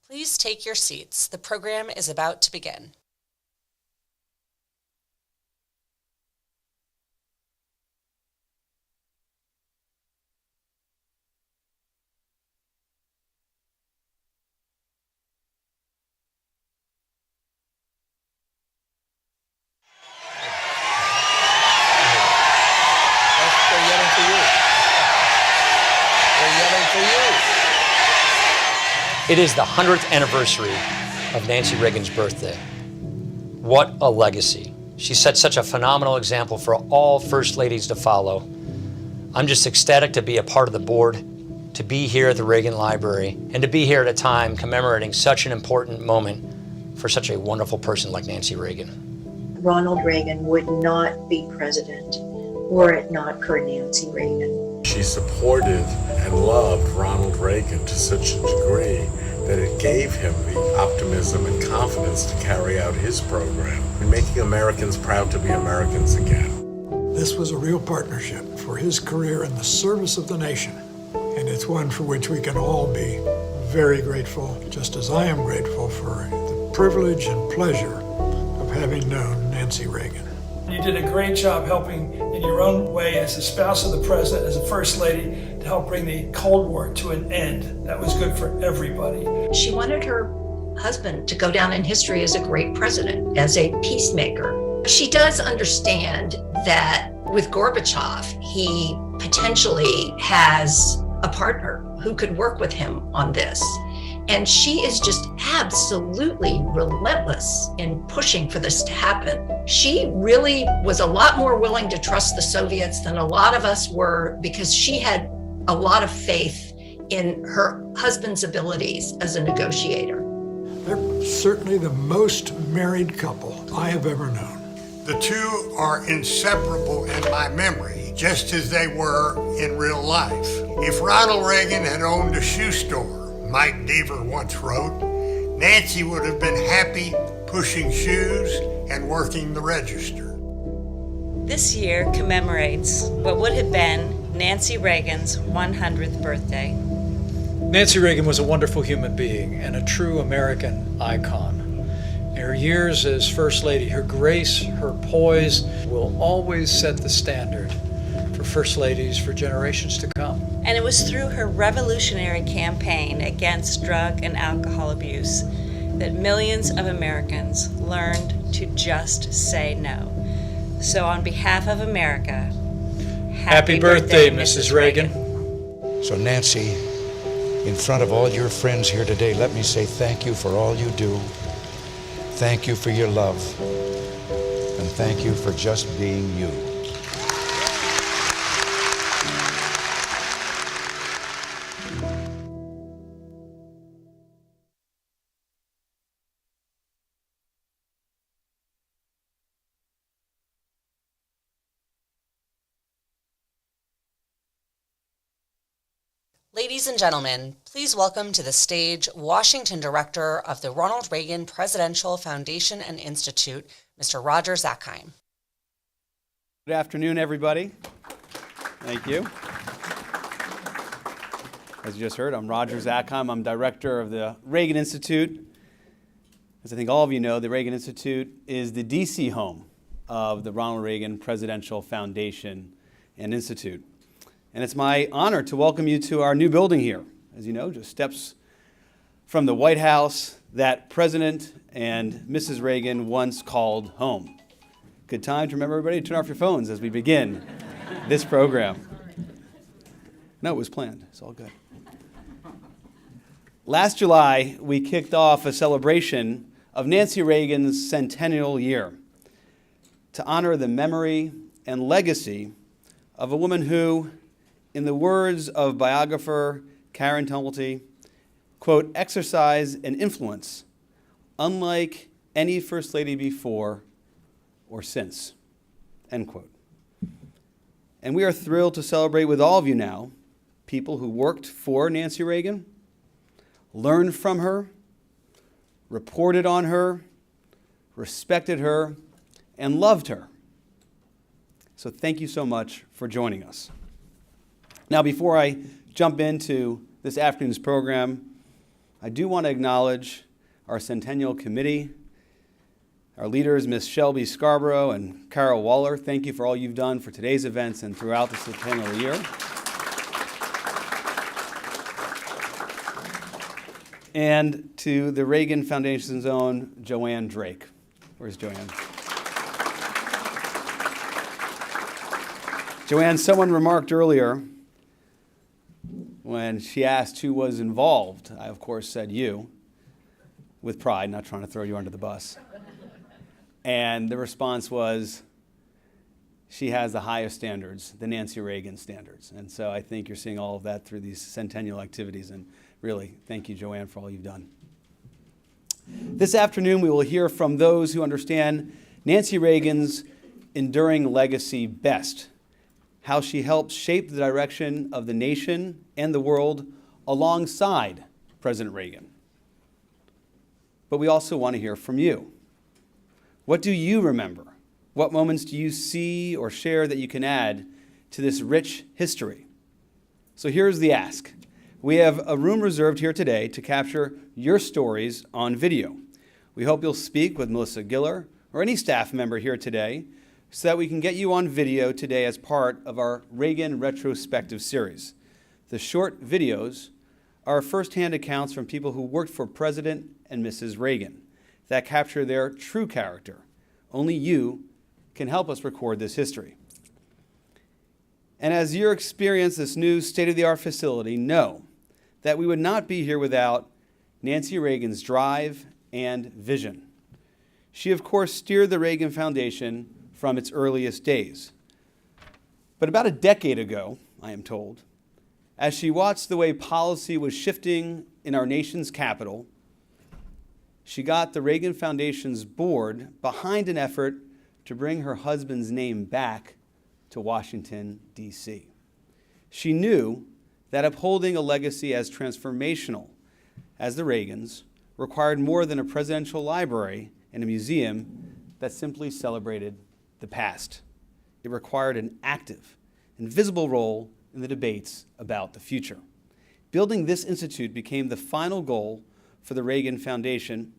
Please take your seats. The program is about to begin. It is the 100th anniversary of Nancy Reagan's birthday. What a legacy. She set such a phenomenal example for all First Ladies to follow. I'm just ecstatic to be a part of the board, to be here at the Reagan Library, and to be here at a time commemorating such an important moment for such a wonderful person like Nancy Reagan. Ronald Reagan would not be president were it not for Nancy Reagan. She supported and loved Ronald Reagan to such a degree that it gave him the optimism and confidence to carry out his program in making Americans proud to be Americans again. This was a real partnership for his career in the service of the nation, and it's one for which we can all be very grateful, just as I am grateful for the privilege and pleasure of having known Nancy Reagan. You did a great job helping in your own way as a spouse of the president, as a first lady, to help bring the Cold War to an end. That was good for everybody. She wanted her husband to go down in history as a great president, as a peacemaker. She does understand that with Gorbachev, he potentially has a partner who could work with him on this. And she is just absolutely relentless in pushing for this to happen. She really was a lot more willing to trust the Soviets than a lot of us were, because she had a lot of faith in her husband's abilities as a negotiator. They're certainly the most married couple I have ever known. The two are inseparable in my memory, just as they were in real life. If Ronald Reagan had owned a shoe store, Mike Deaver once wrote, Nancy would have been happy pushing shoes and working the register. This year commemorates what would have been Nancy Reagan's 100th birthday. Nancy Reagan was a wonderful human being and a true American icon. In her years as First Lady, her grace, her poise will always set the standard for First Ladies for generations to come. And it was through her revolutionary campaign against drug and alcohol abuse that millions of Americans learned to just say no. So on behalf of America, happy birthday, Mrs. Reagan. So Nancy, in front of all your friends here today, let me say thank you for all you do. Thank you for your love. And thank you for just being you. Ladies and gentlemen, please welcome to the stage Washington Director of the Ronald Reagan Presidential Foundation and Institute, Mr. Roger Zakheim. Good afternoon, everybody. Thank you. As you just heard, I'm Roger Zakheim. I'm Director of the Reagan Institute. As I think all of you know, the Reagan Institute is the DC home of the Ronald Reagan Presidential Foundation and Institute. And it's my honor to welcome you to our new building here. As you know, just steps from the White House that President and Mrs. Reagan once called home. Good time to remember, everybody, to turn off your phones as we begin this program. No, it was planned. It's all good. Last July, we kicked off a celebration of Nancy Reagan's centennial year to honor the memory and legacy of a woman who, in the words of biographer Karen Tumulty, quote, exercise an influence unlike any First Lady before or since, end quote. And we are thrilled to celebrate with all of you now, people who worked for Nancy Reagan, learned from her, reported on her, respected her, and loved her. So thank you so much for joining us. Now, before I jump into this afternoon's program, I do want to acknowledge our Centennial Committee, our leaders, Ms. Shelby Scarborough and Carol Waller. Thank you for all you've done for today's events and throughout the Centennial year. And to the Reagan Foundation's own Joanne Drake. Where's Joanne? Joanne, someone remarked earlier when she asked who was involved. I, of course, said you, with pride, not trying to throw you under the bus. And the response was, she has the highest standards, the Nancy Reagan standards. And so I think you're seeing all of that through these centennial activities. And really, thank you, Joanne, for all you've done. This afternoon, we will hear from those who understand Nancy Reagan's enduring legacy best, how she helped shape the direction of the nation and the world alongside President Reagan. But we also want to hear from you. What do you remember? What moments do you see or share that you can add to this rich history? So here's the ask. We have a room reserved here today to capture your stories on video. We hope you'll speak with Melissa Giller or any staff member here today so that we can get you on video today as part of our Reagan retrospective series. The short videos are firsthand accounts from people who worked for President and Mrs. Reagan that capture their true character. Only you can help us record this history. And as you experience this new state-of-the-art facility, know that we would not be here without Nancy Reagan's drive and vision. She, of course, steered the Reagan Foundation from its earliest days. But about a decade ago, I am told, as she watched the way policy was shifting in our nation's capital, she got the Reagan Foundation's board behind an effort to bring her husband's name back to Washington, D.C. She knew that upholding a legacy as transformational as the Reagans required more than a presidential library and a museum that simply celebrated the past. It required an active and visible role in the debates about the future. Building this institute became the final goal for the Reagan Foundation.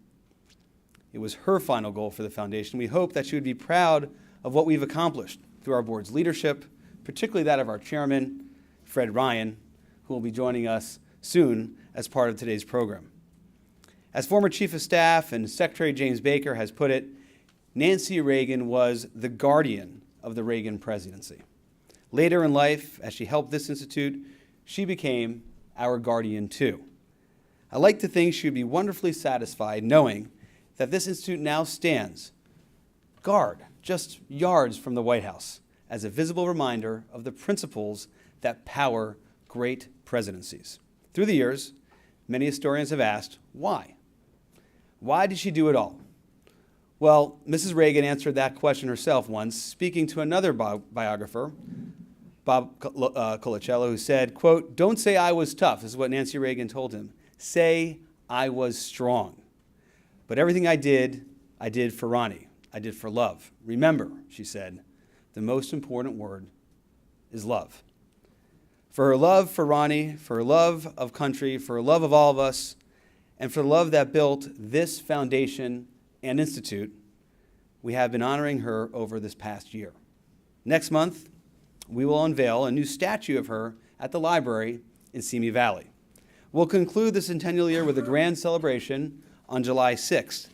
It was her final goal for the foundation. We hope that she would be proud of what we've accomplished through our board's leadership, particularly that of our chairman, Fred Ryan, who will be joining us soon as part of today's program. As former Chief of Staff and Secretary James Baker has put it, Nancy Reagan was the guardian of the Reagan presidency. Later in life, as she helped this institute, she became our guardian too. I like to think she would be wonderfully satisfied knowing that this institute now stands guard just yards from the White House as a visible reminder of the principles that power great presidencies. Through the years, many historians have asked, why? Why did she do it all? Well, Mrs. Reagan answered that question herself once, speaking to another biographer, Bob Colacello, who said, quote, "Don't say I was tough." This is what Nancy Reagan told him. "Say I was strong. But everything I did for Ronnie. I did for love. Remember," she said, "the most important word is love." For her love for Ronnie, for her love of country, for her love of all of us, and for the love that built this foundation and institute, we have been honoring her over this past year. Next month, we will unveil a new statue of her at the library in Simi Valley. We'll conclude the centennial year with a grand celebration on July 6th,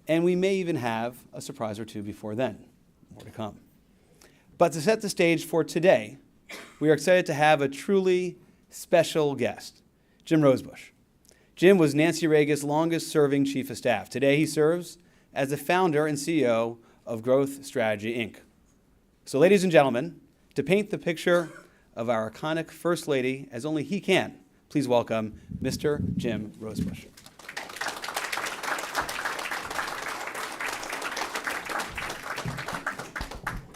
and we may even have a surprise or two before then. More to come. But to set the stage for today, we are excited to have a truly special guest, Jim Rosebush. Jim was Nancy Reagan's longest-serving Chief of Staff. Today, he serves as the founder and CEO of Growth Strategy, Inc. So, ladies and gentlemen, to paint the picture of our iconic First Lady as only he can, please welcome Mr. Jim Rosebush.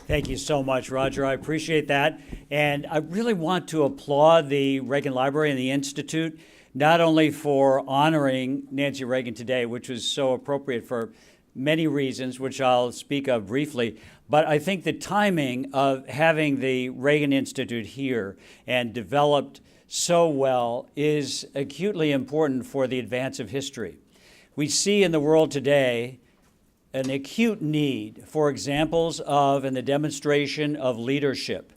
Thank you so much, Roger. I appreciate that. And I really want to applaud the Reagan Library and the Institute, not only for honoring Nancy Reagan today, which was so appropriate for many reasons, which I'll speak of briefly, but I think the timing of having the Reagan Institute here and developed so well is acutely important for the advance of history. We see in the world today an acute need for examples of and the demonstration of leadership.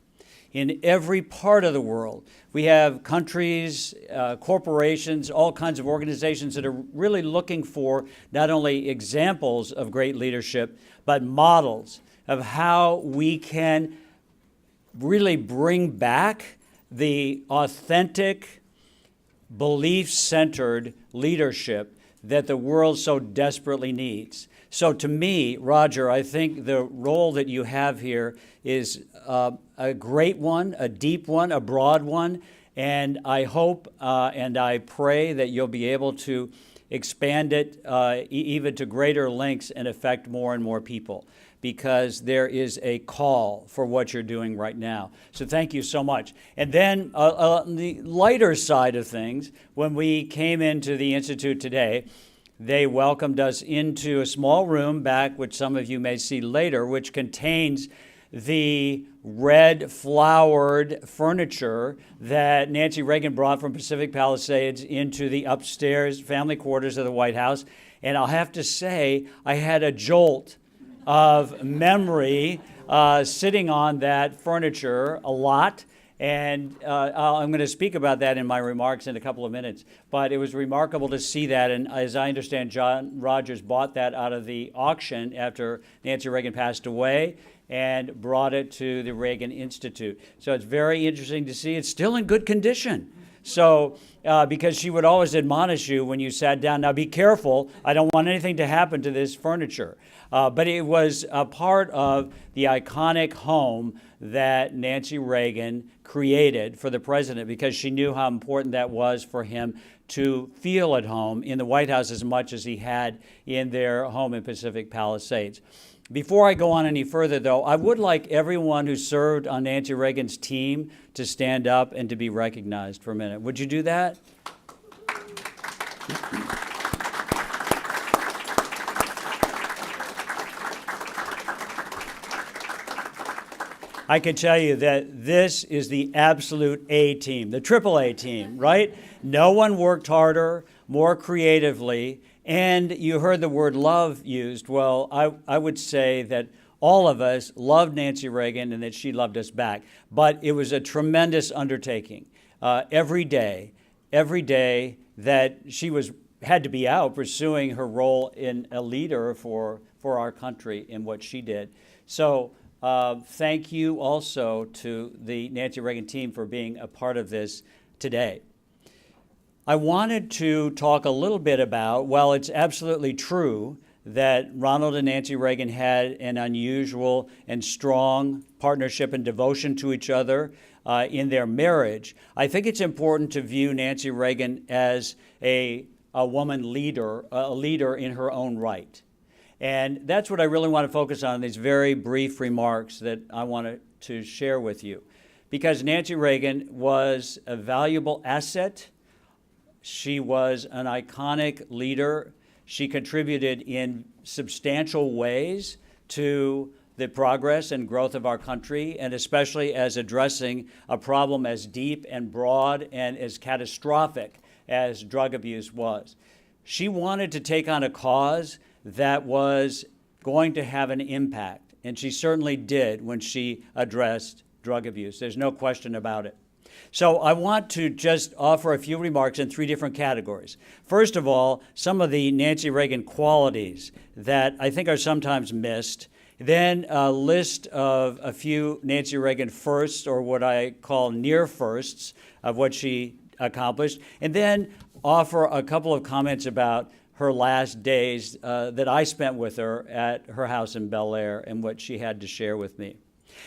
In every part of the world, we have countries, corporations, all kinds of organizations that are really looking for not only examples of great leadership, but models of how we can really bring back the authentic, belief-centered leadership that the world so desperately needs. So to me, Roger, I think the role that you have here is a great one, a deep one, a broad one, and I hope and I pray that you'll be able to expand it even to greater lengths and affect more and more people, because there is a call for what you're doing right now. So thank you so much. And then on the lighter side of things, when we came into the Institute today, they welcomed us into a small room back, which some of you may see later, which contains the red flowered furniture that Nancy Reagan brought from Pacific Palisades into the upstairs family quarters of the White House. And I'll have to say, I had a jolt of memory sitting on that furniture a lot. And I'm going to speak about that in my remarks in a couple of minutes. But it was remarkable to see that. And as I understand, John Rogers bought that out of the auction after Nancy Reagan passed away and brought it to the Reagan Institute. So it's very interesting to see. It's still in good condition. So, because she would always admonish you when you sat down, now be careful, I don't want anything to happen to this furniture. But it was a part of the iconic home that Nancy Reagan created for the president, because she knew how important that was for him to feel at home in the White House as much as he had in their home in Pacific Palisades. Before I go on any further, though, I would like everyone who served on Nancy Reagan's team to stand up and to be recognized for a minute. Would you do that? I can tell you that this is the absolute A team, the triple A team, right? No one worked harder, more creatively, and you heard the word love used. Well, I would say that all of us loved Nancy Reagan and that she loved us back. But it was a tremendous undertaking. Every day that she had to be out pursuing her role in a leader for our country in what she did. So thank you also to the Nancy Reagan team for being a part of this today. I wanted to talk a little bit about, while it's absolutely true that Ronald and Nancy Reagan had an unusual and strong partnership and devotion to each other in their marriage, I think it's important to view Nancy Reagan as a woman leader, a leader in her own right. And that's what I really want to focus on in these very brief remarks that I wanted to share with you. Because Nancy Reagan was a valuable asset. She was an iconic leader. She contributed in substantial ways to the progress and growth of our country, and especially as addressing a problem as deep and broad and as catastrophic as drug abuse was. She wanted to take on a cause that was going to have an impact, and she certainly did when she addressed drug abuse. There's no question about it. So I want to just offer a few remarks in three different categories. First of all, some of the Nancy Reagan qualities that I think are sometimes missed. Then a list of a few Nancy Reagan firsts, or what I call near firsts, of what she accomplished. And then offer a couple of comments about her last days that I spent with her at her house in Bel Air and what she had to share with me.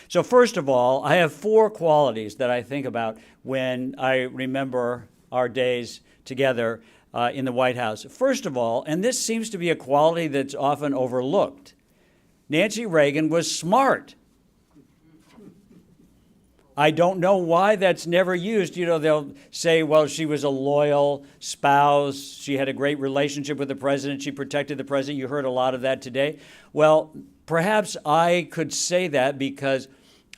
So first of all, I have four qualities that I think about when I remember our days together in the White House. First of all, and this seems to be a quality that's often overlooked, Nancy Reagan was smart. I don't know why that's never used. You know, they'll say, well, she was a loyal spouse. She had a great relationship with the president. She protected the president. You heard a lot of that today. Well, perhaps I could say that because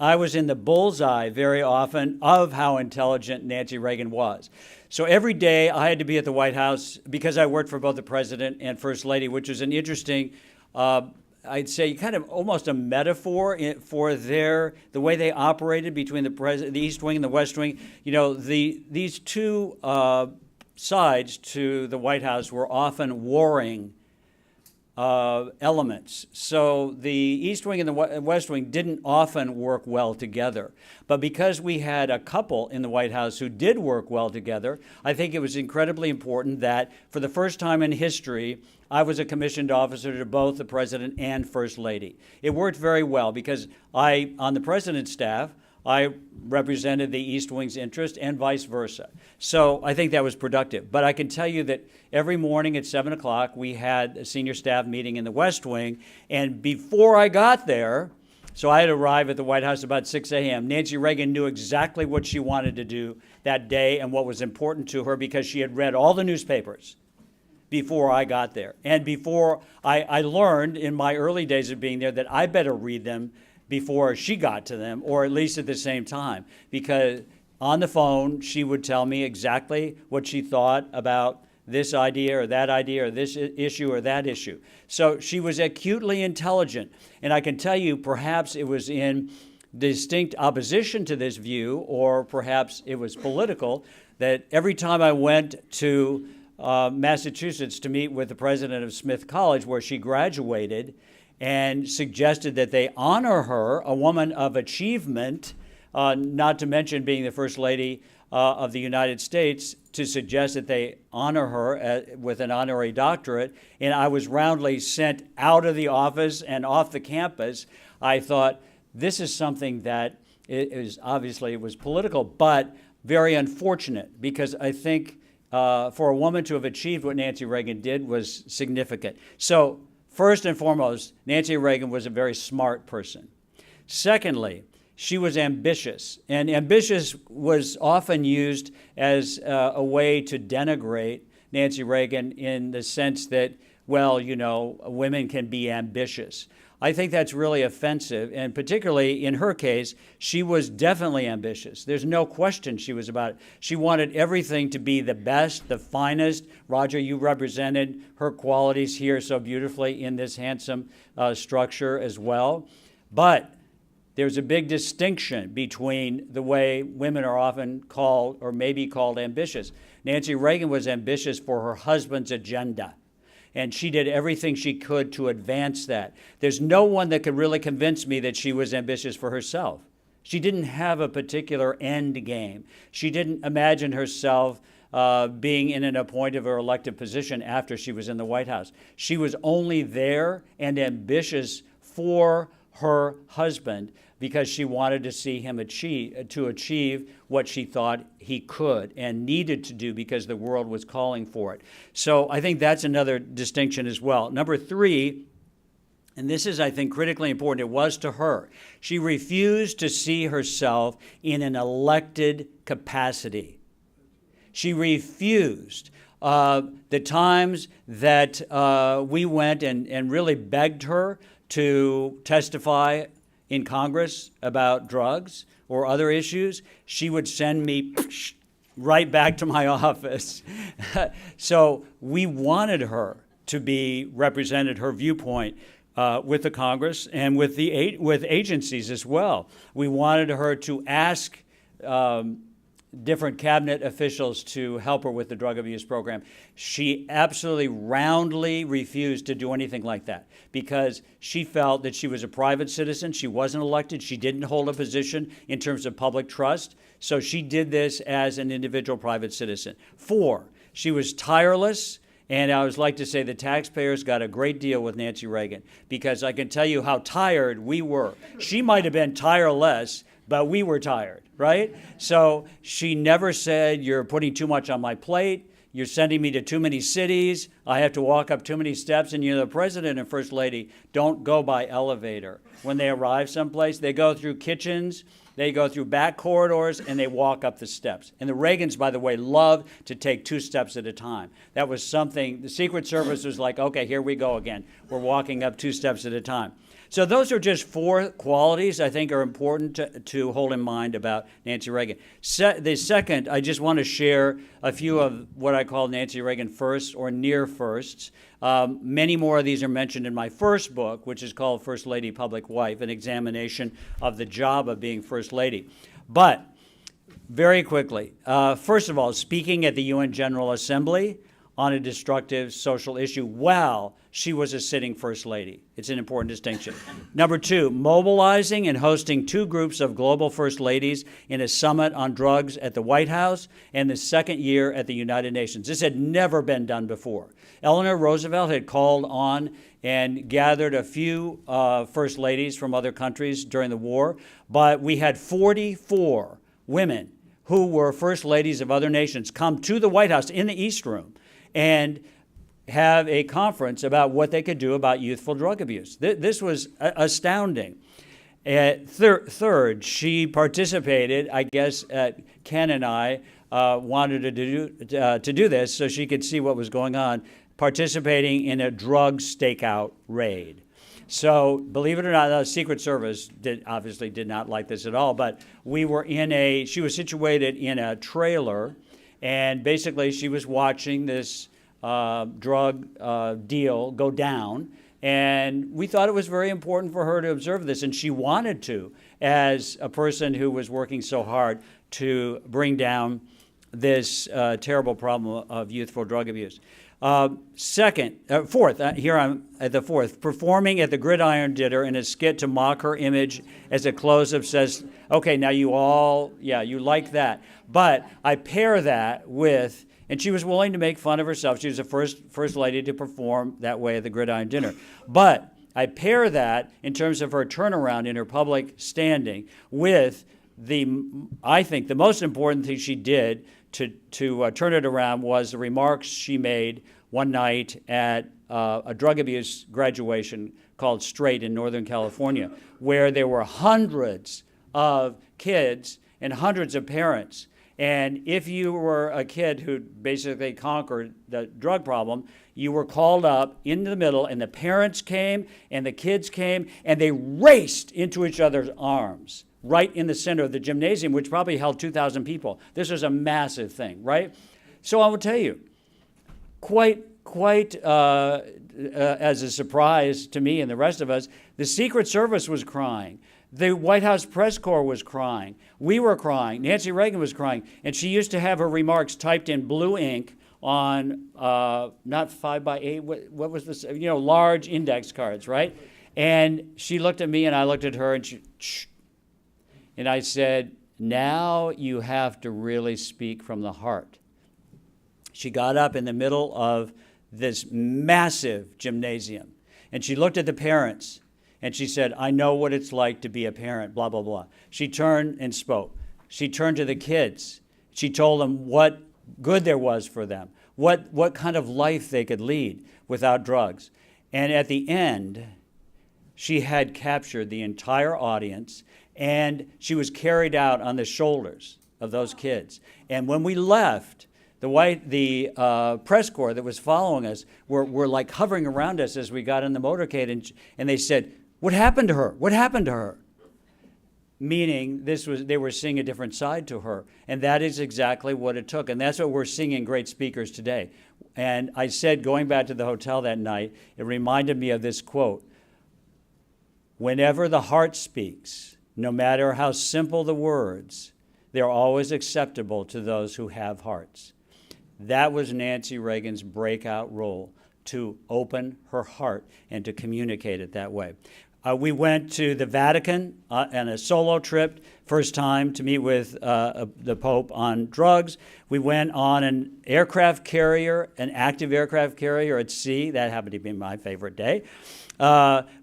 I was in the bullseye very often of how intelligent Nancy Reagan was. So every day I had to be at the White House because I worked for both the President and First Lady, which was an interesting, I'd say kind of almost a metaphor for the way they operated between the East Wing and the West Wing. You know, these two sides to the White House were often warring elements. So the East Wing and the West Wing didn't often work well together. But because we had a couple in the White House who did work well together, I think it was incredibly important that for the first time in history, I was a commissioned officer to both the President and First Lady. It worked very well because on the President's staff, I represented the East Wing's interest and vice versa. So I think that was productive. But I can tell you that every morning at 7 o'clock, we had a senior staff meeting in the West Wing. And before I got there, so I had arrived at the White House about 6 a.m., Nancy Reagan knew exactly what she wanted to do that day and what was important to her because she had read all the newspapers before I got there. And before I learned in my early days of being there that I better read them before she got to them, or at least at the same time, because on the phone, she would tell me exactly what she thought about this idea or this issue or that issue. So she was acutely intelligent. And I can tell you, perhaps it was in distinct opposition to this view, or perhaps it was political, that every time I went to Massachusetts to meet with the president of Smith College, where she graduated, and suggested that they honor her, a woman of achievement, not to mention being the First Lady of the United States, to suggest that they honor her with an honorary doctorate. And I was roundly sent out of the office and off the campus. I thought, this is something that it was political, but very unfortunate, because I think for a woman to have achieved what Nancy Reagan did was significant. So, first and foremost, Nancy Reagan was a very smart person. Secondly, she was ambitious, and ambitious was often used as a way to denigrate Nancy Reagan in the sense that, well, you know, women can be ambitious. I think that's really offensive, and particularly in her case, she was definitely ambitious. There's no question she was about it. She wanted everything to be the best, the finest. Roger, you represented her qualities here so beautifully in this handsome structure as well. But there's a big distinction between the way women are often called, or maybe called, ambitious. Nancy Reagan was ambitious for her husband's agenda, and she did everything she could to advance that. There's no one that could really convince me that she was ambitious for herself. She didn't have a particular end game. She didn't imagine herself being in an appointive or elected position after she was in the White House. She was only there and ambitious for her husband because she wanted to see him achieve what she thought he could and needed to do because the world was calling for it. So I think that's another distinction as well. Number three, and this is, I think, critically important, it was to her. She refused to see herself in an elected capacity. She refused. The times that we went and really begged her to testify in Congress about drugs or other issues, she would send me right back to my office. So we wanted her to be represented, her viewpoint, with the Congress and with agencies as well. We wanted her to ask different cabinet officials to help her with the drug abuse program. She absolutely roundly refused to do anything like that because she felt that she was a private citizen. She wasn't elected. She didn't hold a position in terms of public trust. So she did this as an individual private citizen. 4, she was tireless. And I always like to say the taxpayers got a great deal with Nancy Reagan because I can tell you how tired we were. She might have been tireless, but we were tired, right? So she never said, you're putting too much on my plate, you're sending me to too many cities, I have to walk up too many steps, and the president and first lady don't go by elevator. When they arrive someplace, they go through kitchens, they go through back corridors, and they walk up the steps. And the Reagans, by the way, loved to take 2 steps at a time. That was something, the Secret Service was like, okay, here we go again. We're walking up 2 steps at a time. So those are just 4 qualities I think are important to hold in mind about Nancy Reagan. The second, I just want to share a few of what I call Nancy Reagan firsts or near firsts. Many more of these are mentioned in my first book, which is called First Lady, Public Wife, an examination of the job of being First Lady. But very quickly, first of all, speaking at the UN General Assembly on a destructive social issue while she was a sitting First Lady. It's an important distinction. Number 2, mobilizing and hosting 2 groups of global First Ladies in a summit on drugs at the White House and the second year at the United Nations. This had never been done before. Eleanor Roosevelt had called on and gathered a few First Ladies from other countries during the war, but we had 44 women who were First Ladies of other nations come to the White House in the East Room and have a conference about what they could do about youthful drug abuse. This was astounding. Third, she participated, I guess Ken and I wanted to do this so she could see what was going on, participating in a drug stakeout raid. So, believe it or not, the Secret Service obviously did not like this at all, but she was situated in a trailer, and basically she was watching this drug deal go down, and we thought it was very important for her to observe this, and she wanted to, as a person who was working so hard to bring down this terrible problem of youthful drug abuse. Fourth, here I'm at the fourth, performing at the Gridiron Dinner in a skit to mock her image as a close-up says, okay, now you like that. But I pair that with, and she was willing to make fun of herself. She was the first lady to perform that way at the Gridiron Dinner. But I pair that in terms of her turnaround in her public standing with I think the most important thing she did to turn it around was the remarks she made one night at a drug abuse graduation called Straight in Northern California, where there were hundreds of kids and hundreds of parents. And if you were a kid who basically conquered the drug problem, you were called up into the middle, and the parents came and the kids came, and they raced into each other's arms right in the center of the gymnasium, which probably held 2,000 people. This was a massive thing, right? So I will tell you, quite as a surprise to me and the rest of us, the Secret Service was crying. The White House press corps was crying. We were crying. Nancy Reagan was crying. And she used to have her remarks typed in blue ink on, not 5x8, what was this? Large index cards, right? And she looked at me and I looked at her and shh. And I said, now you have to really speak from the heart. She got up in the middle of this massive gymnasium and she looked at the parents and she said, I know what it's like to be a parent, blah, blah, blah. She turned and spoke. She turned to the kids. She told them what good there was for them, what kind of life they could lead without drugs. And at the end, she had captured the entire audience, and she was carried out on the shoulders of those kids. And when we left, the press corps that was following us were like hovering around us as we got in the motorcade, and they said, what happened to her? What happened to her? Meaning they were seeing a different side to her. And that is exactly what it took. And that's what we're seeing in great speakers today. And I said, going back to the hotel that night, it reminded me of this quote. Whenever the heart speaks, no matter how simple the words, they're always acceptable to those who have hearts. That was Nancy Reagan's breakout role, to open her heart and to communicate it that way. We went to the Vatican on a solo trip, first time to meet with the Pope on drugs. We went on an aircraft carrier, an active aircraft carrier at sea. That happened to be my favorite day.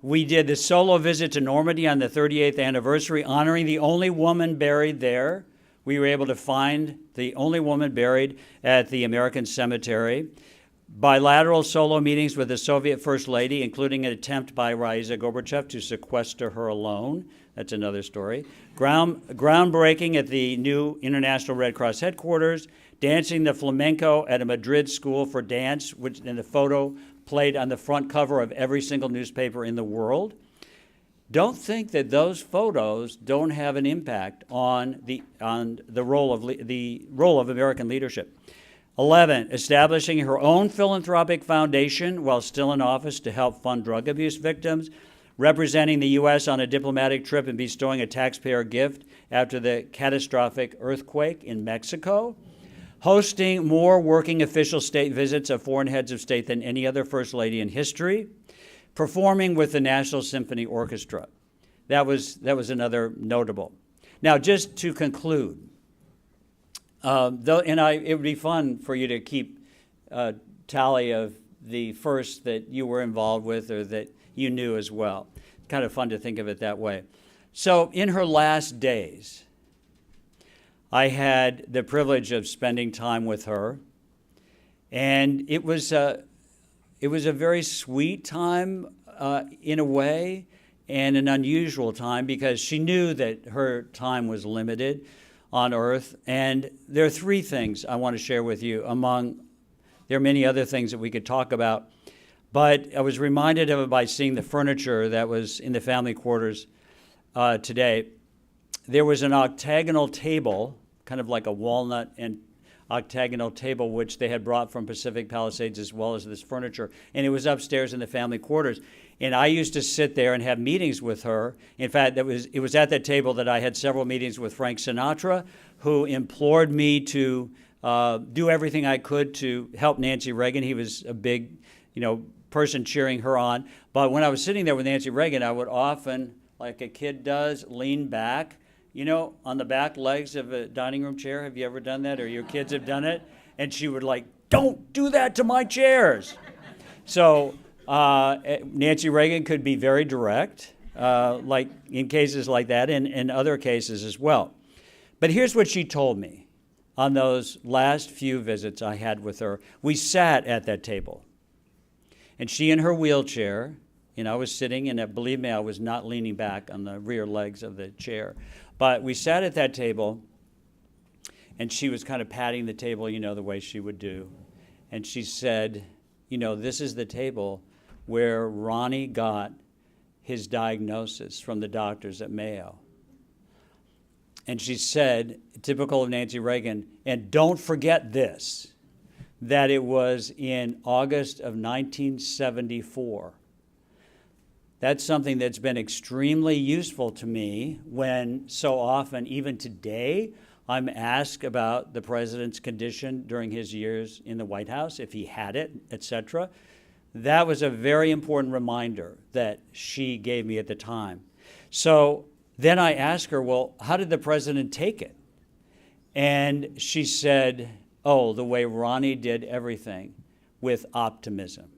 We did the solo visit to Normandy on the 38th anniversary, honoring the only woman buried there. We were able to find the only woman buried at the American Cemetery. Bilateral solo meetings with the Soviet First Lady, including an attempt by Raisa Gorbachev to sequester her alone. That's another story. Groundbreaking at the new International Red Cross headquarters, dancing the flamenco at a Madrid school for dance, which in the photo played on the front cover of every single newspaper in the world. don't think that those photos don't have an impact on the role of American leadership. 11, establishing her own philanthropic foundation while still in office to help fund drug abuse victims, representing the U.S. on a diplomatic trip and bestowing a taxpayer gift after the catastrophic earthquake in Mexico, hosting more working official state visits of foreign heads of state than any other First Lady in history, performing with the National Symphony Orchestra. That was another notable. Now, just to conclude, it would be fun for you to keep tally of the first that you were involved with or that you knew as well. It's kind of fun to think of it that way. So in her last days, I had the privilege of spending time with her, and it was a very sweet time in a way, and an unusual time because she knew that her time was limited on Earth. And there are three things I want to share with you there are many other things that we could talk about, but I was reminded of it by seeing the furniture that was in the family quarters today. There was an octagonal table, kind of like a walnut and octagonal table, which they had brought from Pacific Palisades as well as this furniture, and it was upstairs in the family quarters. And I used to sit there and have meetings with her. In fact, it was at that table that I had several meetings with Frank Sinatra, who implored me to do everything I could to help Nancy Reagan. He was a big, person cheering her on. But when I was sitting there with Nancy Reagan, I would often, like a kid does, lean back, on the back legs of a dining room chair. Have you ever done that, or your kids have done it? And she would don't do that to my chairs. So Nancy Reagan could be very direct, like in cases like that, and in other cases as well. But here's what she told me on those last few visits I had with her. We sat at that table, and she in her wheelchair, and I was sitting, and believe me, I was not leaning back on the rear legs of the chair. But we sat at that table, and she was kind of patting the table, the way she would do. And she said, this is the table where Ronnie got his diagnosis from the doctors at Mayo. And she said, typical of Nancy Reagan, and don't forget this, that it was in August of 1974. That's something that's been extremely useful to me when so often, even today, I'm asked about the president's condition during his years in the White House, if he had it, etc. That was a very important reminder that she gave me at the time. So then I asked her, well, how did the president take it? And she said, the way Ronnie did everything, with optimism.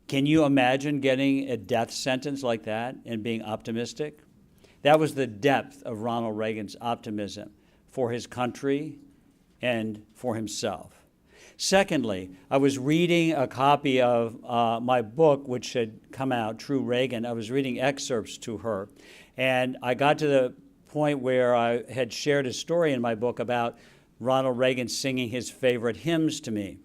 Can you imagine getting a death sentence like that and being optimistic? That was the depth of Ronald Reagan's optimism for his country and for himself. Secondly, I was reading a copy of my book, which had come out, True Reagan. I was reading excerpts to her, and I got to the point where I had shared a story in my book about Ronald Reagan singing his favorite hymns to me.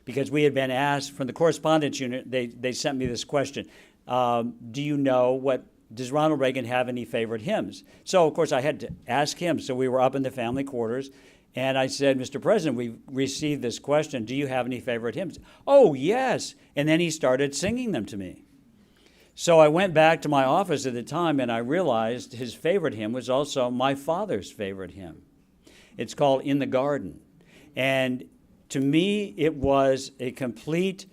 Because we had been asked from the correspondence unit, they sent me this question. Does Ronald Reagan have any favorite hymns? So, of course, I had to ask him. So we were up in the family quarters, and I said, Mr. President, we received this question. Do you have any favorite hymns? Oh, yes. And then he started singing them to me. So I went back to my office at the time, and I realized his favorite hymn was also my father's favorite hymn. It's called In the Garden. And to me, it was a complete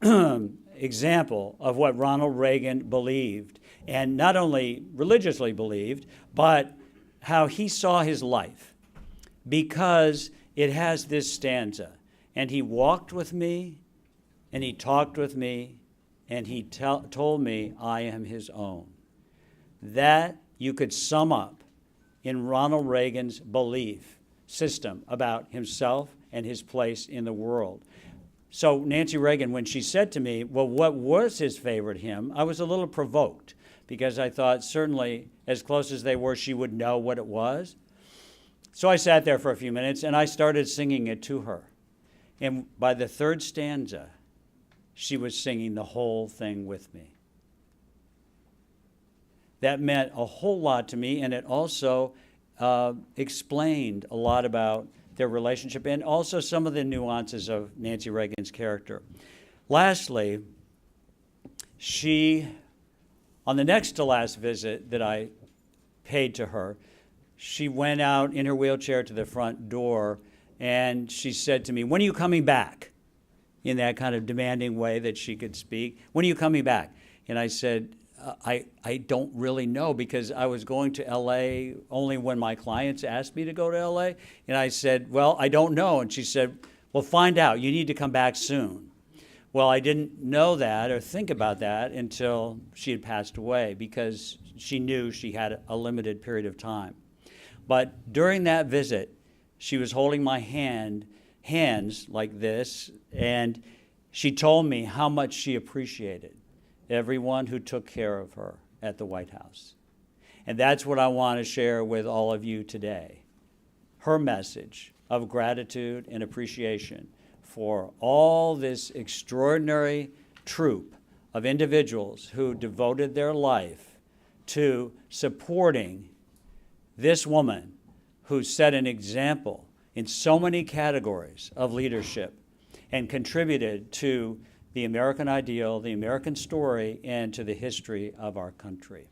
example of what Ronald Reagan believed, and not only religiously believed, but how he saw his life, because it has this stanza, and he walked with me, and he talked with me, and he told me I am his own. That you could sum up in Ronald Reagan's belief system about himself and his place in the world. So Nancy Reagan, when she said to me, well, what was his favorite hymn, I was a little provoked, because I thought certainly as close as they were, she would know what it was. So I sat there for a few minutes, and I started singing it to her. And by the third stanza, she was singing the whole thing with me. that meant a whole lot to me, and it also explained a lot about their relationship and also some of the nuances of Nancy Reagan's character. Lastly, she, on the next to last visit that I paid to her, she went out in her wheelchair to the front door and she said to me, "When are you coming back?" In that kind of demanding way that she could speak. "When are you coming back?" And I said, I don't really know, because I was going to LA only when my clients asked me to go to LA. And I said, "Well, I don't know." And she said, "Well, find out. You need to come back soon." Well, I didn't know that or think about that until she had passed away, because she knew she had a limited period of time. But during that visit, she was holding my hands like this, and she told me how much she appreciated everyone who took care of her at the White House. And that's what I want to share with all of you today. Her message of gratitude and appreciation for all this extraordinary troop of individuals who devoted their life to supporting this woman who set an example in so many categories of leadership and contributed to the American ideal, the American story, and to the history of our country.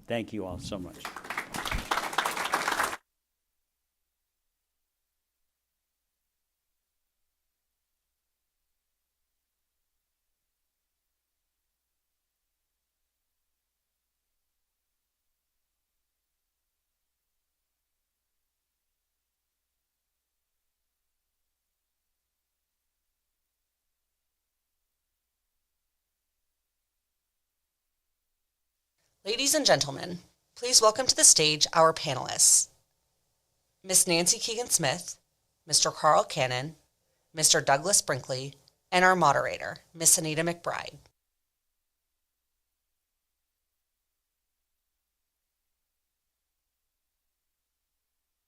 Thank you all so much. Ladies and gentlemen, please welcome to the stage our panelists. Miss Nancy Keegan-Smith, Mr. Carl Cannon, Mr. Douglas Brinkley, and our moderator, Miss Anita McBride.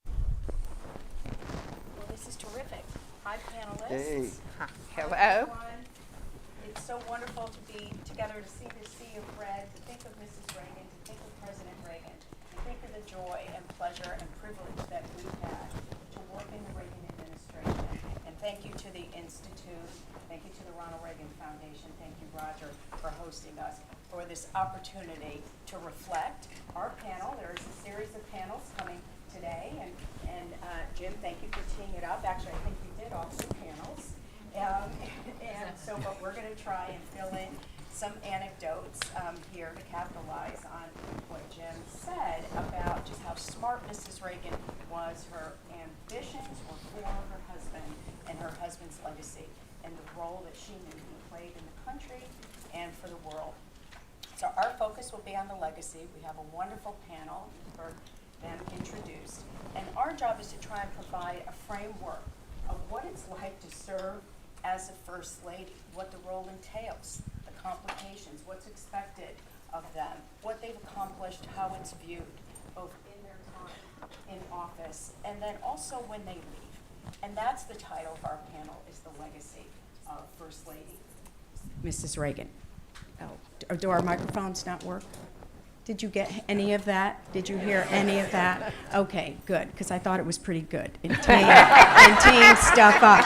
Well, this is terrific. Hi, panelists. Hey. Hi. Hello. Everyone. It's so wonderful to be together to see this sea of red, to think of Mrs. Reagan, to think of President Reagan, to think of the joy and pleasure and privilege that we've had to work in the Reagan administration. And thank you to the Institute, thank you to the Ronald Reagan Foundation, thank you, Roger, for hosting us for this opportunity to reflect. Our panel, there is a series of panels coming today, and Jim, thank you for teeing it up. Actually, I think you did all 2 panels. But we're going to try and fill in some anecdotes here to capitalize on what Jim said about just how smart Mrs. Reagan was. Her ambitions were for her husband and her husband's legacy and the role that she knew he played in the country and for the world. So our focus will be on the legacy. We have a wonderful panel for them introduced. And our job is to try and provide a framework of what it's like to serve as a First Lady, what the role entails, the complications, what's expected of them, what they've accomplished, how it's viewed, both in their time in office and then also when they leave. And that's the title of our panel, is the legacy of First Lady Mrs. Reagan. Oh, do our microphones not work? Did you get any of that? Did you hear any of that? Okay, good, because I thought it was pretty good in teeing stuff up.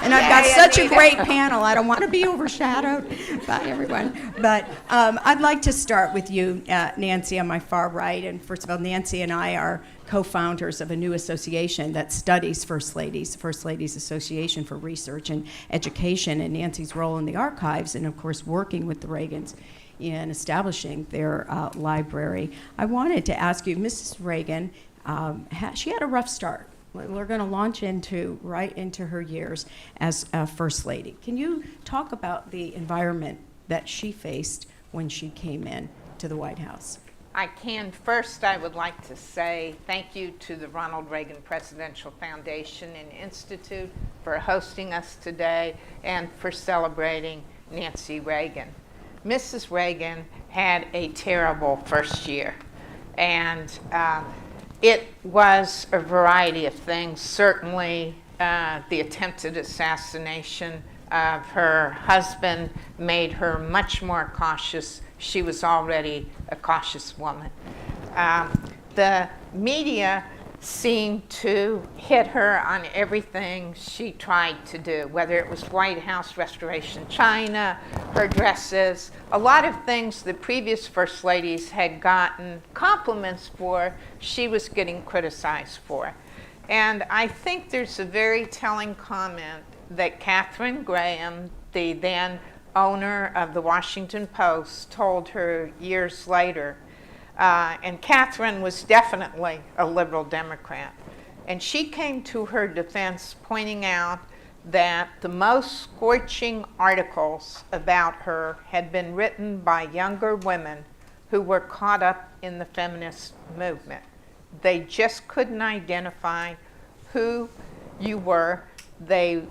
And I've got such a great panel. I don't want to be overshadowed by everyone. But I'd like to start with you, Nancy, on my far right. And first of all, Nancy and I are co-founders of a new association that studies First Ladies Association for Research and Education, and Nancy's role in the archives, and of course working with the Reagans in establishing their library. I wanted to ask you, Mrs. Reagan, she had a rough start. We're going to launch right into her years as First Lady. Can you talk about the environment that she faced when she came in to the White House? I can. First, I would like to say thank you to the Ronald Reagan Presidential Foundation and Institute for hosting us today and for celebrating Nancy Reagan. Mrs. Reagan had a terrible first year, and it was a variety of things. Certainly, the attempted assassination of her husband made her much more cautious she was already a cautious woman. The media seemed to hit her on everything she tried to do, whether it was White House Restoration China, her dresses, a lot of things the previous First Ladies had gotten compliments for, she was getting criticized for. And I think there's a very telling comment that Katharine Graham, the then owner of the Washington Post, told her years later. And Katharine was definitely a liberal Democrat. And she came to her defense pointing out that the most scorching articles about her had been written by younger women who were caught up in the feminist movement. They just couldn't identify who you were. They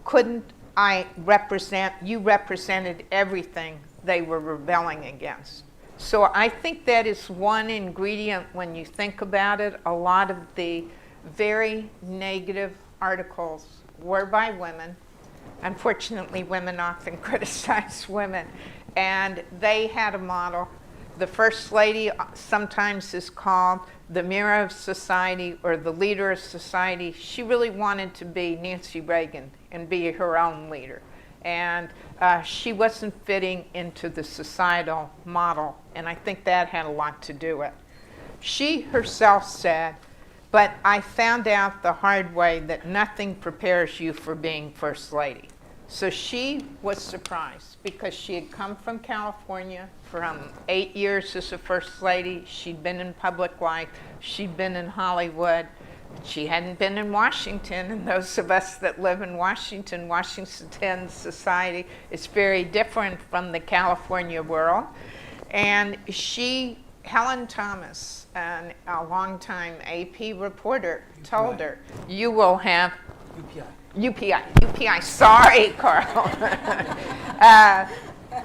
couldn't you represented everything they were rebelling against. So I think that is one ingredient when you think about it. A lot of the very negative articles were by women. Unfortunately, women often criticize women. And they had a model. The First Lady sometimes is called the mirror of society or the leader of society. She really wanted to be Nancy Reagan and be her own leader. And she wasn't fitting into the societal model, and I think that had a lot to do with it. She herself said, but I found out the hard way that nothing prepares you for being First Lady. So she was surprised because she had come from California from 8 years as a First Lady. She'd been in public life. She'd been in Hollywood. She hadn't been in Washington, and those of us that live in Washington, Washington society is very different from the California world. And Helen Thomas, a longtime AP reporter, told her, you will have UPI, sorry, Carl,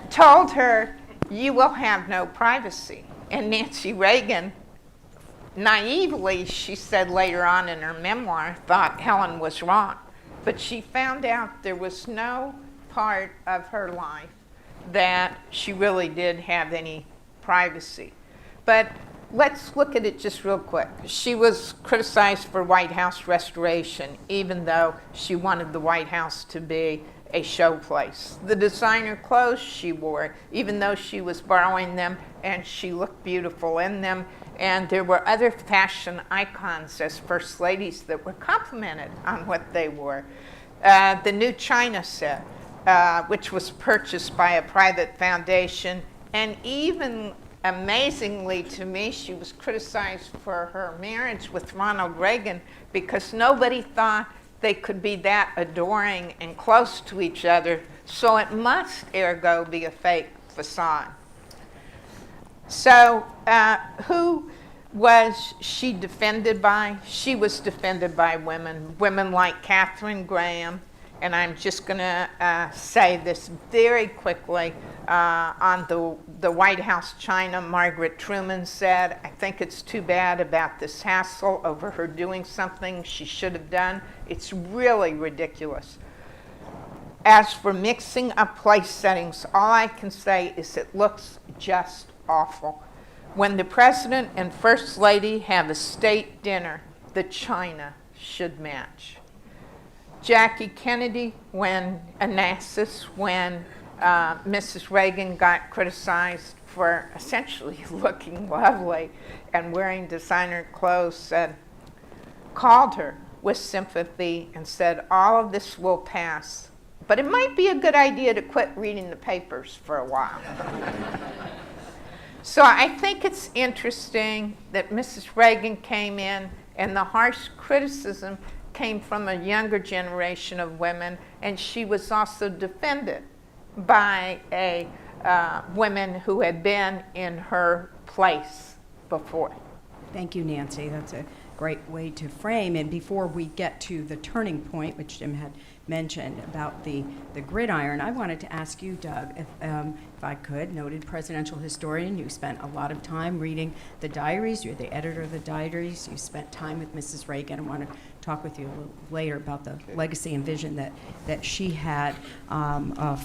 told her, you will have no privacy. And Nancy Reagan, naively, she said later on in her memoir, thought Helen was wrong. But she found out there was no part of her life that she really did have any privacy. But let's look at it just real quick. She was criticized for White House restoration, even though she wanted the White House to be a showplace. The designer clothes she wore, even though she was borrowing them and she looked beautiful in them, and there were other fashion icons as First Ladies that were complimented on what they wore. The new China set, which was purchased by a private foundation, and even amazingly to me, she was criticized for her marriage with Ronald Reagan because nobody thought they could be that adoring and close to each other, so it must ergo be a fake facade. So who was she defended by? She was defended by women like Katharine Graham, and I'm just going to say this very quickly. On the White House China, Margaret Truman said, I think it's too bad about this hassle over her doing something she should have done. It's really ridiculous. As for mixing up place settings, all I can say is it looks just awful. When the President and First Lady have a state dinner, the china should match. Jackie Kennedy, when Onassis, when Mrs. Reagan got criticized for essentially looking lovely and wearing designer clothes, called her with sympathy and said, all of this will pass, but it might be a good idea to quit reading the papers for a while. So I think it's interesting that Mrs. Reagan came in and the harsh criticism came from a younger generation of women, and she was also defended by women who had been in her place before. Thank you, Nancy. That's great way to frame. And before we get to the turning point, which Jim had mentioned about the gridiron, I wanted to ask you, Doug, if I could, noted presidential historian, you spent a lot of time reading the diaries. You're the editor of the diaries. You spent time with Mrs. Reagan. I want to talk with you a little later about the legacy and vision that she had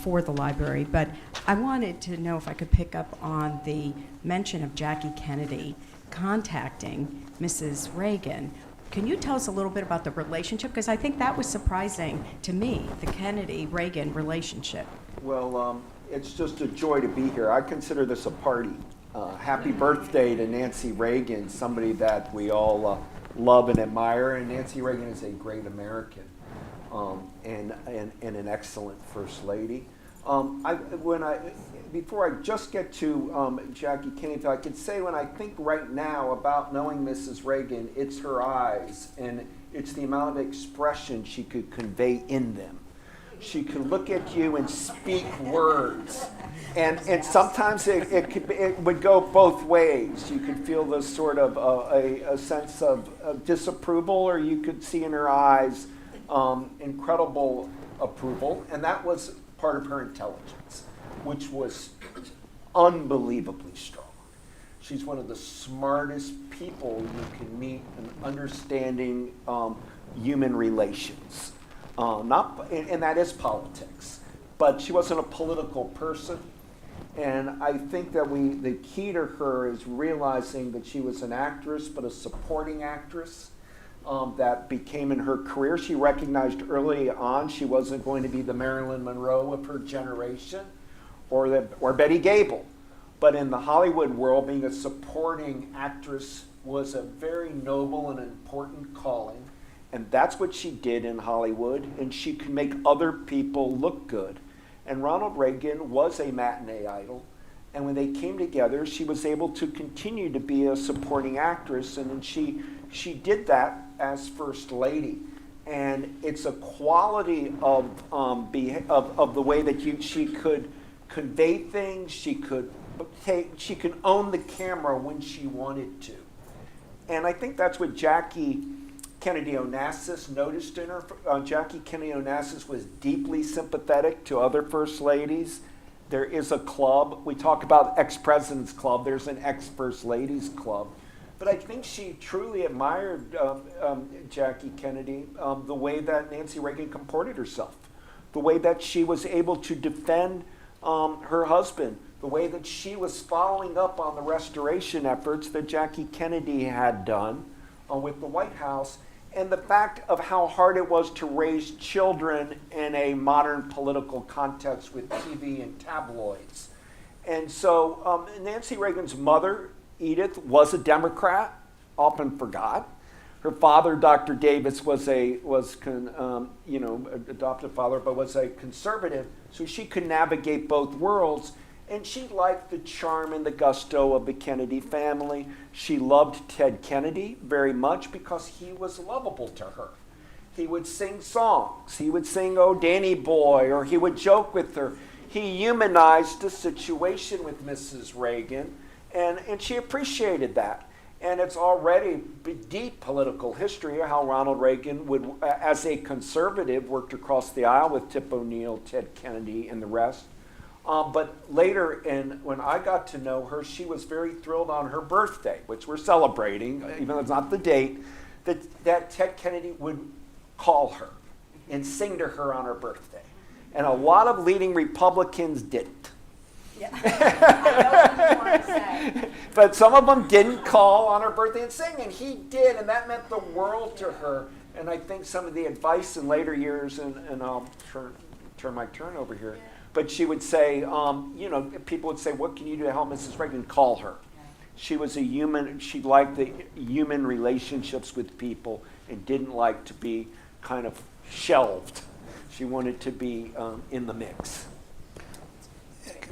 for the library. But I wanted to know if I could pick up on the mention of Jackie Kennedy contacting Mrs. Reagan. Can you tell us a little bit about the relationship? Because I think that was surprising to me, the Kennedy-Reagan relationship. Well, it's just a joy to be here. I consider this a party. Happy birthday to Nancy Reagan, somebody that we all love and admire. And Nancy Reagan is a great American and an excellent First Lady. Before I just get to Jackie Kennedy, I could say when I think right now about knowing Mrs. Reagan, it's her eyes and it's the amount of expression she could convey in them. She could look at you and speak words, and sometimes it would go both ways. You could feel this sort of a sense of disapproval, or you could see in her eyes incredible approval, and that was part of her intelligence, which was unbelievably strong. She's one of the smartest people you can meet in understanding human relations. And that is politics, but she wasn't a political person. And I think that the key to her is realizing that she was an actress, but a supporting actress that became in her career. She recognized early on she wasn't going to be the Marilyn Monroe of her generation or Betty Gable. But in the Hollywood world, being a supporting actress was a very noble and important calling. And that's what she did in Hollywood, and she could make other people look good. And Ronald Reagan was a matinee idol, and when they came together, she was able to continue to be a supporting actress, and then she did that as First Lady. And it's a quality of the way that she could convey things. She could own the camera when she wanted to. And I think that's what Jackie Kennedy Onassis noticed in her. Jackie Kennedy Onassis was deeply sympathetic to other First Ladies. There is a club. We talk about ex-president's club. There's an ex-First Ladies club. But I think she truly admired Jackie Kennedy, the way that Nancy Reagan comported herself, the way that she was able to defend her husband, the way that she was following up on the restoration efforts that Jackie Kennedy had done with the White House, and the fact of how hard it was to raise children in a modern political context with TV and tabloids. And so Nancy Reagan's mother, Edith, was a Democrat, often forgot. Her father, Dr. Davis, was adopted father, but was a conservative, so she could navigate both worlds. And she liked the charm and the gusto of the Kennedy family. She loved Ted Kennedy very much because he was lovable to her. He would sing songs. He would sing, "Oh, Danny Boy," or he would joke with her. He humanized the situation with Mrs. Reagan, and she appreciated that. And it's already deep political history how Ronald Reagan would, as a conservative, worked across the aisle with Tip O'Neill, Ted Kennedy, and the rest. But later, when I got to know her, she was very thrilled on her birthday, which we're celebrating, even though it's not the date, that Ted Kennedy would call her and sing to her on her birthday. And a lot of leading Republicans didn't. Yeah. I know what you want to say. But some of them didn't call on her birthday and sing, and he did, and that meant the world to her. And I think some of the advice in later years, and I'll turn my turn over here, but she would say, people would say, "What can you do to help Mrs. Reagan?" Call her. She was a human. She liked the human relationships with people and didn't like to be kind of shelved. She wanted to be in the mix.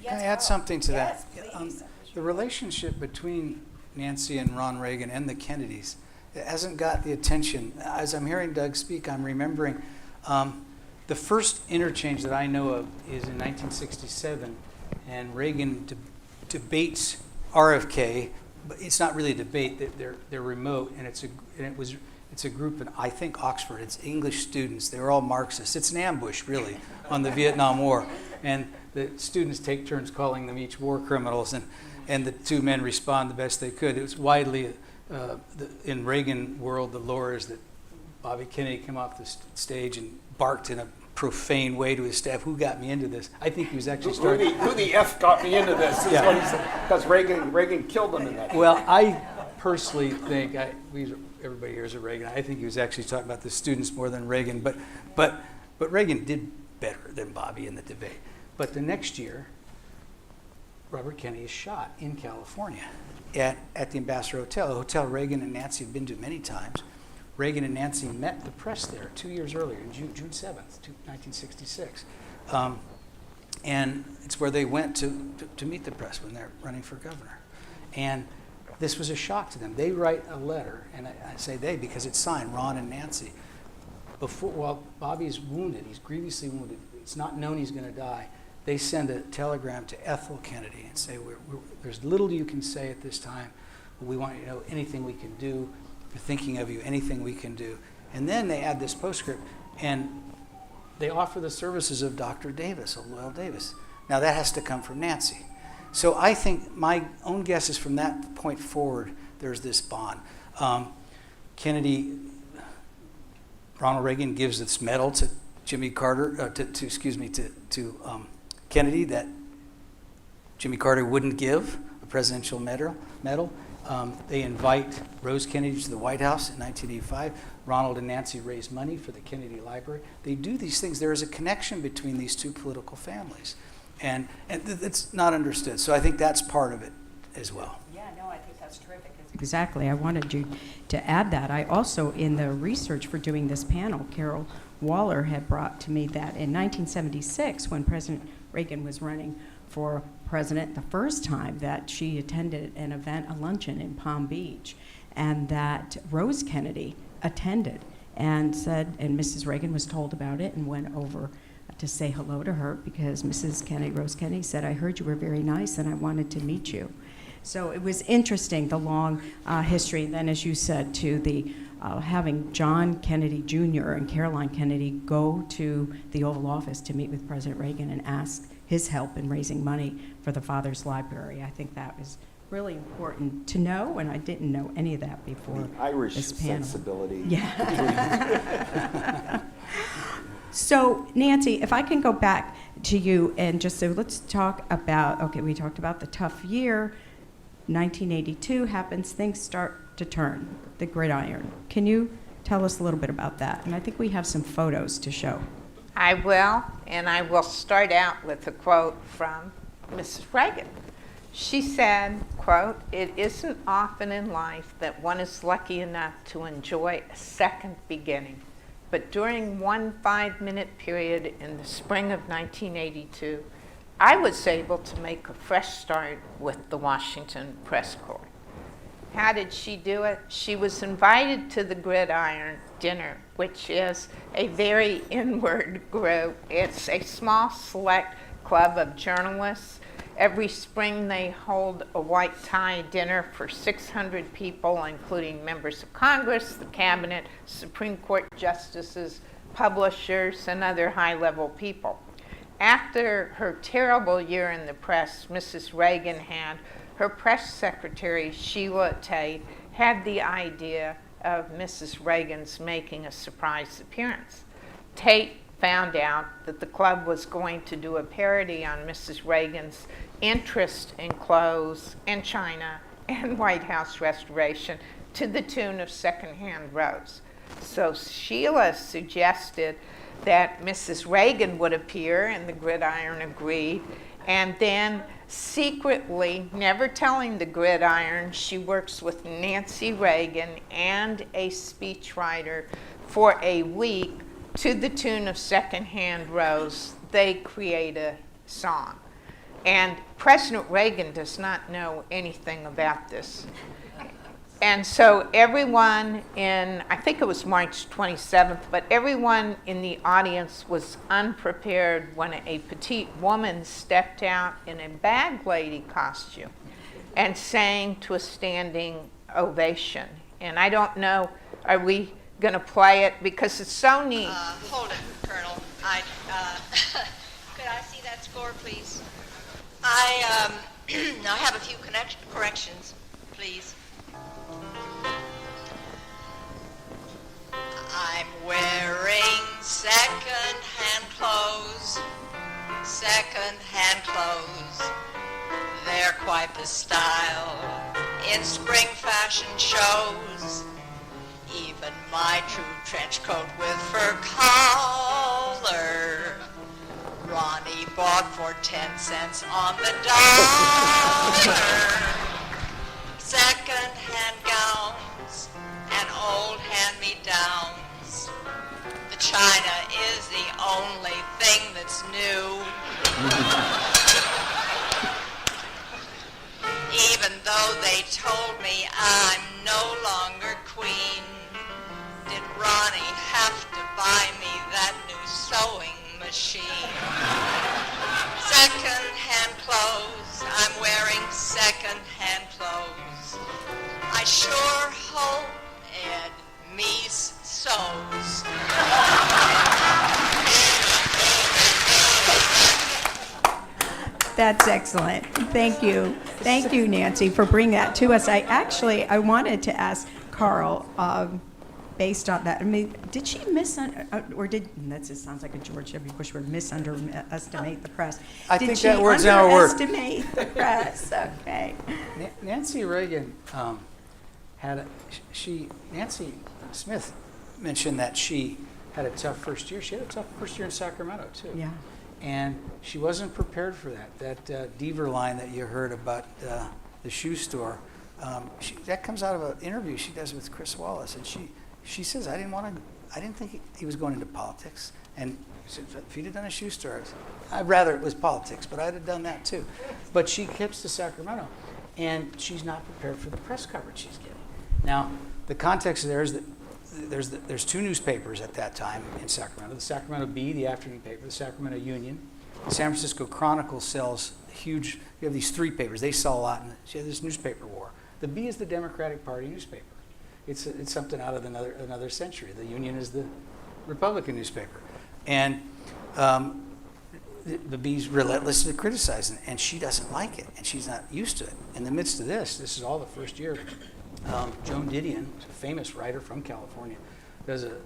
Can I add something to that? Please. The relationship between Nancy and Ron Reagan and the Kennedys, it hasn't got the attention. As I'm hearing Doug speak, I'm remembering the first interchange that I know of is in 1967, and Reagan debates RFK but it's not really a debate. They're remote, and it's a group in, I think, Oxford. It's English students. They're all Marxists. It's an ambush, really, on the Vietnam War. And the students take turns calling them each war criminals, and the two men respond the best they could. It was widely, in Reagan world, the lore is that Bobby Kennedy came off the stage and barked in a profane way to his staff, "Who got me into this?" I think he was actually starting. Who the F got me into this? Is what he said. Because Reagan killed him in that. Well, I personally think, everybody here is a Reagan. I think he was actually talking about the students more than Reagan. But Reagan did better than Bobby in the debate. But the next year, Robert Kennedy is shot in California at the Ambassador Hotel, a hotel Reagan and Nancy have been to many times. Reagan and Nancy met the press there 2 years earlier, June 7th, 1966. And it's where they went to meet the press when they're running for governor. And this was a shock to them. They write a letter, and I say they because it's signed, Ron and Nancy. While Bobby's wounded, he's grievously wounded, it's not known he's going to die, they send a telegram to Ethel Kennedy and say, there's little you can say at this time, but we want you to know anything we can do. We're thinking of you, anything we can do. And then they add this postscript, and they offer the services of Dr. Davis, Loyal Davis. Now that has to come from Nancy. So I think my own guess is from that point forward, there's this bond. Ronald Reagan gives this medal to Jimmy Carter, to Kennedy that Jimmy Carter wouldn't give, a presidential medal. They invite Rose Kennedy to the White House in 1985. Ronald and Nancy raise money for the Kennedy Library. They do these things. There is a connection between these two political families. And it's not understood. So I think that's part of it as well. Yeah, no, I think that's terrific. Exactly. I wanted you to add that. I also, in the research for doing this panel, Carol Waller had brought to me that in 1976, when President Reagan was running for president the first time, that she attended an event, a luncheon in Palm Beach, and that Rose Kennedy attended and said, and Mrs. Reagan was told about it and went over to say hello to her because Mrs. Kennedy, Rose Kennedy, said, "I heard you were very nice and I wanted to meet you." So it was interesting, the long history. And then, as you said, to the having John Kennedy Jr. and Caroline Kennedy go to the Oval Office to meet with President Reagan and ask his help in raising money for the Father's Library. I think that was really important to know, and I didn't know any of that before the Irish this panel. sensibility. Yeah. So, Nancy, if I can go back to you and just say, let's talk about, okay, we talked about the tough year. 1982 happens, things start to turn, the gridiron. Can you tell us a little bit about that? And I think we have some photos to show. I will, and I will start out with a quote from Mrs. Reagan. She said, quote, "It isn't often in life that one is lucky enough to enjoy a second beginning. But during one 5-minute period in the spring of 1982, I was able to make a fresh start with the Washington Press Corps." How did she do it? She was invited to the Gridiron Dinner, which is a very inward group. It's a small select club of journalists. Every spring they hold a white tie dinner for 600 people, including members of Congress, the cabinet, Supreme Court justices, publishers, and other high-level people. After her terrible year in the press, Mrs. Reagan had her press secretary, Sheila Tate, had the idea of Mrs. Reagan's making a surprise appearance. Tate found out that the club was going to do a parody on Mrs. Reagan's interest in clothes and China and White House restoration to the tune of Secondhand Rose. So Sheila suggested that Mrs. Reagan would appear, and the Gridiron agreed. And then secretly, never telling the Gridiron, she works with Nancy Reagan and a speechwriter for a week to the tune of Secondhand Rose. They create a song. And President Reagan does not know anything about this. And so everyone I think it was March 27th, but everyone in the audience was unprepared when a petite woman stepped out in a bag lady costume. and sang to a standing ovation. And I don't know, are we going to play it? Because it's so neat. Hold it, Colonel. Could I see that score, please? I have a few corrections, please. I'm wearing second-hand clothes. Second-hand clothes. They're quite the style in spring fashion shows. Even my true trench coat with fur collar, Ronnie bought for 10 cents on the dollar. Second-hand gowns and old hand-me-downs. The china is the only thing that's new. Even though they told me I'm no longer queen, did Ronnie have to buy me that new sewing machine? Second-hand clothes, I'm wearing second-hand clothes. I sure hope Ed Meese sews. That's excellent. Thank you. Thank you, Nancy, for bringing that to us. I wanted to ask Carl, based on that, I mean, did she that just sounds like a George W. Bush word, misunderestimate the press. I think that word's our word. Did she underestimate the press? Okay. Nancy Reagan Nancy Smith mentioned that she had a tough first year. She had a tough first year in Sacramento, too. Yeah. And she wasn't prepared for that. That Deaver line that you heard about the shoe store, that comes out of an interview she does with Chris Wallace. And she says, I didn't think he was going into politics. And she said, if he'd have done a shoe store, I'd rather it was politics, but I'd have done that too. But she keeps to Sacramento, and she's not prepared for the press coverage she's getting. Now, the context there is that there's two newspapers at that time in Sacramento, the Sacramento Bee, the afternoon paper, the Sacramento Union. The San Francisco Chronicle sells huge, you have these three papers, they sell a lot, and she has this newspaper war. The Bee is the Democratic Party newspaper. It's something out of another century. The Union is the Republican newspaper. And the Bee's relentless to criticizing it, and she doesn't like it, and she's not used to it. In the midst of this is all the first year. Joan Didion, a famous writer from California, does a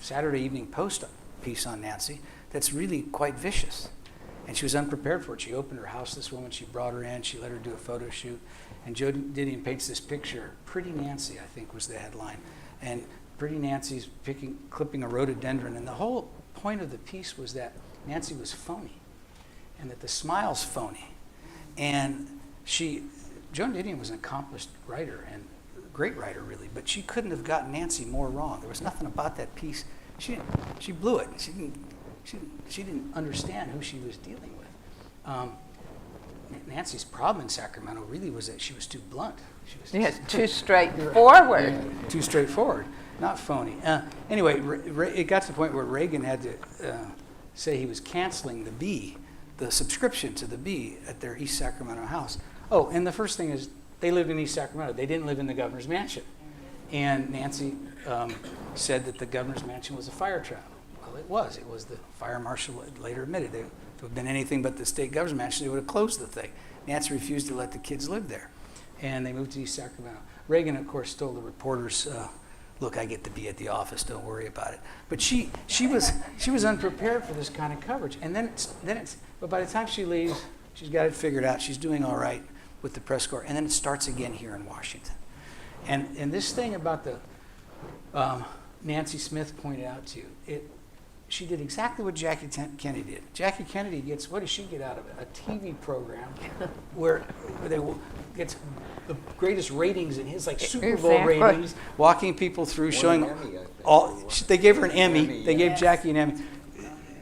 Saturday Evening Post piece on Nancy that's really quite vicious. And she was unprepared for it. She opened her house, this woman, she brought her in, she let her do a photo shoot. And Joan Didion paints this picture, Pretty Nancy, I think was the headline. And Pretty Nancy's clipping a rhododendron. And the whole point of the piece was that Nancy was phony and that the smile's phony. And Joan Didion was an accomplished writer and great writer, really, but she couldn't have gotten Nancy more wrong. There was nothing about that piece. She blew it. She didn't understand who she was dealing with. Nancy's problem in Sacramento really was that she was too blunt. She was too straightforward. Yeah, too straightforward, not phony. Anyway, it got to the point where Reagan had to say he was canceling the Bee, the subscription to the Bee at their East Sacramento house. Oh, and the first thing is, they lived in East Sacramento. They didn't live in the governor's mansion. And Nancy said that the governor's mansion was a fire trap. Well, it was. It was the fire marshal later admitted. If it had been anything but the state governor's mansion, they would have closed the thing. Nancy refused to let the kids live there. And they moved to East Sacramento. Reagan, of course, told the reporters, look, I get to be at the office, don't worry about it. But she was unprepared for this kind of coverage. And but by the time she leaves, she's got it figured out. She's doing all right with the press corps, and then it starts again here in Washington. And this thing about the Nancy Smith pointed out to you, she did exactly what Jackie Kennedy did. Jackie Kennedy what does she get out of it? A TV program where they gets the greatest ratings in his, like Super Bowl ratings, walking people through, showing they gave her an Emmy. They gave Jackie an Emmy.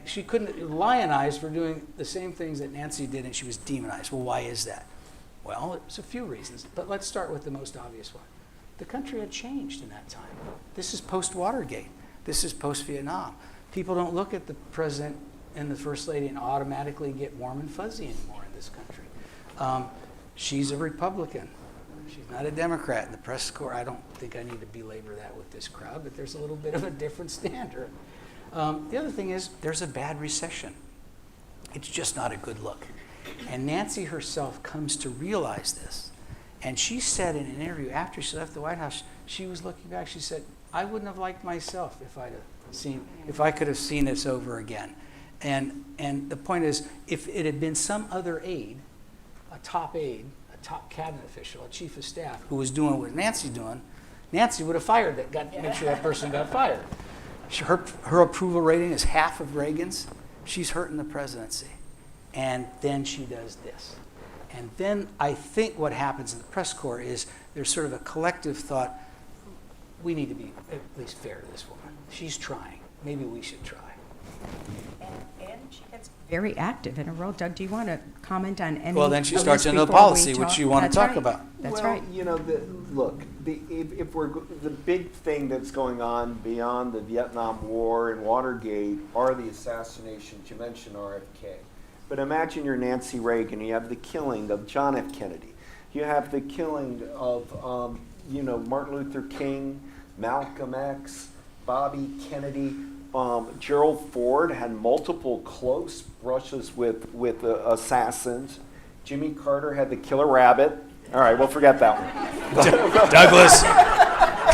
She couldn't lionize for doing the same things that Nancy did, and she was demonized. Well, why is that? Well, there's a few reasons, but let's start with the most obvious one. The country had changed in that time. This is post-Watergate. This is post-Vietnam. People don't look at the president and the first lady and automatically get warm and fuzzy anymore in this country. She's a Republican. She's not a Democrat. In the press corps, I don't think I need to belabor that with this crowd, but there's a little bit of a different standard. The other thing is there's a bad recession. It's just not a good look. And Nancy herself comes to realize this. And she said in an interview after she left the White House, she was looking back, she said, I wouldn't have liked myself if I could have seen this over again. And the point is, if it had been some other aide, a top cabinet official, a chief of staff, who was doing what Nancy's doing, Nancy would have made sure that person got fired. Her approval rating is half of Reagan's. She's hurting the presidency. And then she does this. And then I think what happens in the press corps is there's sort of a collective thought, we need to be at least fair to this woman. She's trying. Maybe we should try. And she gets very active in her role. Doug, do you want to comment on any? Well, then she starts into the policy, which you want to talk about. That's right. You know, if the big thing that's going on beyond the Vietnam War and Watergate are the assassinations. You mentioned RFK. But imagine you're Nancy Reagan. You have the killing of John F. Kennedy. You have the killing of, Martin Luther King, Malcolm X, Bobby Kennedy. Gerald Ford had multiple close brushes with assassins. Jimmy Carter had the killer rabbit. All right, we'll forget that one. Douglas.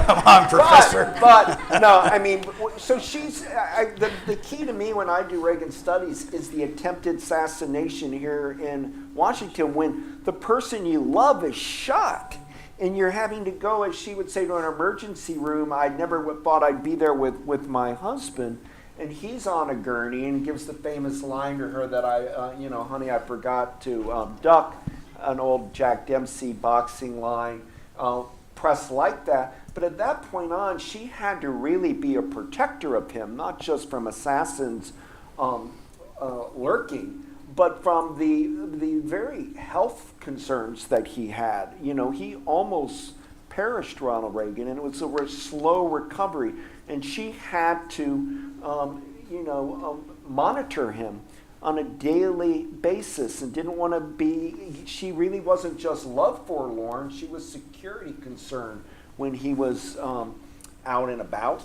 Come on, Professor. But no, I mean, so the key to me when I do Reagan studies is the attempted assassination here in Washington when the person you love is shot and you're having to go, as she would say, to an emergency room. I never thought I'd be there with my husband, and he's on a gurney and gives the famous line to her that honey, I forgot to duck, an old Jack Dempsey boxing line, press like that. But at that point on, she had to really be a protector of him, not just from assassins lurking, but from the very health concerns that he had. You know, he almost perished, Ronald Reagan, and it was a slow recovery. And she had to, monitor him on a daily basis and didn't want to be, she really wasn't just love forlorn, she was security concerned when he was out and about.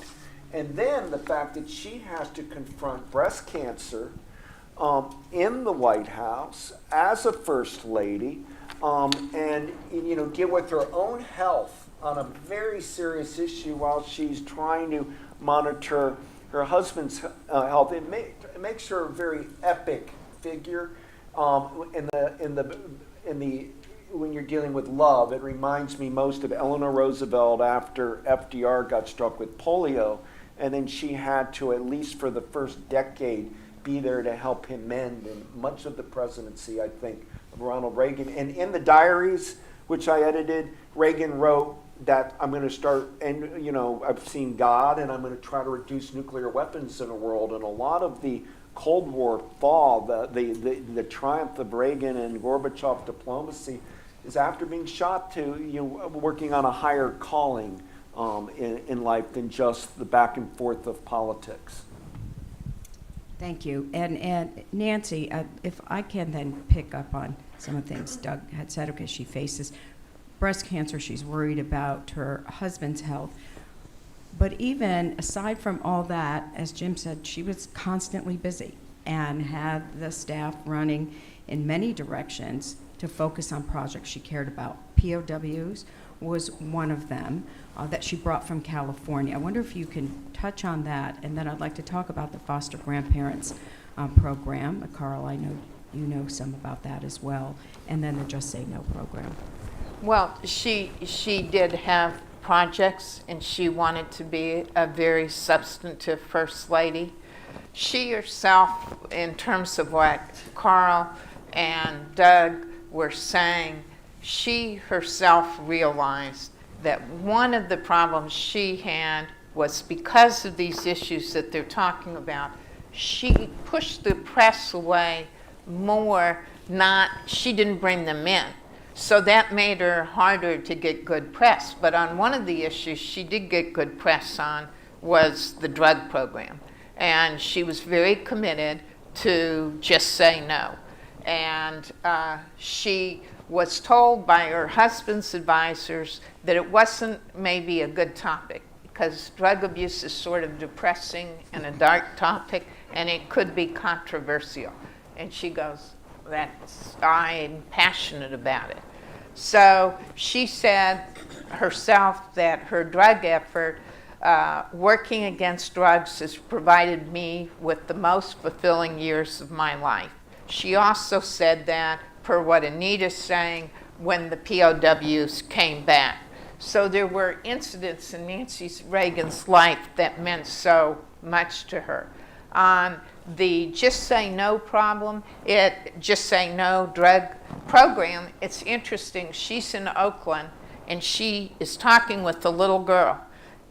And then the fact that she has to confront breast cancer in the White House as a first lady, and deal with her own health on a very serious issue while she's trying to monitor her husband's health. It makes her a very epic figure when you're dealing with love. It reminds me most of Eleanor Roosevelt after FDR got struck with polio, and then she had to, at least for the first decade, be there to help him mend. And much of the presidency, I think, of Ronald Reagan. And in the diaries, which I edited, Reagan wrote that I'm going to start, and I've seen God, and I'm going to try to reduce nuclear weapons in the world. And a lot of the Cold War fall, the triumph of Reagan and Gorbachev diplomacy, is after being shot to working on a higher calling in life than just the back and forth of politics. Thank you. And Nancy, if I can then pick up on some of the things Doug had said, because she faces breast cancer, she's worried about her husband's health. But even aside from all that, as Jim said, she was constantly busy and had the staff running in many directions to focus on projects she cared about. POWs was one of them that she brought from California. I wonder if you can touch on that, and then I'd like to talk about the foster grandparents program. Carl, I know you know some about that as well, and then the Just Say No program. Well, she did have projects, and she wanted to be a very substantive first lady. She herself, in terms of what Carl and Doug were saying, she herself realized that one of the problems she had was because of these issues that they're talking about, she pushed the press away more, she didn't bring them in. So that made her harder to get good press. But on one of the issues she did get good press on was the drug program. And she was very committed to Just Say No. And she was told by her husband's advisors that it wasn't maybe a good topic because drug abuse is sort of depressing and a dark topic, and it could be controversial. And she goes, I'm passionate about it. So she said herself that her drug effort, working against drugs, has provided me with the most fulfilling years of my life. She also said that, per what Anita's saying, when the POWs came back. So there were incidents in Nancy Reagan's life that meant so much to her. On the Just Say No problem, Just Say No drug program, it's interesting. She's in Oakland, and she is talking with the little girl.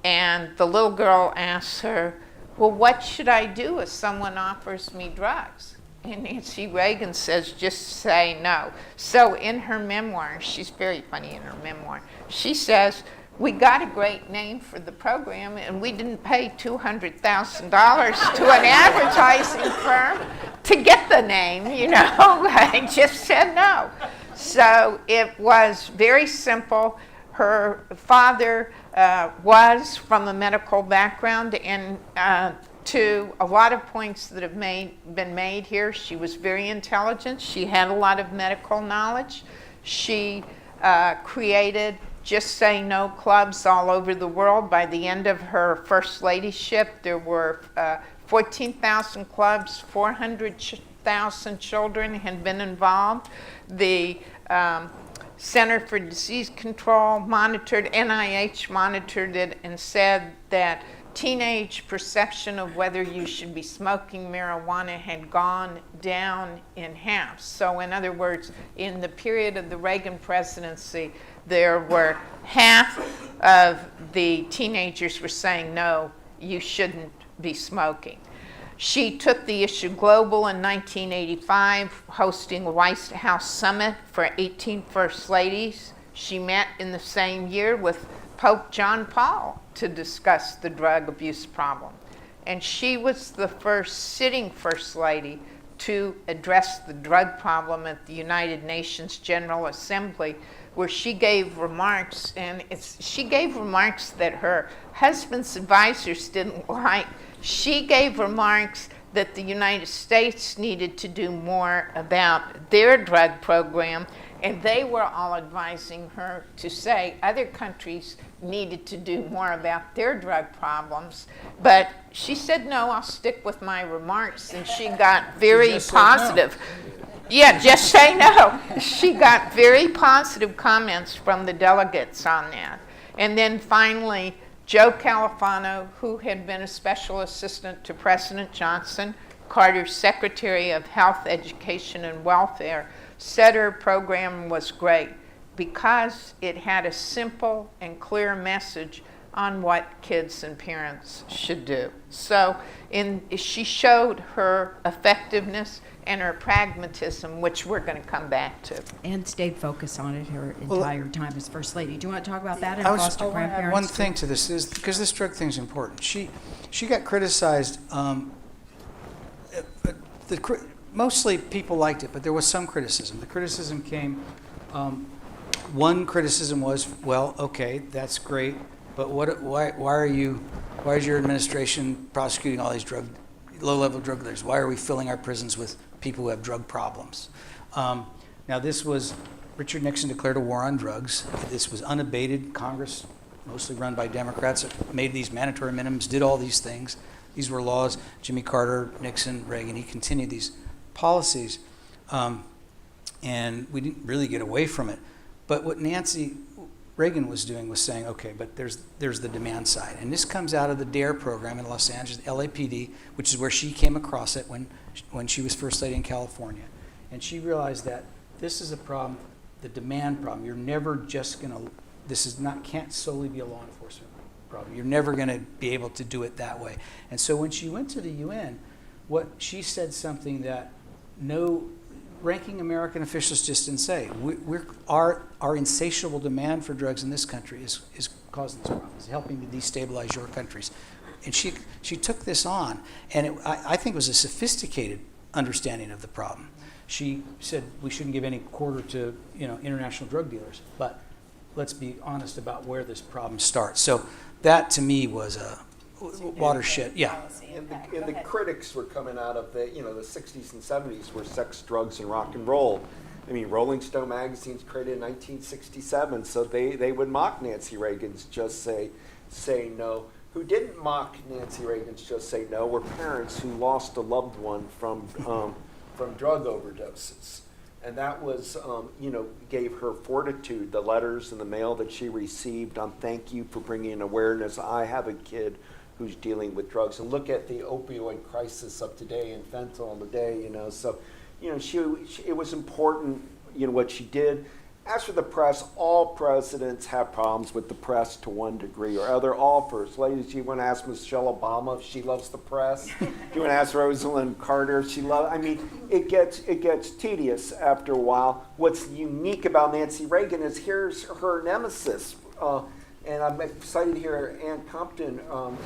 And the little girl asks her, well, what should I do if someone offers me drugs? And Nancy Reagan says, just say no. So in her memoir, she's very funny in her memoir, she says, we got a great name for the program, and we didn't pay $200,000 to an advertising firm to get the name, you know. I just said no. So it was very simple. Her father was from a medical background, and to a lot of points that have been made here, she was very intelligent. She had a lot of medical knowledge. She created Just Say No clubs all over the world. By the end of her first ladyship, there were 14,000 clubs, 400,000 children had been involved. The Center for Disease Control monitored, NIH monitored it and said that teenage perception of whether you should be smoking marijuana had gone down in half. So in other words, in the period of the Reagan presidency, there were half of the teenagers were saying, no, you shouldn't be smoking. She took the issue global in 1985, hosting a White House summit for 18 First Ladies. She met in the same year with Pope John Paul to discuss the drug abuse problem. And she was the first sitting First Lady to address the drug problem at the United Nations General Assembly, where she gave remarks, and she gave remarks that her husband's advisors didn't like. She gave remarks that the United States needed to do more about their drug program, and they were all advising her to say other countries needed to do more about their drug problems. But she said, no, I'll stick with my remarks, and she got very positive. Yeah, just say no. She got very positive comments from the delegates on that. And then finally, Joe Califano, who had been a special assistant to President Johnson, Carter's Secretary of Health, Education, and Welfare, said her program was great because it had a simple and clear message on what kids and parents should do. So she showed her effectiveness and her pragmatism, which we're going to come back to. And stayed focused on it her entire time as First Lady. Do you want to talk about that and I foster grandparents? One thing to this is, because this drug thing is important, she got criticized. Mostly people liked it, but there was some criticism. The criticism came, one criticism was, well, okay, that's great, but why is your administration prosecuting all these low-level drug dealers? Why are we filling our prisons with people who have drug problems? Now this was, Richard Nixon declared a war on drugs. This was unabated. Congress, mostly run by Democrats, made these mandatory minimums, did all these things. These were laws. Jimmy Carter, Nixon, Reagan, he continued these policies. And we didn't really get away from it. But what Nancy Reagan was doing was saying, okay, but there's the demand side. And this comes out of the DARE program in Los Angeles, LAPD, which is where she came across it when she was First Lady in California. And she realized that this is a problem, the demand problem. You're never just going to, can't solely be a law enforcement problem. You're never going to be able to do it that way. And so when she went to the UN, she said something that no ranking American officials just didn't say. Our insatiable demand for drugs in this country is causing these problems, helping to destabilize your countries. And she took this on, and I think it was a sophisticated understanding of the problem. she said we shouldn't give any quarter to international drug dealers. But let's be honest about where this problem starts. So that to me was a watershed. Yeah. And the critics were coming out of the 60s and 70s were sex, drugs, and rock and roll. I mean, Rolling Stone magazine's created in 1967, so they would mock Nancy Reagan's Just Say No. Who didn't mock Nancy Reagan's Just Say No were parents who lost a loved one from drug overdoses. And that was, gave her fortitude, the letters and the mail that she received on thank you for bringing awareness. I have a kid who's dealing with drugs. And look at the opioid crisis of today and fentanyl today, So, it was important, what she did. As for the press, all presidents have problems with the press to one degree or other. All first ladies, you want to ask Michelle Obama if she loves the press? You want to ask Rosalind Carter if she loves? I mean, it gets tedious after a while. What's unique about Nancy Reagan is here's her nemesis, and I'm excited to hear Ann Compton.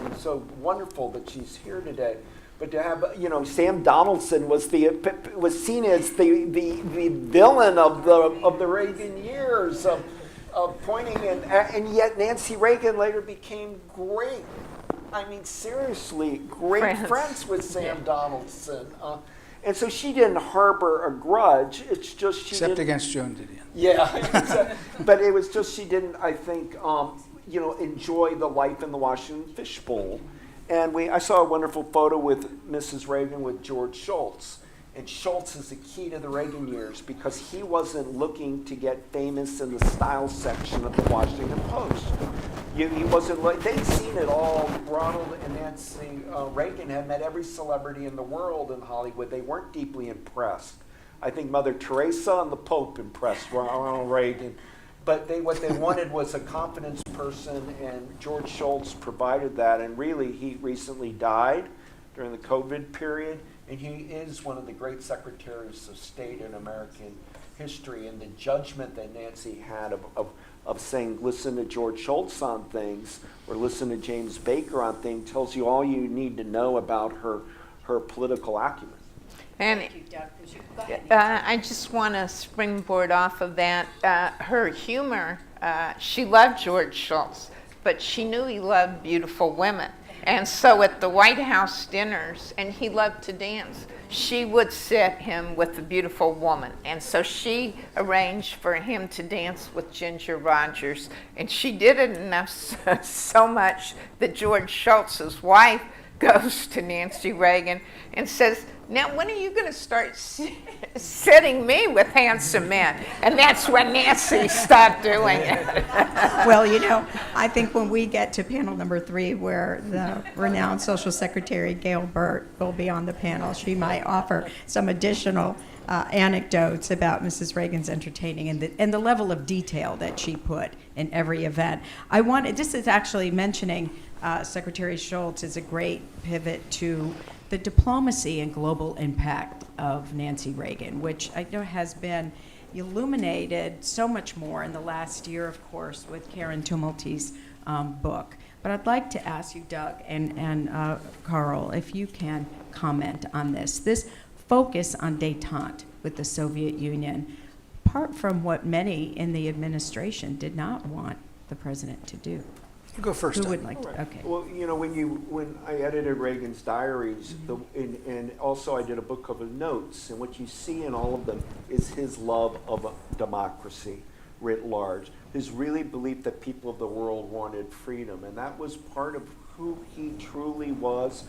It's so wonderful that she's here today. But to have, Sam Donaldson was seen as the villain of the Reagan years of pointing, and yet Nancy Reagan later became great. I mean, seriously, great friends with Sam Donaldson, and so she didn't harbor a grudge. It's just she except against Joan Didion. Yeah, but it was just she didn't, I think, enjoy the life in the Washington fishbowl. And I saw a wonderful photo with Mrs. Reagan with George Shultz. And Shultz is the key to the Reagan years because he wasn't looking to get famous in the style section of the Washington Post. He wasn't they'd seen it all. Ronald and Nancy Reagan had met every celebrity in the world in Hollywood. They weren't deeply impressed. I think Mother Teresa and the Pope impressed Ronald Reagan. But what they wanted was a confidence person, and George Shultz provided that. And really, he recently died during the COVID period, and he is one of the great secretaries of state in American history. And the judgment that Nancy had of saying, listen to George Shultz on things, or listen to James Baker on things, tells you all you need to know about her political acumen. And Thank you, Doug. Go ahead, I just want to springboard off of that. Her humor, she loved George Shultz, but she knew he loved beautiful women. And so at the White House dinners, and he loved to dance, she would sit him with a beautiful woman. And so she arranged for him to dance with Ginger Rogers. And she did it enough so much that George Shultz's wife goes to Nancy Reagan and says, now when are you going to start sitting me with handsome men? And that's when Nancy stopped doing it. Well, I think when we get to panel number 3, where the renowned Social Secretary Gail Burt will be on the panel, she might offer some additional anecdotes about Mrs. Reagan's entertaining and the level of detail that she put in every event. This is actually mentioning Secretary Shultz is a great pivot to the diplomacy and global impact of Nancy Reagan, which I know has been illuminated so much more in the last year, of course, with Karen Tumulty's book. But I'd like to ask you, Doug and Carl, if you can comment on this focus on détente with the Soviet Union, apart from what many in the administration did not want the president to do. You go first. Who would like to? Okay. Well, when I edited Reagan's diaries, and also I did a book of notes, and what you see in all of them is his love of democracy writ large, his really belief that people of the world wanted freedom, and that was part of who he truly was.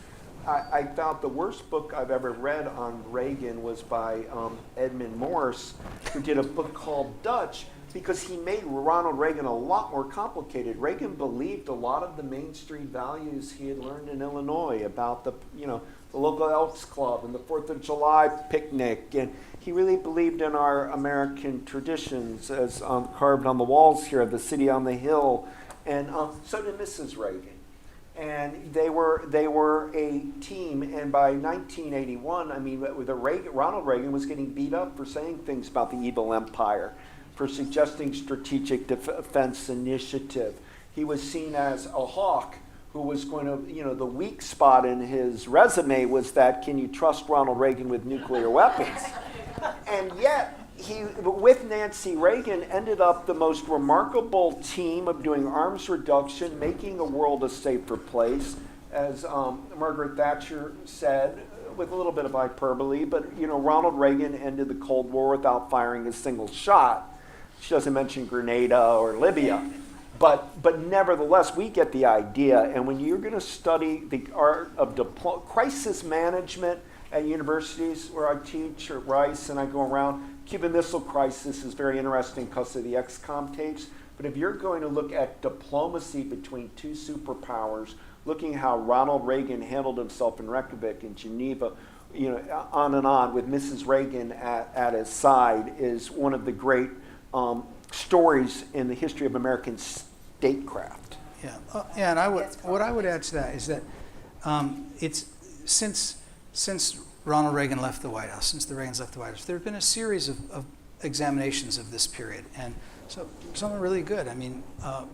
I thought the worst book I've ever read on Reagan was by Edmund Morse, who did a book called Dutch, because he made Ronald Reagan a lot more complicated. Reagan believed a lot of the Main Street values he had learned in Illinois about the local Elks Club and the 4th of July picnic, and he really believed in our American traditions as carved on the walls here of the city on the hill, and so did Mrs. Reagan. And they were a team, and by 1981, Ronald Reagan was getting beat up for saying things about the evil empire, for suggesting strategic defense initiative. He was seen as a hawk who was going to, the weak spot in his resume was that, can you trust Ronald Reagan with nuclear weapons? And yet, he, with Nancy Reagan, ended up the most remarkable team of doing arms reduction, making the world a safer place, as Margaret Thatcher said, with a little bit of hyperbole, but Ronald Reagan ended the Cold War without firing a single shot. She doesn't mention Grenada or Libya. But nevertheless, we get the idea. And when you're going to study the art of crisis management at universities where I teach, or Rice, and I go around, Cuban Missile Crisis is very interesting because of the XCOM tapes. But if you're going to look at diplomacy between two superpowers, looking how Ronald Reagan handled himself in Reykjavik and Geneva, on and on, with Mrs. Reagan at his side, is one of the great stories in the history of American statecraft. Yeah, and what I would add to that is that it's since Ronald Reagan left the White House, since the Reagans left the White House, there have been a series of examinations of this period, and so some are really good. I mean, I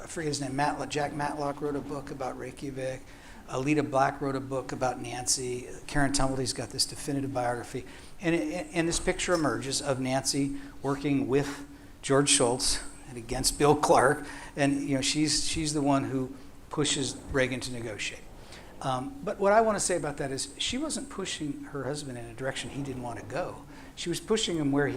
forget his name, Jack Matlock wrote a book about Reykjavik. Alita Black wrote a book about Nancy. Karen Tumblety's got this definitive biography. And this picture emerges of Nancy working with George Shultz and against Bill Clark. And she's the one who pushes Reagan to negotiate. But what I want to say about that is she wasn't pushing her husband in a direction he didn't want to go. She was pushing him where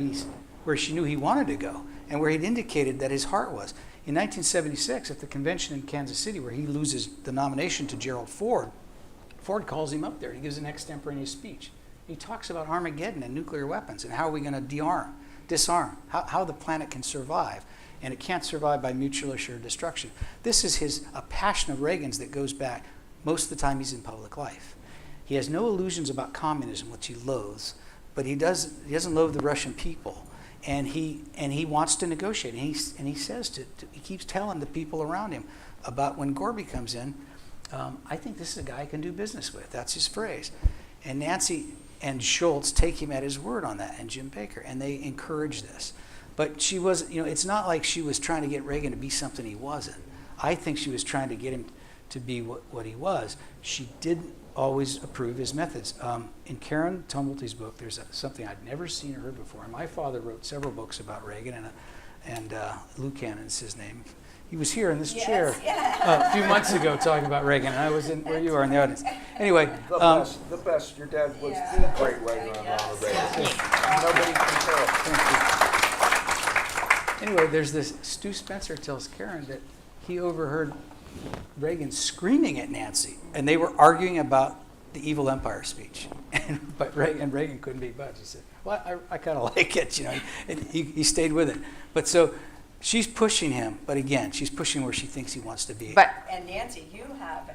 she knew he wanted to go and where he'd indicated that his heart was. In 1976, at the convention in Kansas City, where he loses the nomination to Gerald Ford, Ford calls him up there. He gives an extemporaneous speech. He talks about Armageddon and nuclear weapons and how are we going to disarm, how the planet can survive. And it can't survive by mutual assured destruction. This is a passion of Reagan's that goes back most of the time he's in public life. He has no illusions about communism, which he loathes, but he doesn't loathe the Russian people. And he wants to negotiate. And he says he keeps telling the people around him about when Gorby comes in, I think this is a guy I can do business with. That's his phrase. And Nancy and Shultz take him at his word on that, and Jim Baker, and they encourage this. But she was, it's not like she was trying to get Reagan to be something he wasn't. I think she was trying to get him to be what he was. She didn't always approve his methods. In Karen Tumblety's book, there's something I'd never seen or heard before. My father wrote several books about Reagan, and Lou Cannon's his name. He was here in this chair a few months ago talking about Reagan, and I was in where you are in the audience. Anyway, the best. Your dad was the great writer on Ronald Reagan. Nobody can tell. Anyway, there's this. Stu Spencer tells Karen that he overheard Reagan screaming at Nancy, and they were arguing about the Evil Empire speech. But Reagan couldn't be budged. He said, "Well, I kind of like it, and he stayed with it." But so she's pushing him, but again, she's pushing where she thinks he wants to be. And Nancy, you have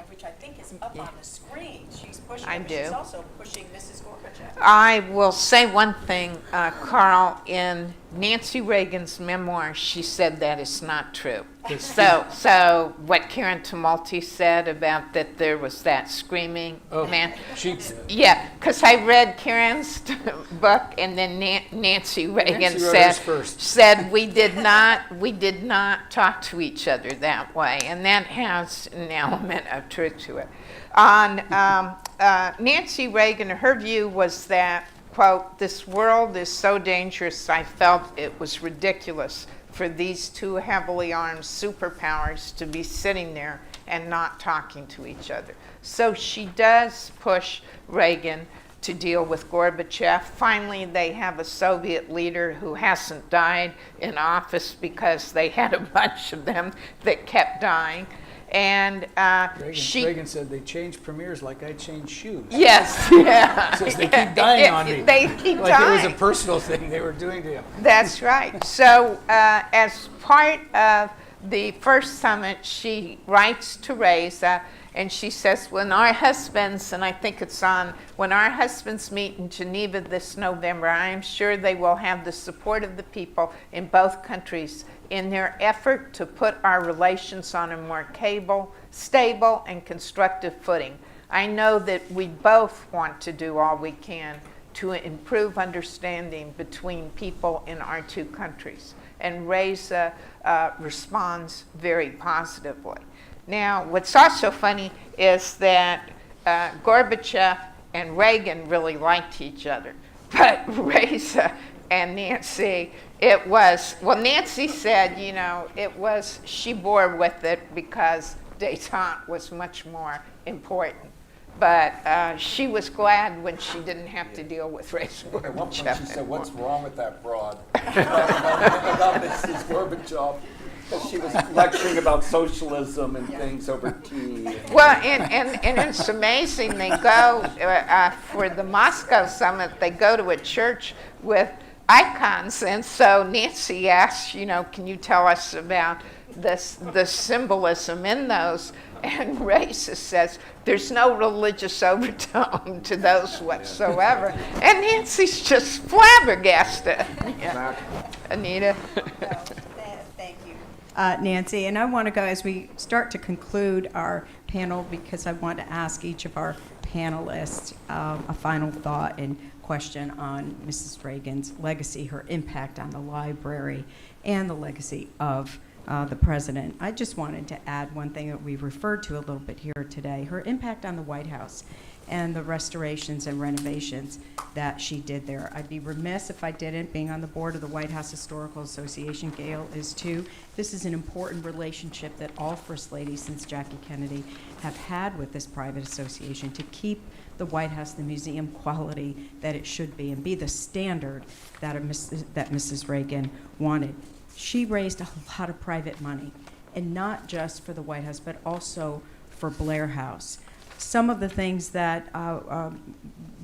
which I think is up on the screen. She's pushing him, but do. she's also pushing Mrs. Gorbachev. I will say one thing, Carl. In Nancy Reagan's memoir, she said that is not true. So what Karen Tumulty said about that there was that screaming man. Yeah, because I read Karen's book, and then Nancy Reagan said we did not talk to each other that way, and that has an element of truth to it. On Nancy Reagan, her view was that, quote, "This world is so dangerous, I felt it was ridiculous for these two heavily armed superpowers to be sitting there and not talking to each other." So she does push Reagan to deal with Gorbachev. Finally, they have a Soviet leader who hasn't died in office because they had a bunch of them that kept dying. And Reagan said they change premiers like I change shoes. Yes, yeah. Says they keep dying on me. They keep like dying. It was a personal thing they were doing to him. That's right. So as part of the first summit, she writes to Reza, and she says, when our husbands, and I think it's on, when our husbands meet in Geneva this November, I am sure they will have the support of the people in both countries in their effort to put our relations on a more stable and constructive footing. I know that we both want to do all we can to improve understanding between people in our two countries. And Reza responds very positively. Now, what's also funny is that Gorbachev and Reagan really liked each other. But Reza and Nancy, it was, well, Nancy said, you know, it was, she bore with it because détente was much more important. But she was glad when she didn't have to deal with Reza Gorbachev. At one point she said, "What's wrong with that broad?" about Mrs. Gorbachev. Because she was lecturing about socialism and things over tea. Well, and it's amazing. They go, for the Moscow summit, they go to a church with icons. And so Nancy asks, you know, can you tell us about the symbolism in those? And Reza says, there's no religious overtone to those whatsoever. And Nancy's just flabbergasted. Yeah. Anita? Thank you. Nancy, and I want to go as we start to conclude our panel because I want to ask each of our panelists a final thought and question on Mrs. Reagan's legacy, her impact on the library, and the legacy of the president. I just wanted to add one thing that we've referred to a little bit here today, her impact on the White House and the restorations and renovations that she did there. I'd be remiss if I didn't, being on the board of the White House Historical Association. Gail is too. This is an important relationship that all First Ladies since Jackie Kennedy have had with this private association to keep the White House the museum quality that it should be and be the standard that Mrs. Reagan wanted. She raised a lot of private money, and not just for the White House, but also for Blair House. Some of the things that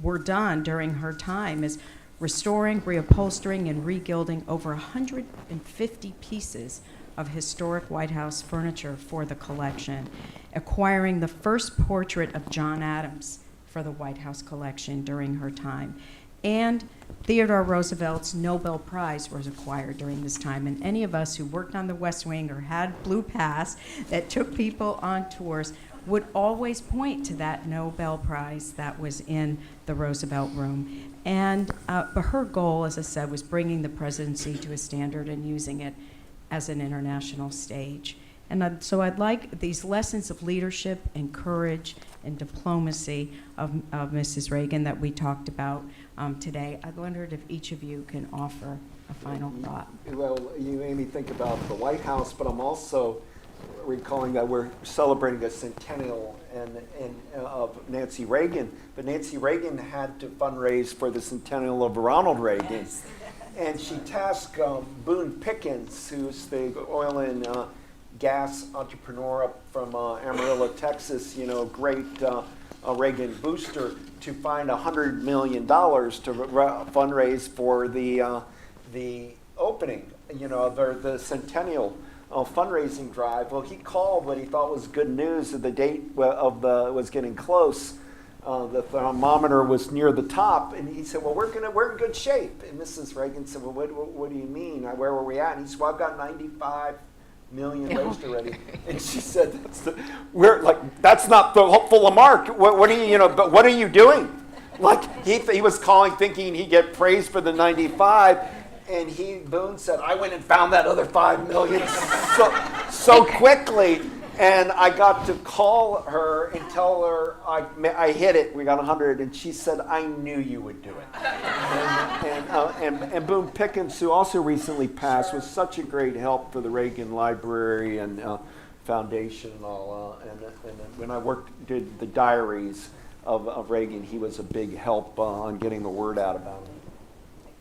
were done during her time is restoring, reupholstering, and regilding over 150 pieces of historic White House furniture for the collection, acquiring the first portrait of John Adams for the White House collection during her time. And Theodore Roosevelt's Nobel Prize was acquired during this time. And any of us who worked on the West Wing or had Blue Pass that took people on tours would always point to that Nobel Prize that was in the Roosevelt Room. And but her goal, as I said, was bringing the presidency to a standard and using it as an international stage. And so I'd like these lessons of leadership and courage and diplomacy of Mrs. Reagan that we talked about today. I wondered if each of you can offer a final thought. Well, you made me think about the White House, but I'm also recalling that we're celebrating a centennial of Nancy Reagan, but Nancy Reagan had to fundraise for the centennial of Ronald Reagan. Yes. And she tasked Boone Pickens, who's the oil and gas entrepreneur up from Amarillo, Texas, you know, great Reagan booster, to find $100 million to fundraise for the opening, you know, the centennial fundraising drive. Well, he called what he thought was good news that the date was getting close. The thermometer was near the top, and he said, "Well, we're in good shape." And Mrs. Reagan said, "Well, what do you mean? Where were we at?" And he said, "Well, I've got 95 million raised already." And she said, "That's not the full mark. What are you doing?" Like he was calling thinking he'd get praised for the 95. And Boone said, "I went and found that other 5 million so quickly." And I got to call her and tell her I hit it. We got 100, and she said, "I knew you would do it." And Boone Pickens, who also recently passed, was such a great help for the Reagan Library and Foundation and all. And when I did the diaries of Reagan, he was a big help on getting the word out about him.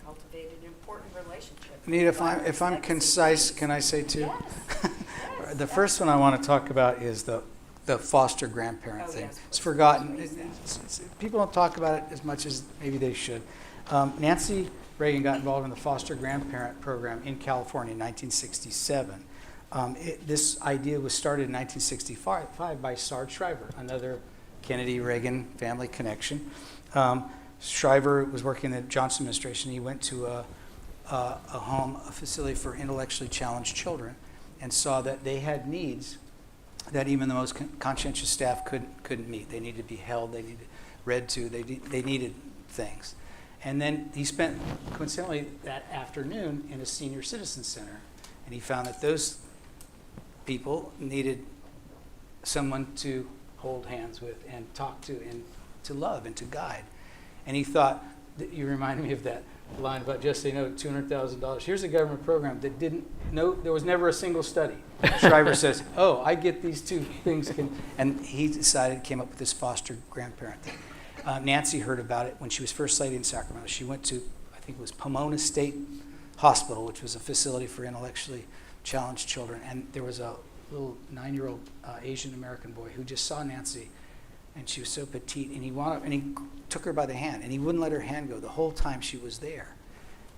Cultivated an important relationship. Anita, if I'm concise, can I say two? Yes. The first one I want to talk about is the foster grandparent thing. Yes. It's forgotten. People don't talk about it as much as maybe they should. Nancy Reagan got involved in the foster grandparent program in California in 1967. This idea was started in 1965 by Sarge Shriver, another Kennedy-Reagan family connection. Shriver was working in the Johnson administration. He went to a facility for intellectually challenged children, and saw that they had needs that even the most conscientious staff couldn't meet. They needed to be held, they needed read to, they needed things. And then he spent, coincidentally, that afternoon in a senior citizen center, and he found that those people needed someone to hold hands with and talk to and to love and to guide. And he thought, You remind me of that line about just say no to $200,000. Here's a government program that there was never a single study. Shriver says, oh, I get these two things. And he came up with this foster grandparent thing. Nancy heard about it when she was First Lady in Sacramento. She went to, I think it was Pomona State Hospital, which was a facility for intellectually challenged children. And there was a little 9-year-old Asian American boy who just saw Nancy, and she was so petite, and he took her by the hand, and he wouldn't let her hand go the whole time she was there.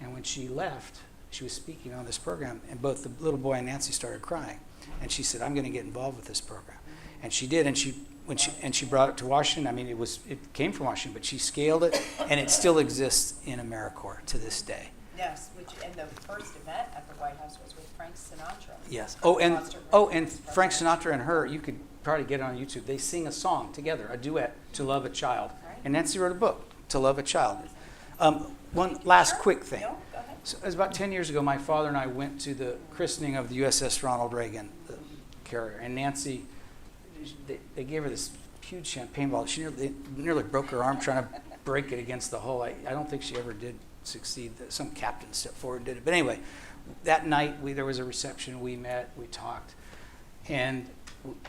And when she left, she was speaking on this program, and both the little boy and Nancy started crying. And she said, I'm going to get involved with this program. And she did, and she brought it to Washington. I mean, it came from Washington, but she scaled it, and it still exists in AmeriCorps to this day. Yes, and the first event at the White House was with Frank Sinatra. Yes. And Frank Sinatra and her, you could probably get it on YouTube. They sing a song together, a duet, To Love a Child. Right. And Nancy wrote a book, To Love a Child. One last quick thing. No, go ahead. So it was about 10 years ago, my father and I went to the christening of the USS Ronald Reagan, the carrier. And Nancy, they gave her this huge champagne bottle. She nearly broke her arm trying to break it against the hull. I don't think she ever did succeed. Some captain stepped forward and did it. But anyway, that night there was a reception. We met, we talked, and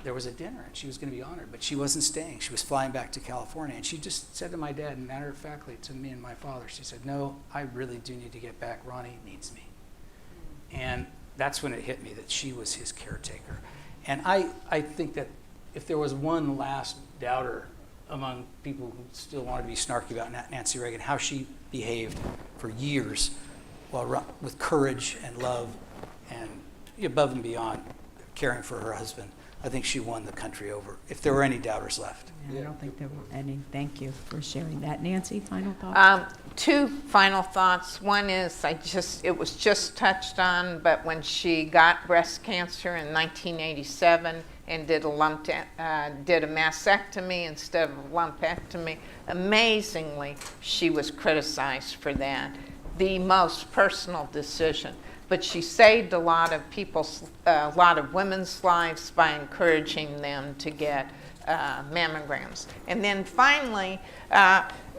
there was a dinner, and she was going to be honored, but she wasn't staying. She was flying back to California, and she just said to my dad, matter-of-factly to me and my father, she said, no, I really do need to get back. Ronnie needs me. And that's when it hit me that she was his caretaker. And I think that if there was one last doubter among people who still want to be snarky about Nancy Reagan, how she behaved for years with courage and love and above and beyond caring for her husband, I think she won the country over, if there were any doubters left. Yeah, I don't think there were any. Thank you for sharing that. Nancy, final thoughts? Two final thoughts. One is, it was just touched on, but when she got breast cancer in 1987 and did a mastectomy instead of a lumpectomy, amazingly, she was criticized for that. The most personal decision. But she saved a lot of women's lives by encouraging them to get mammograms. And then finally,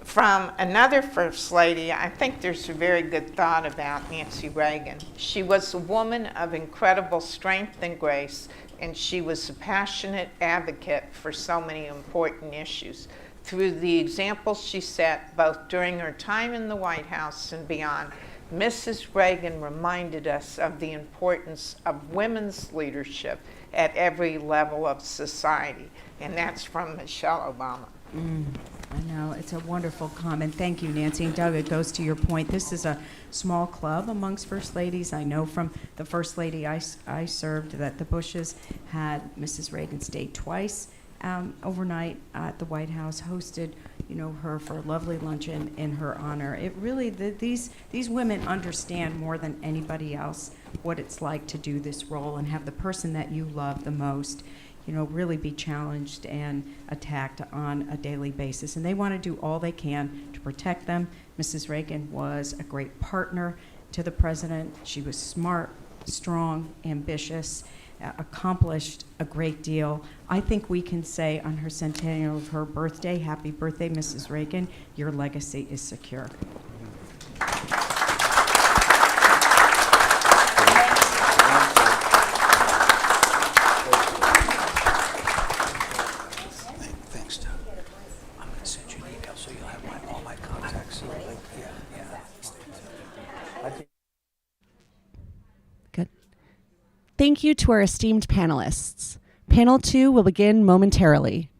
from another First Lady, I think there's a very good thought about Nancy Reagan. She was a woman of incredible strength and grace, and she was a passionate advocate for so many important issues. Through the examples she set, both during her time in the White House and beyond, Mrs. Reagan reminded us of the importance of women's leadership at every level of society. And that's from Michelle Obama. I know, it's a wonderful comment. Thank you, Nancy. And Doug, it goes to your point. This is a small club amongst First Ladies. I know from the First Lady I served that the Bushes had Mrs. Reagan stay twice overnight at the White House, hosted her for a lovely luncheon in her honor. It really, these women understand more than anybody else what it's like to do this role and have the person that you love the most, really be challenged and attacked on a daily basis. And they want to do all they can to protect them. Mrs. Reagan was a great partner to the president. She was smart, strong, ambitious, accomplished a great deal. I think we can say on her centennial of her birthday, happy birthday, Mrs. Reagan, your legacy is secure. Thanks, Doug. I'm going to send you an email so you'll have all my contacts. Good. Thank you to our esteemed panelists. Panel 2 will begin momentarily.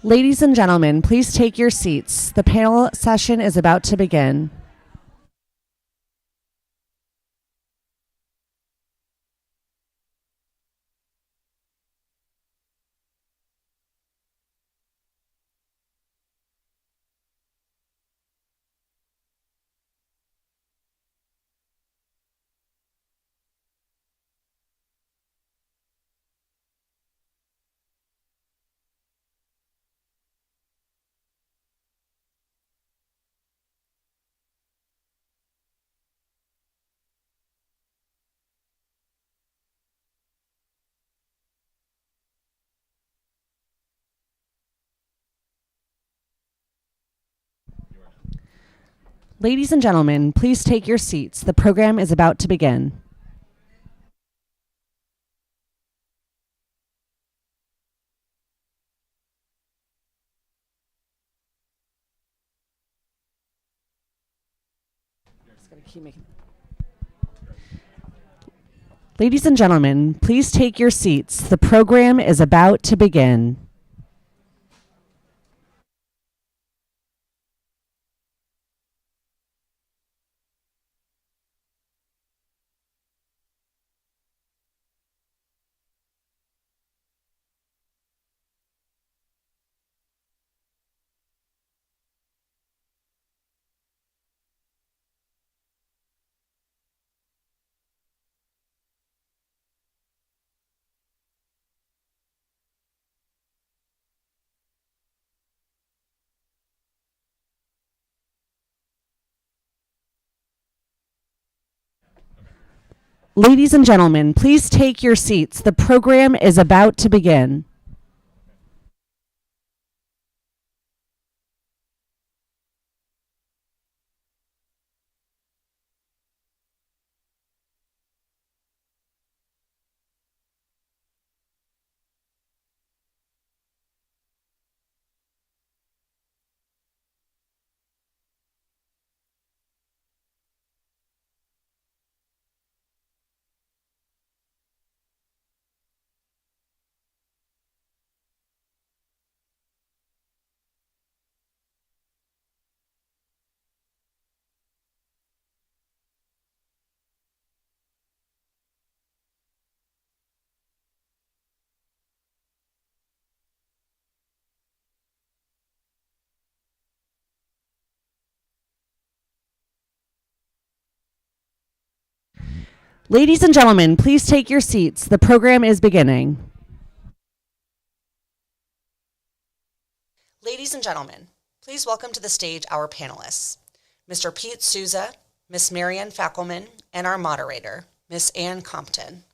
Ladies and gentlemen, please take your seats. The panel session is about to begin. Ladies and gentlemen, please take your seats. The program is about to begin. Ladies and gentlemen, please take your seats. The program is about to begin. Ladies and gentlemen, please take your seats. The program is about to begin. Ladies and gentlemen, please take your seats. The program is beginning. Ladies and gentlemen, please welcome to the stage our panelists, Mr. Pete Souza, Miss Marianne Fackelman, and our moderator, Miss Ann Compton.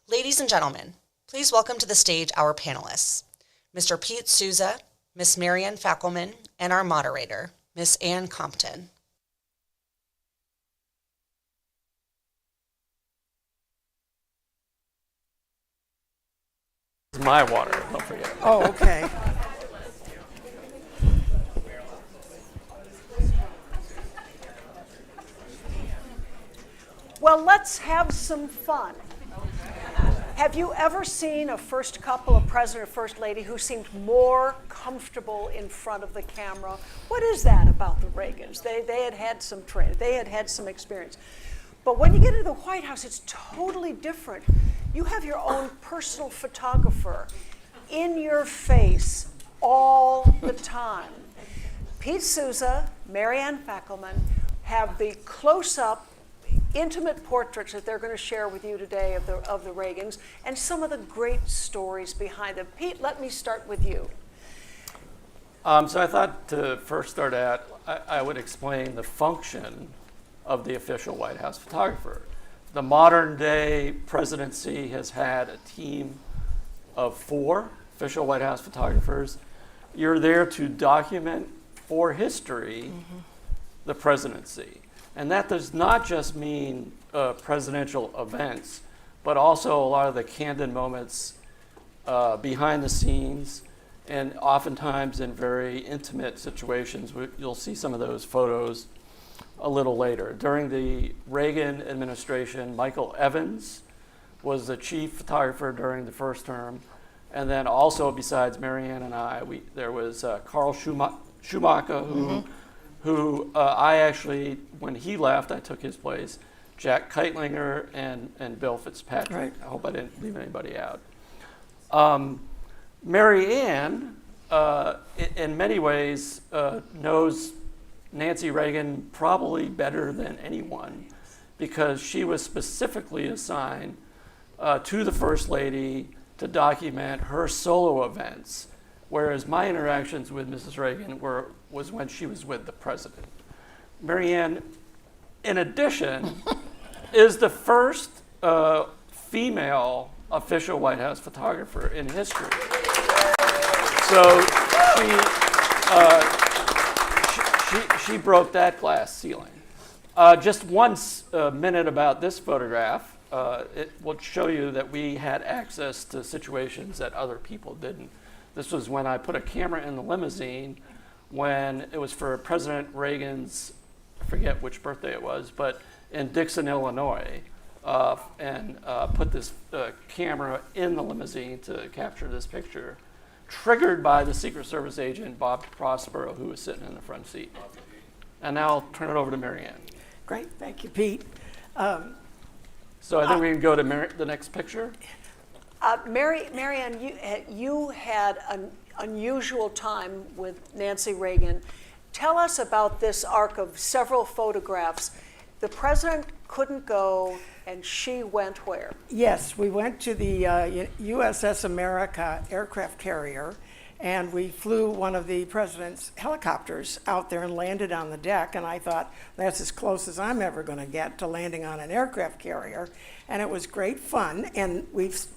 Ladies and gentlemen, please welcome to the stage our panelists, Mr. Pete Souza, Miss Marianne Fackelman, and our moderator, Miss Ann Compton. It's my water, don't forget. Oh, okay. Well, let's have some fun. Have you ever seen a first couple, a president or first lady, who seemed more comfortable in front of the camera? What is that about the Reagans? They had had some training. They had had some experience. But when you get into the White House, it's totally different. You have your own personal photographer in your face all the time. Pete Souza, Marianne Fackelman have the close-up, intimate portraits that they're going to share with you today of the Reagans and some of the great stories behind them. Pete, let me start with you. So I thought to first start out, I would explain the function of the official White House photographer. The modern day presidency has had a team of 4 official White House photographers. You're there to document for history the presidency. And that does not just mean presidential events, but also a lot of the candid moments behind the scenes, and oftentimes in very intimate situations. You'll see some of those photos a little later. During the Reagan administration, Michael Evans was the chief photographer during the first term. And then also, besides Marianne and I, there was Carl Schumacher, who I actually, when he left, I took his place. Jack Keitlinger and Bill Fitzpatrick. Right. I hope I didn't leave anybody out. Marianne, in many ways, knows Nancy Reagan probably better than anyone, because she was specifically assigned to the First Lady to document her solo events, whereas my interactions with Mrs. Reagan was when she was with the president. Marianne, in addition, is the first female official White House photographer in history. So she broke that glass ceiling. Just one minute about this photograph. It will show you that we had access to situations that other people didn't. This was when I put a camera in the limousine when it was for President Reagan's, I forget which birthday it was, but in Dixon, Illinois, and put this camera in the limousine to capture this picture, triggered by the Secret Service agent, Bob Prospero, who was sitting in the front seat. And now I'll turn it over to Marianne. Great, thank you, Pete. So I think we can go to the next picture. Marianne, you had an unusual time with Nancy Reagan. Tell us about this arc of several photographs. The president couldn't go, and she went where? Yes, we went to the USS America aircraft carrier, and we flew one of the president's helicopters out there and landed on the deck, and I thought, that's as close as I'm ever going to get to landing on an aircraft carrier, and it was great fun. And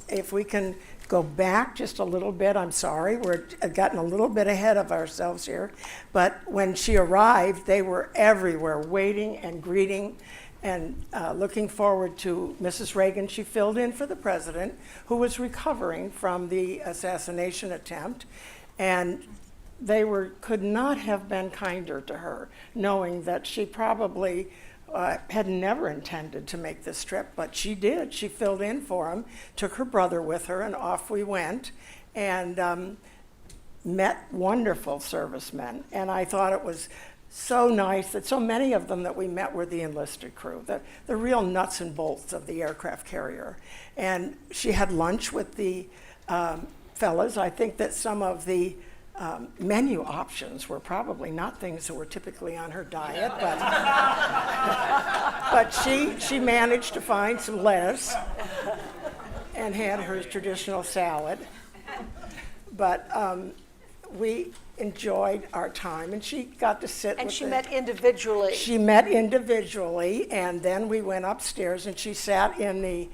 if we can go back just a little bit, I'm sorry, we're gotten a little bit ahead of ourselves here, but when she arrived, they were everywhere waiting and greeting and looking forward to Mrs. Reagan. She filled in for the president, who was recovering from the assassination attempt, and they could not have been kinder to her, knowing that she probably had never intended to make this trip, but she did. She filled in for him, took her brother with her, and off we went, and met wonderful servicemen. And I thought it was so nice that so many of them that we met were the enlisted crew, the real nuts and bolts of the aircraft carrier. And she had lunch with the fellas. I think that some of the menu options were probably not things that were typically on her diet, but she managed to find some lettuce and had her traditional salad. But we enjoyed our time, and she got to sit and with she met individually. She met individually, and then we went upstairs, and she sat in the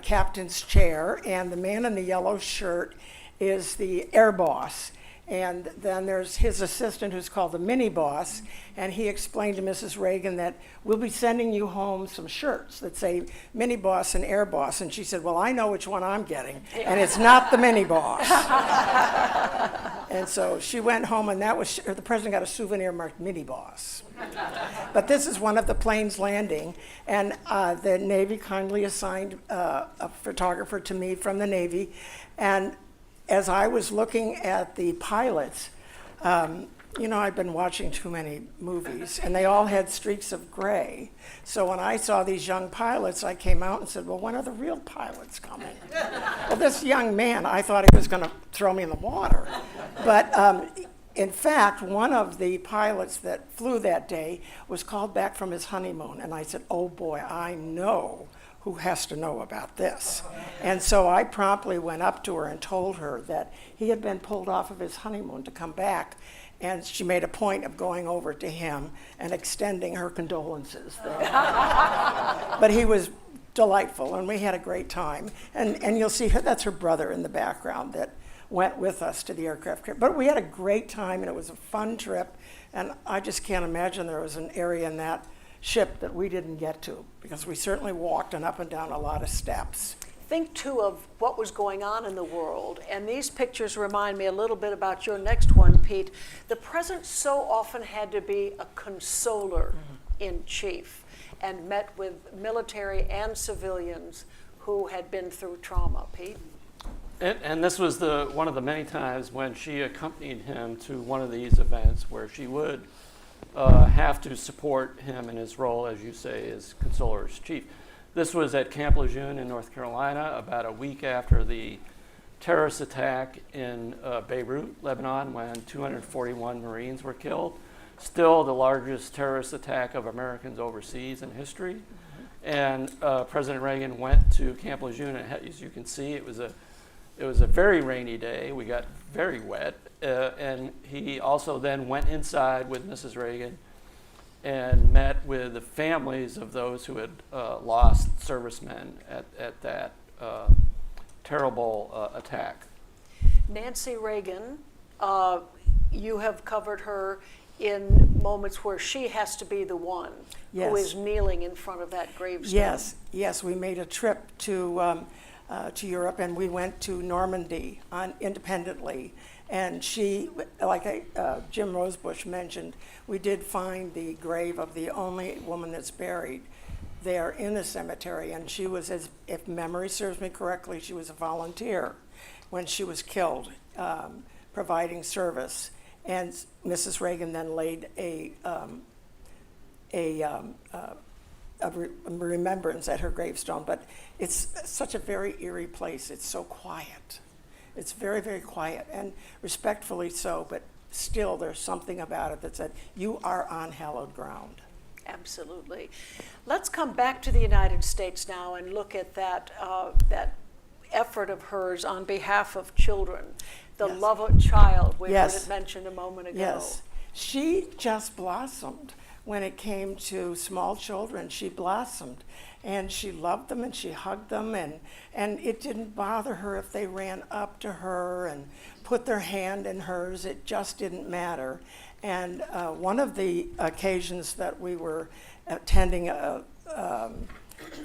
captain's chair, and the man in the yellow shirt is the air boss. And then there's his assistant, who's called the mini boss, and he explained to Mrs. Reagan that we'll be sending you home some shirts that say mini boss and air boss. And she said, well, I know which one I'm getting, and it's not the mini boss. And so she went home, and the president got a souvenir marked mini boss. But this is one of the planes landing, and the Navy kindly assigned a photographer to me from the Navy. And as I was looking at the pilots, You know, I've been watching too many movies, and they all had streaks of gray. So when I saw these young pilots, I came out and said, well, when are the real pilots coming? Well, this young man, I thought he was going to throw me in the water. But in fact, one of the pilots that flew that day was called back from his honeymoon. And I said, oh boy, I know who has to know about this. And so I promptly went up to her and told her that he had been pulled off of his honeymoon to come back. And she made a point of going over to him and extending her condolences. But he was delightful, and we had a great time. And you'll see her, that's her brother in the background that went with us to the aircraft carrier. But we had a great time, and it was a fun trip. And I just can't imagine there was an area in that ship that we didn't get to, because we certainly walked and up and down a lot of steps. Think too of what was going on in the world, and these pictures remind me a little bit about your next one, Pete. The president so often had to be a consoler in chief and met with military and civilians who had been through trauma. Pete? And this was one of the many times when she accompanied him to one of these events where she would have to support him in his role, as you say, as consoler's chief. This was at Camp Lejeune in North Carolina, about a week after the terrorist attack in Beirut, Lebanon, when 241 Marines were killed. Still the largest terrorist attack of Americans overseas in history. And President Reagan went to Camp Lejeune, and as you can see, it was a very rainy day. We got very wet. And he also then went inside with Mrs. Reagan and met with the families of those who had lost servicemen at that terrible attack. Nancy Reagan, you have covered her in moments where she has to be the one who is kneeling in front of that gravestone. Yes, we made a trip to Europe, and we went to Normandy independently. And she, like Jim Rosebush mentioned, we did find the grave of the only woman that's buried there in the cemetery. And she was, if memory serves me correctly, she was a volunteer when she was killed, providing service. And Mrs. Reagan then laid a remembrance at her gravestone. But it's such a very eerie place. It's so quiet. It's very, very quiet, and respectfully so, but still there's something about it that said, you are on hallowed ground. Absolutely. Let's come back to the United States now and look at that effort of hers on behalf of children, the love of child we heard it mentioned a moment ago. Yes, she just blossomed. When it came to small children, she blossomed. And she loved them and she hugged them, and it didn't bother her if they ran up to her and put their hand in hers. It just didn't matter. And one of the occasions that we were attending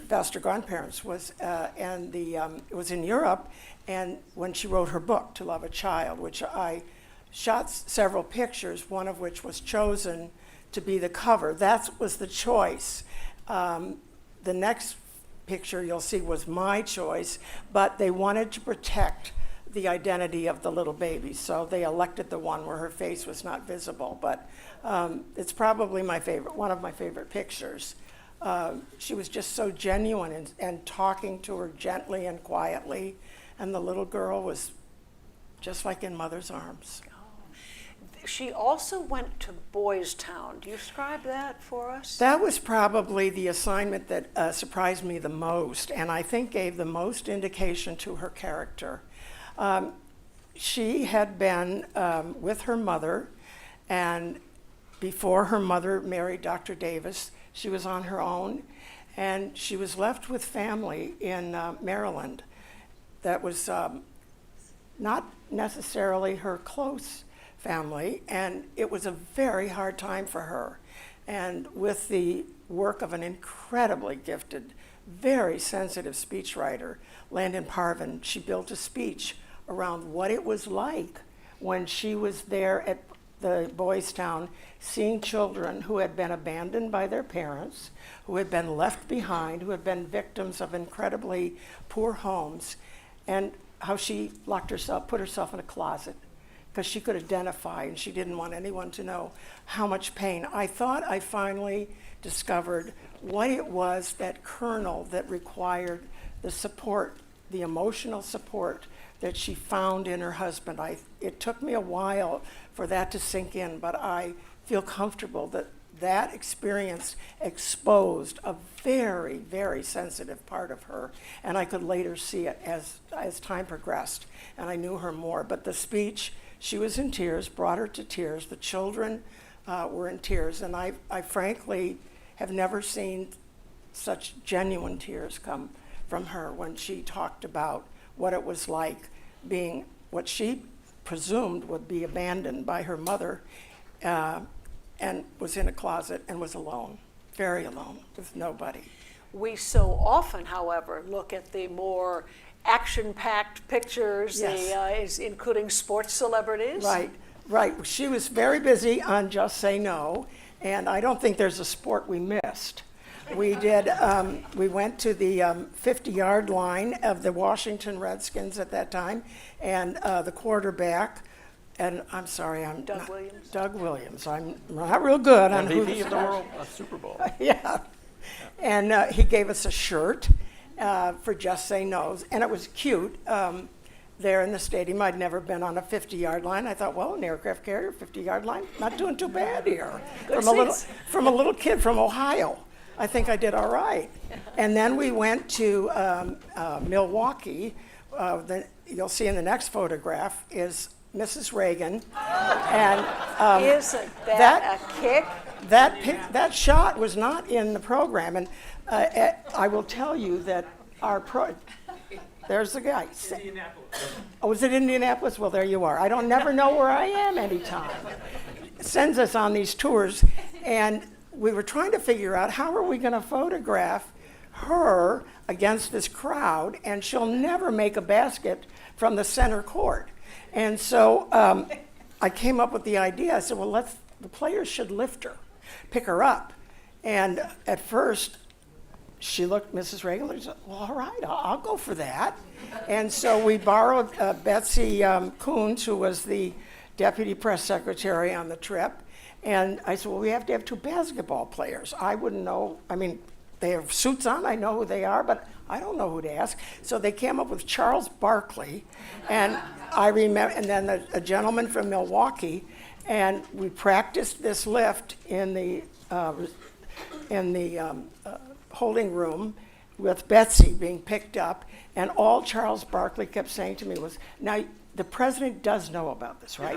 foster grandparents was, it was in Europe, and when she wrote her book, To Love a Child, which I shot several pictures, one of which was chosen to be the cover. That was the choice. The next picture you'll see was my choice, but they wanted to protect the identity of the little baby, so they elected the one where her face was not visible. But it's probably one of my favorite pictures. She was just so genuine and talking to her gently and quietly, and the little girl was just like in mother's arms. She also went to Boys Town. Do you describe that for us? That was probably the assignment that surprised me the most, and I think gave the most indication to her character. She had been with her mother, and before her mother married Dr. Davis, she was on her own, and she was left with family in Maryland that was not necessarily her close family, and it was a very hard time for her. And with the work of an incredibly gifted, very sensitive speechwriter, Landon Parvin, she built a speech around what it was like when she was there at the Boys Town, seeing children who had been abandoned by their parents, who had been left behind, who had been victims of incredibly poor homes, and how she put herself in a closet because she could identify and she didn't want anyone to know how much pain. I thought I finally discovered what it was, that kernel that required the support, the emotional support that she found in her husband. It took me a while for that to sink in, but I feel comfortable that that experience exposed a very, very sensitive part of her, and I could later see it as time progressed, and I knew her more. But the speech, she was in tears, brought her to tears. The children were in tears, and I frankly have never seen such genuine tears come from her when she talked about what it was like being what she presumed would be abandoned by her mother, and was in a closet and was alone, very alone, with nobody. We so often, however, look at the more action-packed pictures, Yes. Including sports celebrities. Right. She was very busy on Just Say No, and I don't think there's a sport we missed. We did. We went to the 50-yard line of the Washington Redskins at that time, and the quarterback. And I'm sorry, Doug Williams. Doug Williams. I'm not real good on who MVP of the world, Super Bowl. Yeah. And he gave us a shirt for Just Say No, and it was cute. There in the stadium, I'd never been on a 50-yard line. I thought, well, an aircraft carrier, 50-yard line, not doing too bad here. Good From a little kid from Ohio. I think I did all right. And then we went to Milwaukee. You'll see in the next photograph is Mrs. Reagan, and Isn't that a kick? That shot was not in the program, and I will tell you that there's the guy. Oh, was it Indianapolis? Well, there you are. I don't never know where I am anytime. Sends us on these tours, and we were trying to figure out how are we going to photograph her against this crowd, and she'll never make a basket from the center court. And so I came up with the idea. I said, well, the players should lift her, pick her up. And at first, she looked, Mrs. Reagan, and said, well, all right, I'll go for that. And so we borrowed Betsy Coons, who was the deputy press secretary on the trip. And I said, well, we have to have two basketball players. I wouldn't know. I mean, they have suits on. I know who they are, but I don't know who to ask. So they came up with Charles Barkley, and I remember, and then a gentleman from Milwaukee, and we practiced this lift in the holding room with Betsy being picked up, and all Charles Barkley kept saying to me was, now, the president does know about this, right?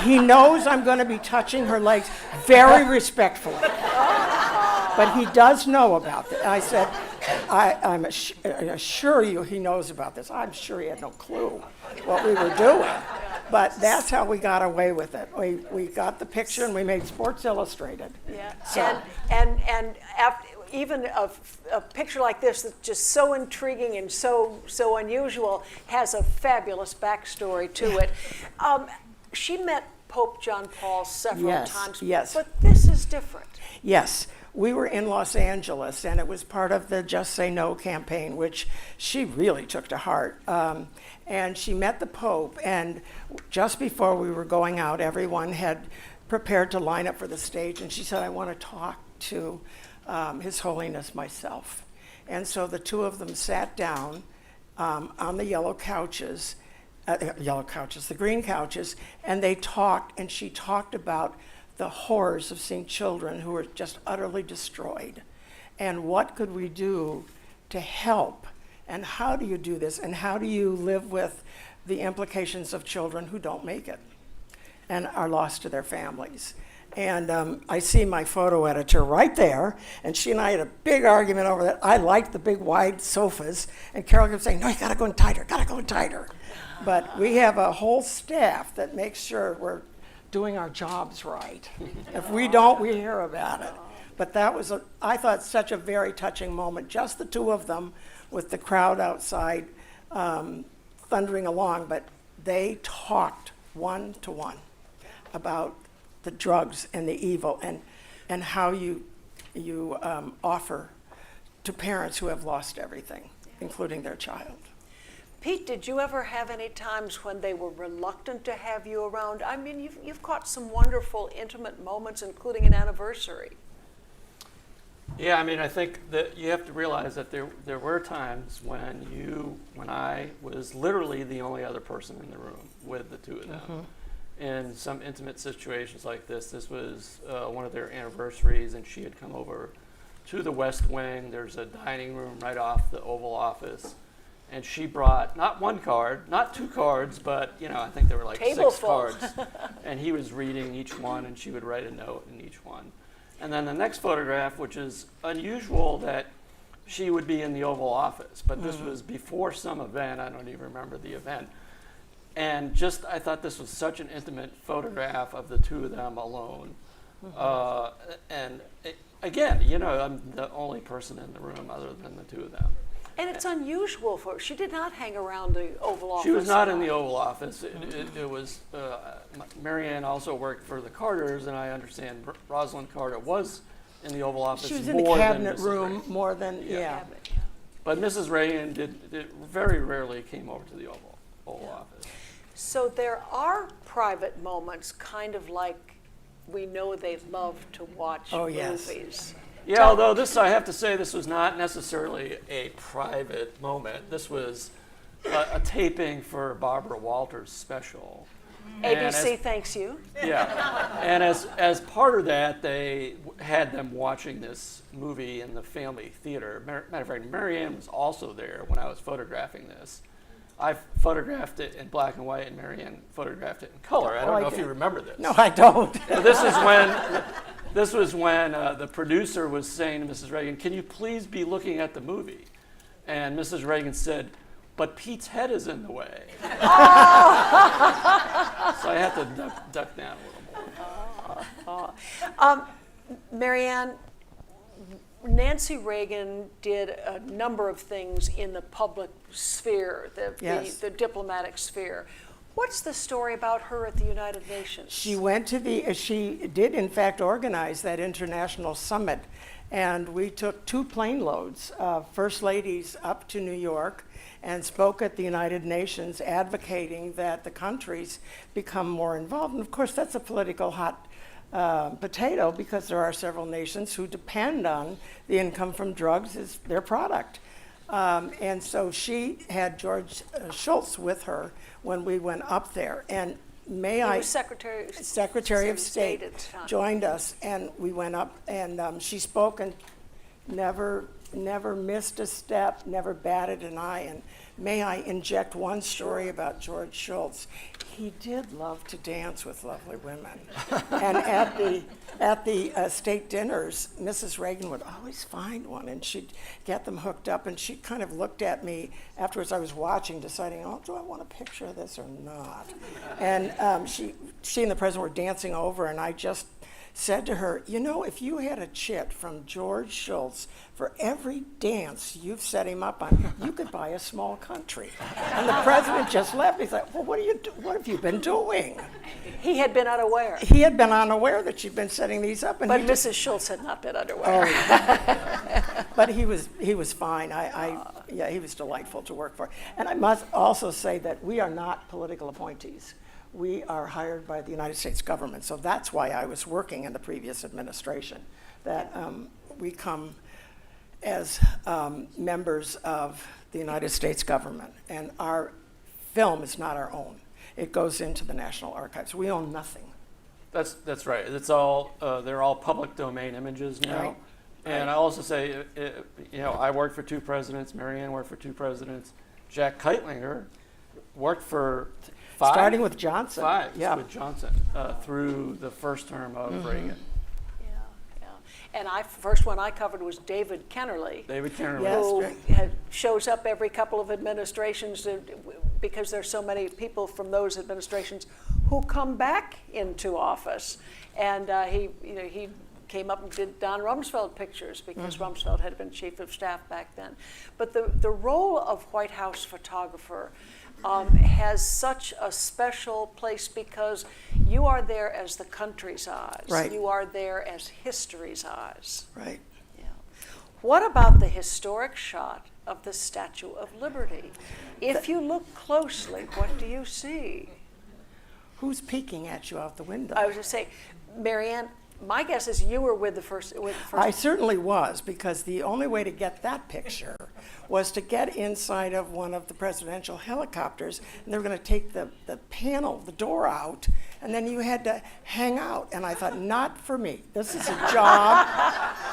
He knows I'm going to be touching her legs very respectfully, but he does know about it. I said, I assure you he knows about this. I'm sure he had no clue what we were doing, but that's how we got away with it. We got the picture and we made Sports Illustrated. Yeah, so. and after, even a picture like this that's just so intriguing and so unusual has a fabulous backstory to it. She met Pope John Paul several times, but this is different. Yes, we were in Los Angeles, and it was part of the Just Say No campaign, which she really took to heart. And she met the Pope, and just before we were going out, everyone had prepared to line up for the stage, and she said, I want to talk to His Holiness myself. And so the two of them sat down on the the green couches, and they talked, and she talked about the horrors of seeing children who were just utterly destroyed. And what could we do to help? And how do you do this? And how do you live with the implications of children who don't make it and are lost to their families? And I see my photo editor right there, and she and I had a big argument over that. I liked the big wide sofas, and Carol kept saying, no, you gotta go in tighter, gotta go in tighter. But we have a whole staff that makes sure we're doing our jobs right. If we don't, we hear about it. But that was, I thought, such a very touching moment, just the two of them with the crowd outside thundering along, but they talked one-to-one about the drugs and the evil and how you offer to parents who have lost everything, including their child. Pete, did you ever have any times when they were reluctant to have you around? I mean, you've caught some wonderful, intimate moments, including an anniversary. Yeah, I mean, I think that you have to realize that there were times when I was literally the only other person in the room with the two of them. In some intimate situations like this was one of their anniversaries, and she had come over to the West Wing. There's a dining room right off the Oval Office, and she brought not one card, not two cards, but I think there were like Table 6 full. cards, and he was reading each one, and she would write a note in each one. And then the next photograph, which is unusual that she would be in the Oval Office, but this was before some event. I don't even remember the event. And I thought this was such an intimate photograph of the two of them alone. Again, I'm the only person in the room other than the two of them. And it's unusual for her. She did not hang around the Oval Office. She was not in the Oval Office. It was, Marianne also worked for the Carters, and I understand Rosalind Carter was in the Oval Office. She was in the cabinet room more than, yeah. But Mrs. Reagan did very rarely came over to the Oval Office. So there are private moments, kind of like we know they love to watch movies. Yeah, although I have to say, this was not necessarily a private moment. This was a taping for Barbara Walters' special. ABC thanks you. Yeah, and as part of that, they had them watching this movie in the family theater. Matter of fact, Marianne was also there when I was photographing this. I photographed it in black and white, and Marianne photographed it in color. I don't know if you remember this. No, I don't. This was when the producer was saying to Mrs. Reagan, "Can you please be looking at the movie?" And Mrs. Reagan said, "But Pete's head is in the way." So I had to duck down a little more. Marianne, Nancy Reagan did a number of things in the public sphere, the diplomatic sphere. What's the story about her at the United Nations? She did in fact organize that international summit, and we took 2 plane loads of first ladies up to New York and spoke at the United Nations advocating that the countries become more involved. And of course, that's a political hot potato, because there are several nations who depend on the income from drugs as their product. And so she had George Shultz with her when we went up there. And He was Secretary of State at the time. Joined us, and we went up, and she spoke and never missed a step, never batted an eye. And may I inject one story about George Shultz? He did love to dance with lovely women. And at the state dinners, Mrs. Reagan would always find one, and she'd get them hooked up, and she kind of looked at me afterwards. I was watching, deciding, do I want a picture of this or not? And she and the president were dancing over, and I just said to her, if you had a chit from George Shultz for every dance you've set him up on, you could buy a small country. And the president just left. He's like, well, what have you been doing? He had been unaware. He had been unaware that she'd been setting these up. But Mrs. Shultz had not been unaware. But he was fine. He was delightful to work for. And I must also say that we are not political appointees. We are hired by the United States government. So that's why I was working in the previous administration, that we come as members of the United States government. And our film is not our own. It goes into the National Archives. We own nothing. That's right. It's all they're all public domain images now. Right. And I also say, I worked for 2 presidents. Marianne worked for 2 presidents. Jack Keitlinger worked for 5. Starting with Johnson. 5 with Johnson through the first term of Reagan. And first one I covered was David Kennerly. Who shows up every couple of administrations because there's so many people from those administrations who come back into office. And he came up and did Don Rumsfeld pictures because Rumsfeld had been chief of staff back then. But the role of White House photographer has such a special place because you are there as the country's eyes. Right. You are there as history's eyes. Right. Yeah. What about the historic shot of the Statue of Liberty. If you look closely, what do you see? Who's peeking at you out the window? I was going to say, Marianne, my guess is you were with the first. I certainly was, because the only way to get that picture was to get inside of one of the presidential helicopters, and they were going to take the panel, the door out, and then you had to hang out. And I thought, not for me. This is a job.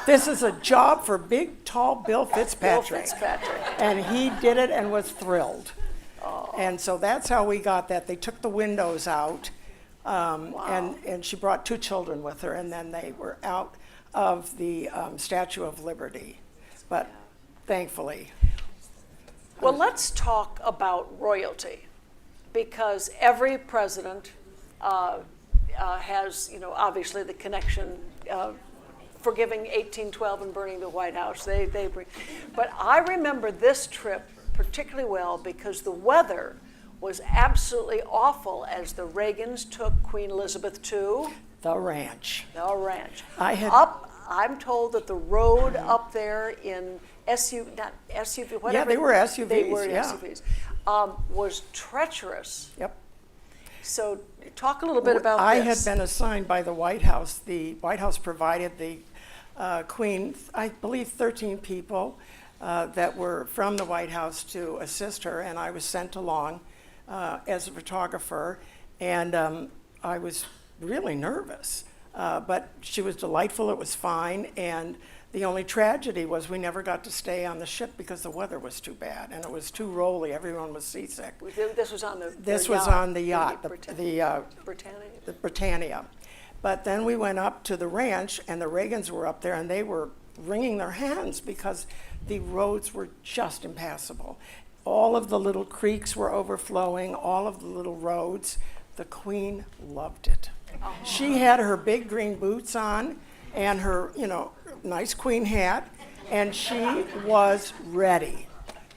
This is a job for big, tall Bill Fitzpatrick. Bill Fitzpatrick. And he did it and was thrilled. Oh. And so that's how we got that. They took the windows out. Wow. And she brought 2 children with her, and then they were out of the Statue of Liberty. But thankfully. Well, let's talk about royalty, because every president has, obviously the connection, forgiving 1812 and burning the White House. They bring, but I remember this trip particularly well because the weather was absolutely awful as the Reagans took Queen Elizabeth to the ranch. The ranch. I'm told that the road up there in SUV, whatever. Yeah, they were SUVs. They were yeah. SUVs. Was treacherous. Yep. So talk a little bit about I this. had been assigned by the White House. The White House provided the Queen, I believe 13 people that were from the White House to assist her, and I was sent along as a photographer, and I was really nervous. But she was delightful, it was fine, and the only tragedy was we never got to stay on the ship because the weather was too bad, and it was too rolly, everyone was seasick. This was on the This was yacht, on the yacht, the Britannia. The Britannia. But then we went up to the ranch, and the Reagans were up there, and they were wringing their hands because the roads were just impassable. All of the little creeks were overflowing, all of the little roads. The Queen loved it. Oh. She had her big green boots on and her, nice queen hat, and she was ready.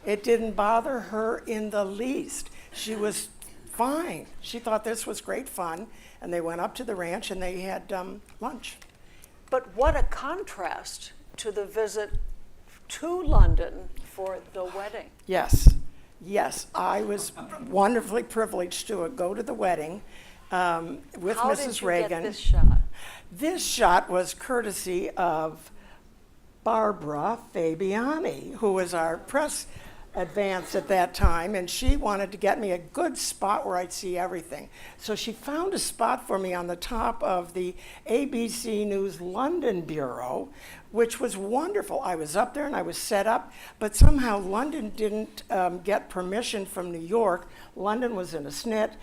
It didn't bother her in the least. She was fine. She thought this was great fun, and they went up to the ranch and they had lunch. But what a contrast to the visit to London for the wedding. Yes, I was wonderfully privileged to go to the wedding with How Mrs. did you Reagan. Get this shot? This shot was courtesy of Barbara Fabiani, who was our press advance at that time, and she wanted to get me a good spot where I'd see everything. So she found a spot for me on the top of the ABC News London Bureau, which was wonderful. I was up there and I was set up, but somehow London didn't get permission from New York. London was in a snit.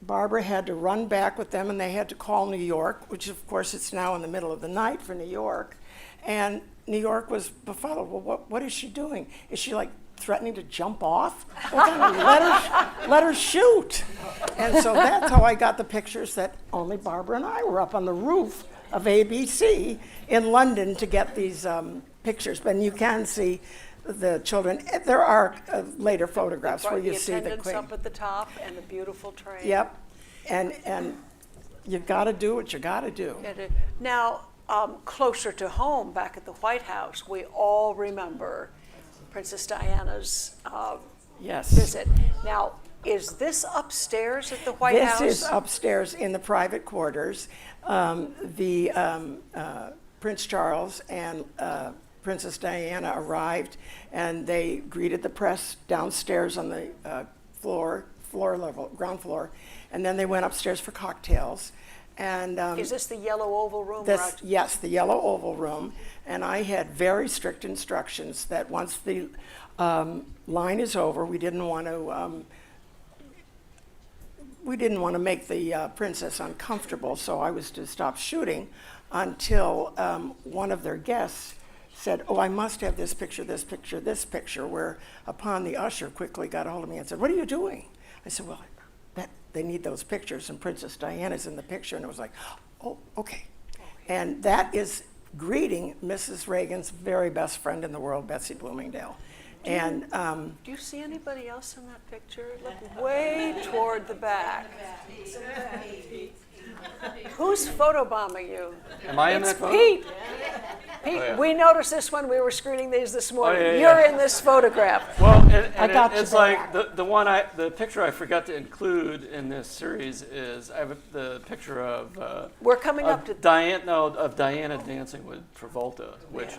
Barbara had to run back with them, and they had to call New York, which of course it's now in the middle of the night for New York. And New York was befuddled. Well, what is she doing? Is she like threatening to jump off? Let her shoot. And so that's how I got the pictures that only Barbara and I were up on the roof of ABC in London to get these pictures. But you can see the children. There are later photographs where you see the attendants Queen. up at the top and the beautiful train. Yep, and you got to do what you got to do. Now, closer to home, back at the White House, we all remember Princess Diana's visit. Now, is this upstairs at the White House? This is upstairs in the private quarters. Prince Charles and Princess Diana arrived, and they greeted the press downstairs on the ground floor, and then they went upstairs for cocktails. And is this the yellow oval room? Yes, the yellow oval room. And I had very strict instructions that once the line is over, we didn't want to make the princess uncomfortable, so I was to stop shooting until one of their guests said, "Oh, I must have this picture, this picture, this picture," whereupon the usher quickly got a hold of me and said, "What are you doing?" I said, "Well, they need those pictures, and Princess Diana's in the picture." And it was like, "Oh, okay." And that is greeting Mrs. Reagan's very best friend in the world, Betsy Bloomingdale. Do you see anybody else in that picture? Look way toward the back. Who's photobombing you? Am I in it's that photo? Pete. Pete, Oh, yeah. we noticed this when we were screening these this morning. yeah, You're yeah. in this photograph. Well, and it's back. like the picture I forgot to include in this series is I have the picture of We're coming up to Diana dancing with Travolta, which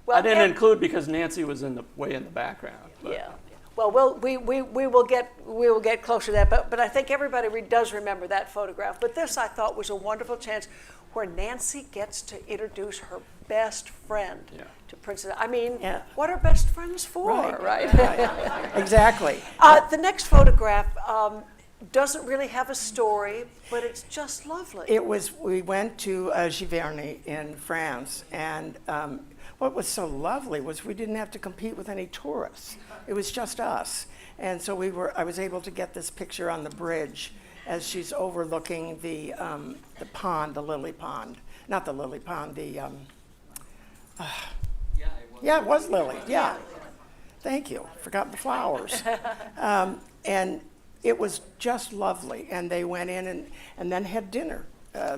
Well, I didn't and- include because Nancy was way in the background. But. Yeah. Well, we will get closer to that, but I think everybody does remember that photograph. But this, I thought, was a wonderful chance where Nancy gets to introduce her best friend to Princess. I mean, what are best friends for, right? Exactly. The next photograph doesn't really have a story, but it's just lovely. We went to Giverny in France, and what was so lovely was we didn't have to compete with any tourists. It was just us. And so I was able to get this picture on the bridge as she's overlooking the pond, the lily pond. Not the lily pond, it was lily, yeah. Thank you, forgot the flowers. And it was just lovely. And they went in and then had dinner,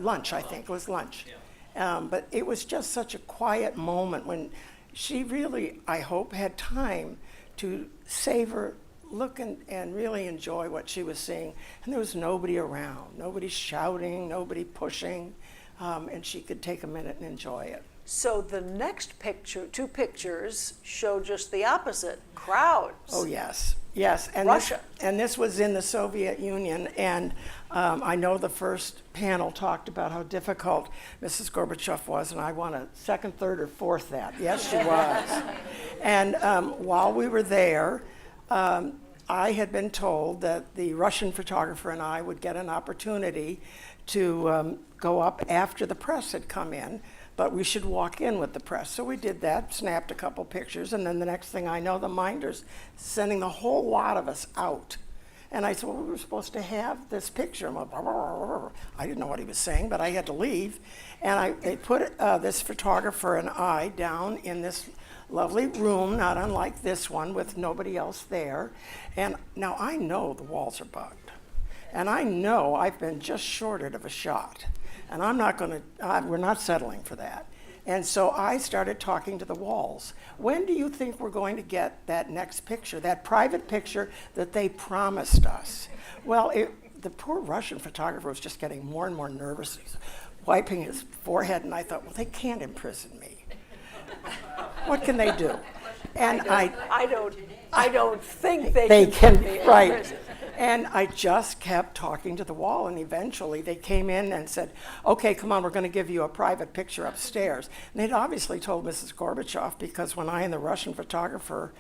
lunch, I think, it was lunch. But it was just such a quiet moment when she really, I hope, had time to savor, look and really enjoy what she was seeing. And there was nobody around, nobody shouting, nobody pushing, and she could take a minute and enjoy it. So the next picture, two pictures, show just the opposite, crowds. Oh, yes. Yes, and Russia. This was in the Soviet Union, and I know the first panel talked about how difficult Mrs. Gorbachev was, and I won a second, third, or fourth that. Yes, she was. And while we were there, I had been told that the Russian photographer and I would get an opportunity to go up after the press had come in, but we should walk in with the press. So we did that, snapped a couple pictures, and then the next thing I know, the Minders sending the whole lot of us out. And I said, well, we were supposed to have this picture. I'm like, I didn't know what he was saying, but I had to leave. And they put this photographer and I down in this lovely room, not unlike this one, with nobody else there. And now I know the walls are bugged. And I know I've been just shorted of a shot. And I'm not going to, we're not settling for that. And so I started talking to the walls. When do you think we're going to get that next picture, that private picture that they promised us? Well, the poor Russian photographer was just getting more and more nervous. He's wiping his forehead, and I thought, well, they can't imprison me. What can they do? And I don't think they can be right. imprisoned. And I just kept talking to the wall, and eventually they came in and said, okay, come on, we're going to give you a private picture upstairs. And they'd obviously told Mrs. Gorbachev, because when I and the Russian photographer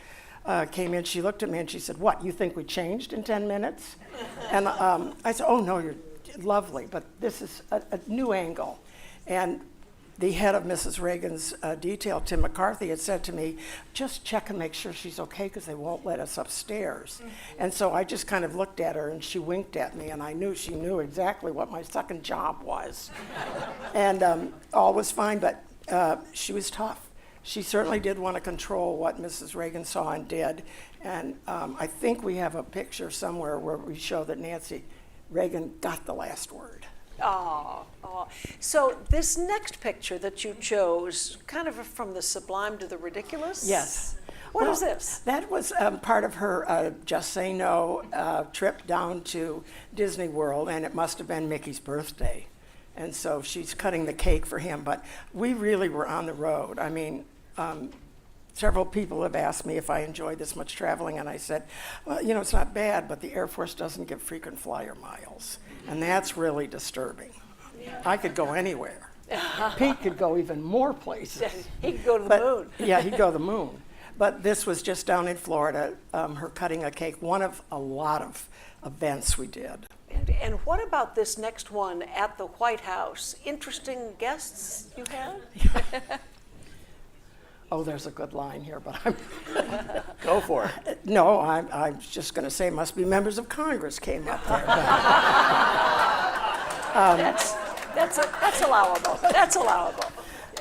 came in, she looked at me and she said, what, you think we changed in 10 minutes? And I said, oh, no, you're lovely, but this is a new angle. And the head of Mrs. Reagan's detail, Tim McCarthy, had said to me, just check and make sure she's okay because they won't let us upstairs. And so I just kind of looked at her and she winked at me, and I knew she knew exactly what my second job was. And all was fine, but she was tough. She certainly did want to control what Mrs. Reagan saw and did. And I think we have a picture somewhere where we show that Nancy Reagan got the last word. Oh. So this next picture that you chose, kind of from the sublime to the ridiculous? Yes. What is this? That was part of her Just Say No trip down to Disney World, and it must have been Mickey's birthday. And so she's cutting the cake for him, but we really were on the road. I mean, several people have asked me if I enjoy this much traveling, and I said, well, you know, it's not bad, but the Air Force doesn't give frequent flyer miles, and that's really disturbing. I could go anywhere. Pete could go even more places. He could go to the moon. Yeah, he'd go to the moon. But this was just down in Florida, her cutting a cake, one of a lot of events we did. And what about this next one at the White House? Interesting guests you had? Oh, there's a good line here, but I'm... Go for it. No, I'm just going to say must be members of Congress came up there. That's allowable. That's allowable.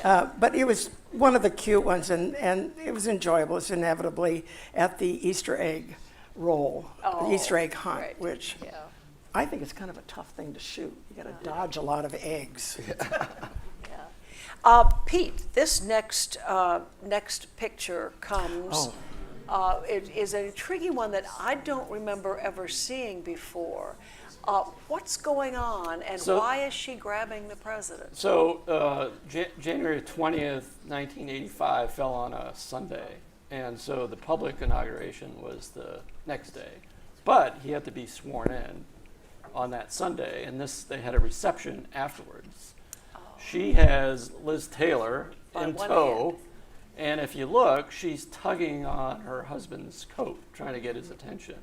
But it was one of the cute ones, and it was enjoyable. It's inevitably at the Easter egg roll, the Easter egg hunt, which I think is kind of a tough thing to shoot. You got to dodge a lot of eggs. Pete, this next picture comes. It is an intriguing one that I don't remember ever seeing before. What's going on, and why is she grabbing the president? So January 20th, 1985 fell on a Sunday, and so the public inauguration was the next day. But he had to be sworn in on that Sunday, and they had a reception afterwards. She has Liz Taylor in tow, and if you look, she's tugging on her husband's coat, trying to get his attention.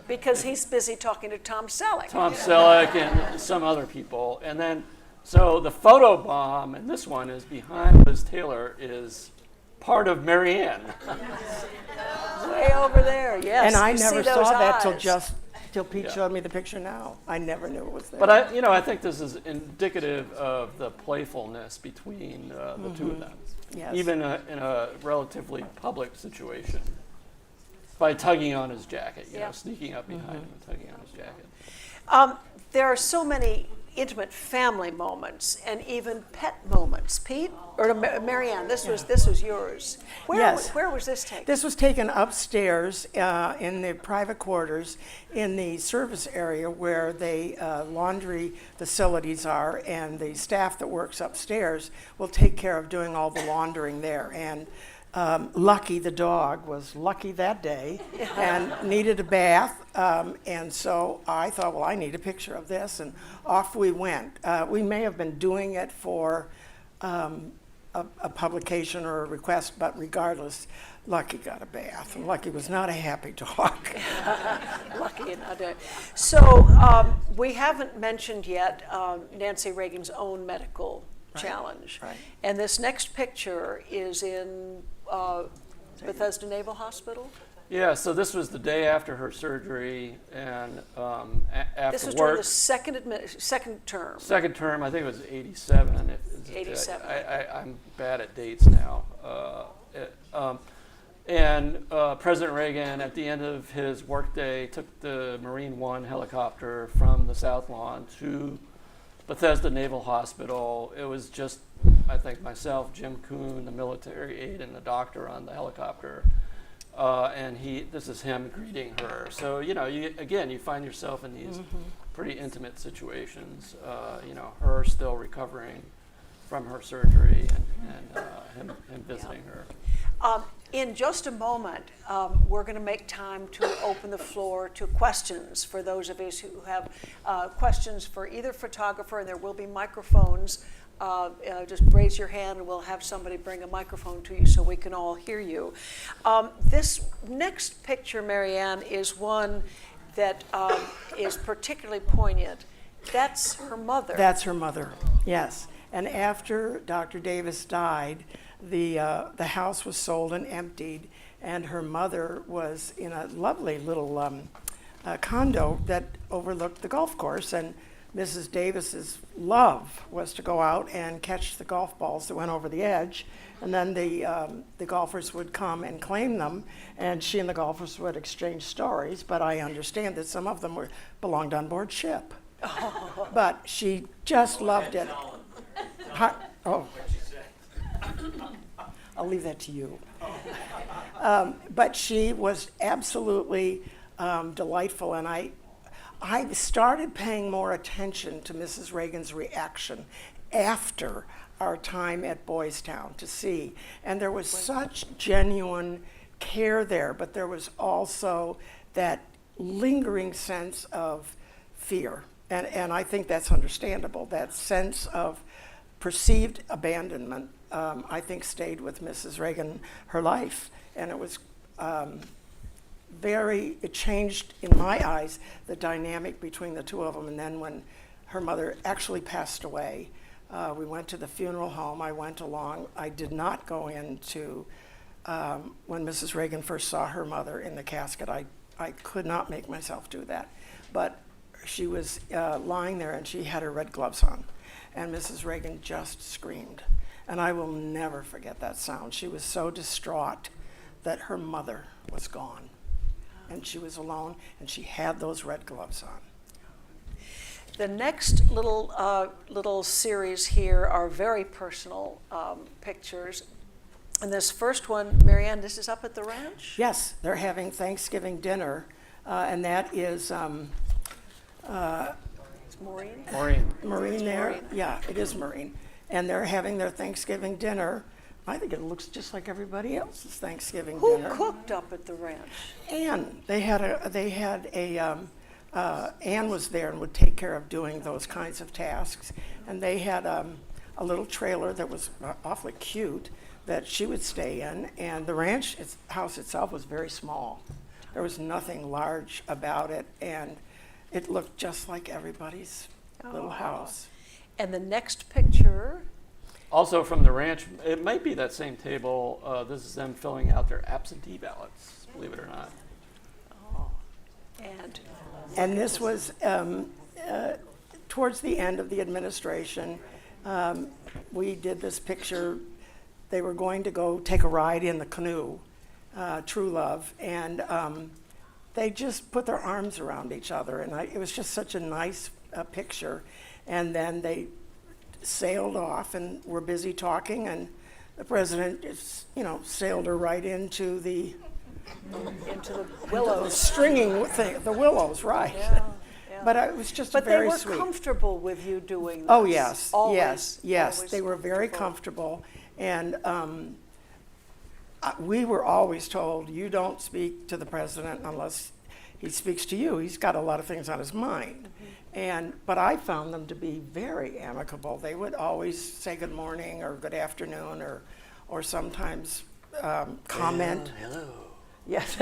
Because he's busy talking to Tom Selleck. Tom Selleck and some other people. And then, so the photo bomb, and this one is behind Liz Taylor, is part of Marianne. Way over there, yes. And I never saw that eyes. till Pete showed me the picture now. I never knew it was there. But I think this is indicative of the playfulness between the two of them. Yes. Even in a relatively public situation. By tugging on his jacket, sneaking up behind him and tugging on his jacket. There are so many intimate family moments and even pet moments. Pete, or Marianne, this was yours. Where was this taken? This was taken upstairs in the private quarters in the service area where the laundry facilities are, and the staff that works upstairs will take care of doing all the laundering there. And Lucky the dog was lucky that day and needed a bath, and so I thought, well, I need a picture of this, and off we went. We may have been doing it for a publication or a request, but regardless, Lucky got a bath, and Lucky was not a happy dog. Lucky and not. So we haven't mentioned yet Nancy Reagan's own medical challenge. Right. And this next picture is in Bethesda Naval Hospital? Yeah, so this was the day after her surgery, and after this was work. during the second term. Second term, I think it was 87. 87. I'm bad at dates now. President Reagan, at the end of his workday, took the Marine One helicopter from the South Lawn to Bethesda Naval Hospital. It was just, I think, myself, Jim Kuhn, the military aide, and the doctor on the helicopter. And this is him greeting her. So, you find yourself in these pretty intimate situations. Her still recovering from her surgery and him visiting her. In just a moment, we're going to make time to open the floor to questions for those of us who have questions for either photographer, and there will be microphones. Just raise your hand and we'll have somebody bring a microphone to you so we can all hear you. This next picture, Marianne, is one that is particularly poignant. That's her mother. That's her mother, yes. And after Dr. Davis died, the house was sold and emptied, and her mother was in a lovely little condo that overlooked the golf course, and Mrs. Davis's love was to go out and catch the golf balls that went over the edge, and then the golfers would come and claim them, and she and the golfers would exchange stories, but I understand that some of them belonged on board ship. But she just loved it. I'll leave that to you. But she was absolutely delightful, and I started paying more attention to Mrs. Reagan's reaction after our time at Boys Town to see. And there was such genuine care there, but there was also that lingering sense of fear. And I think that's understandable. That sense of perceived abandonment, I think, stayed with Mrs. Reagan her life. And it was it changed, in my eyes, the dynamic between the two of them. And then when her mother actually passed away, we went to the funeral home. I went along. I did not go into, when Mrs. Reagan first saw her mother in the casket, I could not make myself do that. But she was lying there, and she had her red gloves on. And Mrs. Reagan just screamed. And I will never forget that sound. She was so distraught that her mother was gone. And she was alone, and she had those red gloves on. The next little series here are very personal pictures. And this first one, Marianne, this is up at the ranch? Yes, they're having Thanksgiving dinner, and that is Maureen? Maureen there? Maureen. Yeah, it is Maureen. And they're having their Thanksgiving dinner. I think it looks just like everybody else's Thanksgiving dinner. Who cooked up at the ranch? Anne. Anne was there and would take care of doing those kinds of tasks. And they had a little trailer that was awfully cute that she would stay in. And the ranch house itself was very small. There was nothing large about it. And it looked just like everybody's little house. And the next picture. Also from the ranch, it might be that same table. This is them filling out their absentee ballots, believe it or not. Oh, and this was towards the end of the administration. We did this picture. They were going to go take a ride in the canoe, True Love, and they just put their arms around each other, and it was just such a nice picture. And then they sailed off and were busy talking, and the president just, sailed her right into the willows. The stringing thing, the willows, right. Yeah. But it was just very sweet. But they were comfortable with you doing this? Oh, yes, Always, yes. always They were very comfortable. And we were always told, you don't speak to the president unless he speaks to you. He's got a lot of things on his mind. But I found them to be very amicable. They would always say good morning or good afternoon or sometimes comment. Hello. Yes.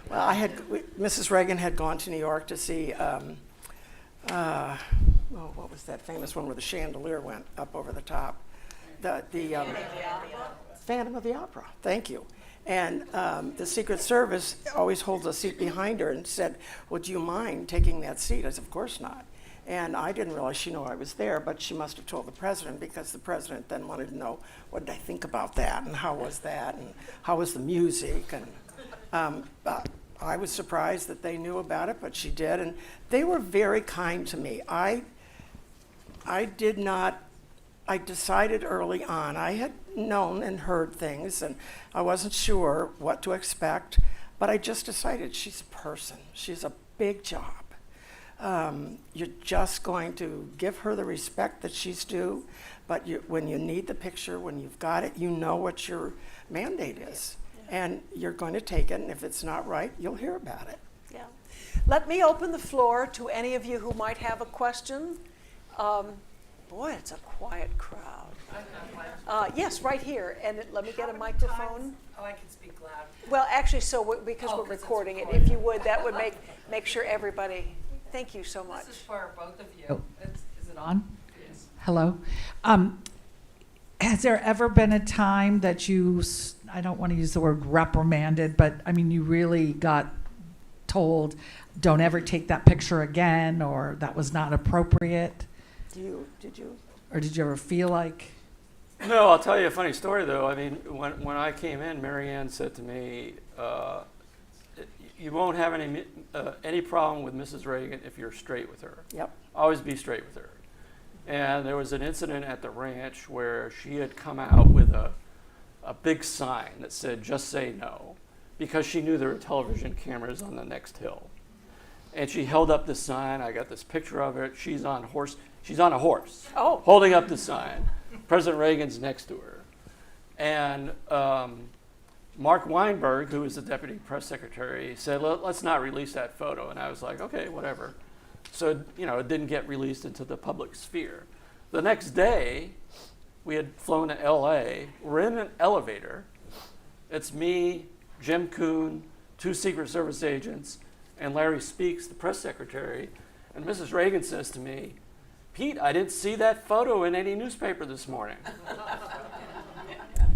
Well, Mrs. Reagan had gone to New York to see, what was that famous one where the chandelier went up over the top? The Phantom of the Opera. Thank you. And the Secret Service always holds a seat behind her and said, would you mind taking that seat? I said, of course not. And I didn't realize she knew I was there, but she must have told the president, because the president then wanted to know, what did I think about that, and how was that, and how was the music? And I was surprised that they knew about it, but she did. And they were very kind to me. I decided early on, I had known and heard things, and I wasn't sure what to expect, but I just decided she's a person. She's a big job. You're just going to give her the respect that she's due, but when you need the picture, when you've got it, you know what your mandate is, and you're going to take it, and if it's not right, you'll hear about it. Yeah. Let me open the floor to any of you who might have a question. Boy, it's a quiet crowd. Yes, right here. And let me get a microphone. Oh, I can speak loud. Well, actually, because we're recording it, if you would, that would make sure everybody. Thank you so much. This is for both of you. Is it on? Yes. Hello. Has there ever been a time that you, I don't want to use the word reprimanded, but I mean, you really got told, don't ever take that picture again, or that was not appropriate? Did you? Or did you ever feel like? No, I'll tell you a funny story, though. I mean, when I came in, Marianne said to me, you won't have any problem with Mrs. Reagan if you're straight with her. Yep. Always be straight with her. And there was an incident at the ranch where she had come out with a big sign that said, just say no, because she knew there were television cameras on the next hill. And she held up the sign. I got this picture of it. She's on a horse, holding up the sign. President Reagan's next to her. And Mark Weinberg, who was the deputy press secretary, said, let's not release that photo. And I was like, okay, whatever. So, it didn't get released into the public sphere. The next day, we had flown to LA. We're in an elevator. It's me, Jim Kuhn, 2 Secret Service agents, and Larry Speaks, the press secretary. And Mrs. Reagan says to me, Pete, I didn't see that photo in any newspaper this morning.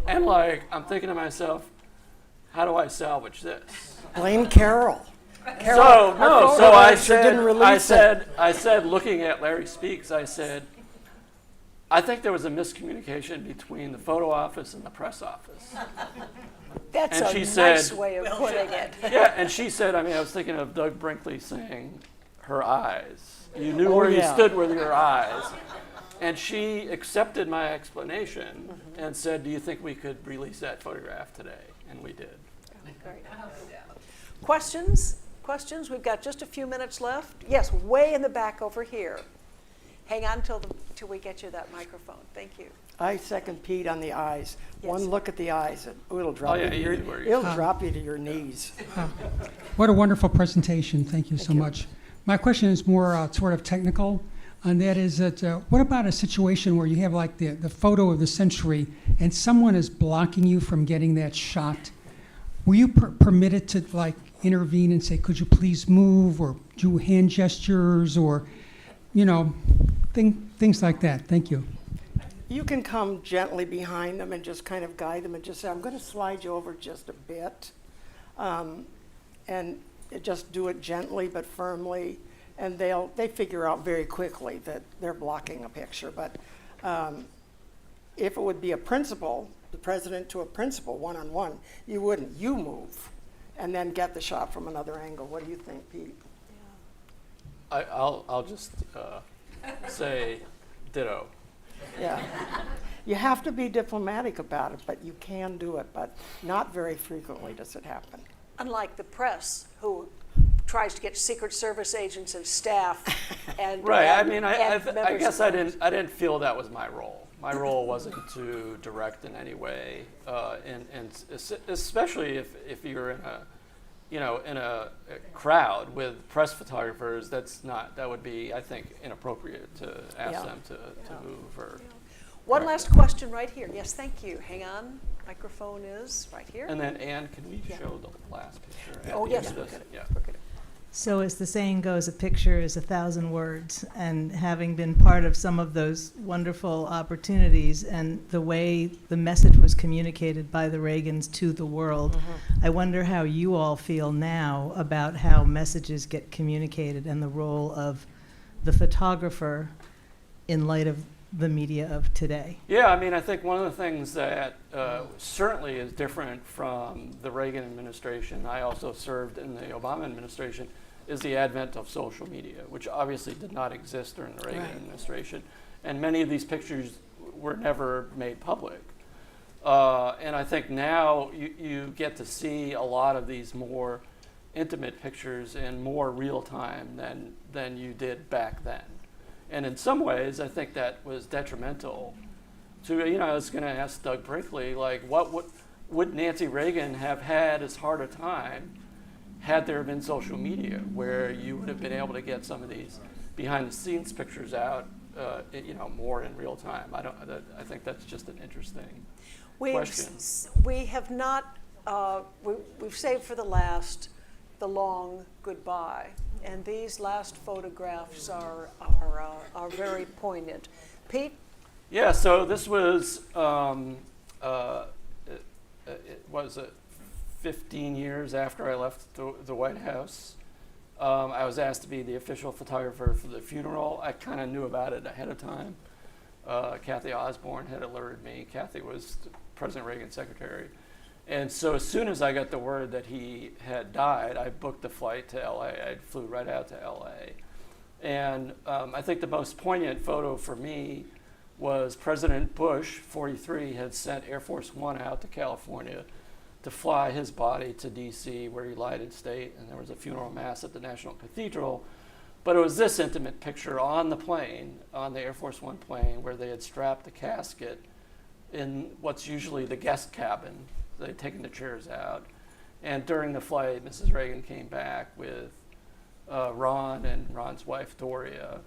And I'm thinking to myself, how do I salvage this? Blame Carol. I said, looking at Larry Speaks, I said, I think there was a miscommunication between the photo office and the press office. That's and a she nice said, way of putting it. Yeah, and she said, I mean, I was thinking of Doug Brinkley saying, her eyes. You knew Oh, where you yeah. stood with your eyes. And she accepted my explanation and said, do you think we could release that photograph today? And we did. Great. Questions? Questions? We've got just a few minutes left. Yes, way in the back over here. Hang on till we get you that microphone. Thank you. I second Pete on the eyes. Yes. One look at the eyes, it'll drop you to your knees. What a wonderful presentation. Thank you so much. My question is more sort of technical, and that is that what about a situation where you have like the photo of the century and someone is blocking you from getting that shot? Were you permitted to like intervene and say, could you please move, or do hand gestures, or, you know, things like that? Thank you. You can come gently behind them and just kind of guide them and just say, I'm going to slide you over just a bit. And just do it gently but firmly. And they figure out very quickly that they're blocking a picture. But if it would be a principal, the president to a principal, one-on-one, you wouldn't. You move and then get the shot from another angle. What do you think, Pete? I'll just say ditto. Yeah. You have to be diplomatic about it, but you can do it. But not very frequently does it happen. Unlike the press, who tries to get Secret Service agents and staff and right. And, I mean, I guess I didn't feel that was my role. My role wasn't to direct in any way, and especially if you're in a crowd with press photographers. That would be, I think, inappropriate to ask them to move or. One last question right here. Yes, thank you. Hang on. Microphone is right here. And then, Anne, can we show the last picture? Oh, yes. Yeah. So as the saying goes, a picture is 1,000 words. And having been part of some of those wonderful opportunities and the way the message was communicated by the Reagans to the world, I wonder how you all feel now about how messages get communicated and the role of the photographer in light of the media of today. Yeah, I mean, I think one of the things that certainly is different from the Reagan administration, I also served in the Obama administration, is the advent of social media, which obviously did not exist during the Reagan administration. And many of these pictures were never made public. And I think now you get to see a lot of these more intimate pictures in more real time than you did back then. And in some ways, I think that was detrimental to, I was going to ask Doug Brinkley, like, what would Nancy Reagan have had as hard a time had there been social media, where you would have been able to get some of these behind-the-scenes pictures out, more in real time? I think that's just an interesting question. We have not. We've saved for the last the long goodbye. And these last photographs are very poignant. Pete? Yeah, so this was, 15 years after I left the White House. I was asked to be the official photographer for the funeral. I kind of knew about it ahead of time. Kathy Osborne had alerted me. Kathy was President Reagan's secretary. And so as soon as I got the word that he had died, I booked a flight to LA. I flew right out to LA. And I think the most poignant photo for me was President Bush, 43, had sent Air Force One out to California to fly his body to DC, where he lied in state, and there was a funeral mass at the National Cathedral. But it was this intimate picture on the plane, on the Air Force One plane, where they had strapped the casket in what's usually the guest cabin. They'd taken the chairs out. And during the flight, Mrs. Reagan came back with Ron and Ron's wife, Doria,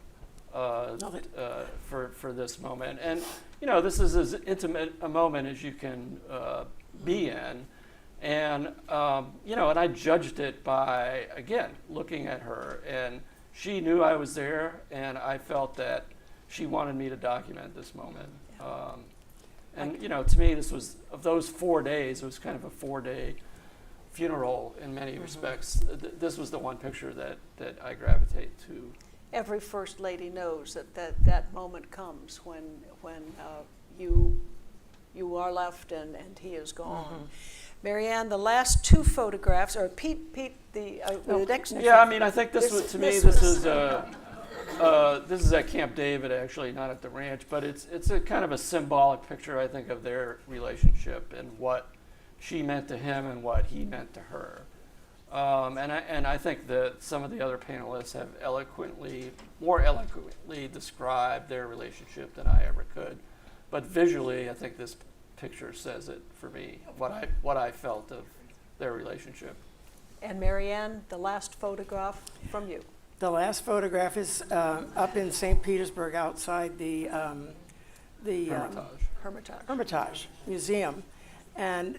for this moment. And, this is as intimate a moment as you can be in. And, and I judged it by, again, looking at her. And she knew I was there, and I felt that she wanted me to document this moment. And, to me, this was, of those 4 days, it was kind of a 4-day funeral in many respects. This was the one picture that I gravitate to every First Lady knows that moment comes when you are left and he is gone. Mm-hmm. Marianne, the last two photographs, or Pete, the next. Yeah, I mean, I think this is at Camp David, actually, not at the ranch, but it's a kind of a symbolic picture, I think, of their relationship and what she meant to him and what he meant to her. And I think that some of the other panelists have more eloquently described their relationship than I ever could. But visually, I think this picture says it for me, what I felt of their relationship. And Marianne, the last photograph from you. The last photograph is up in St. Petersburg outside the Hermitage Museum. And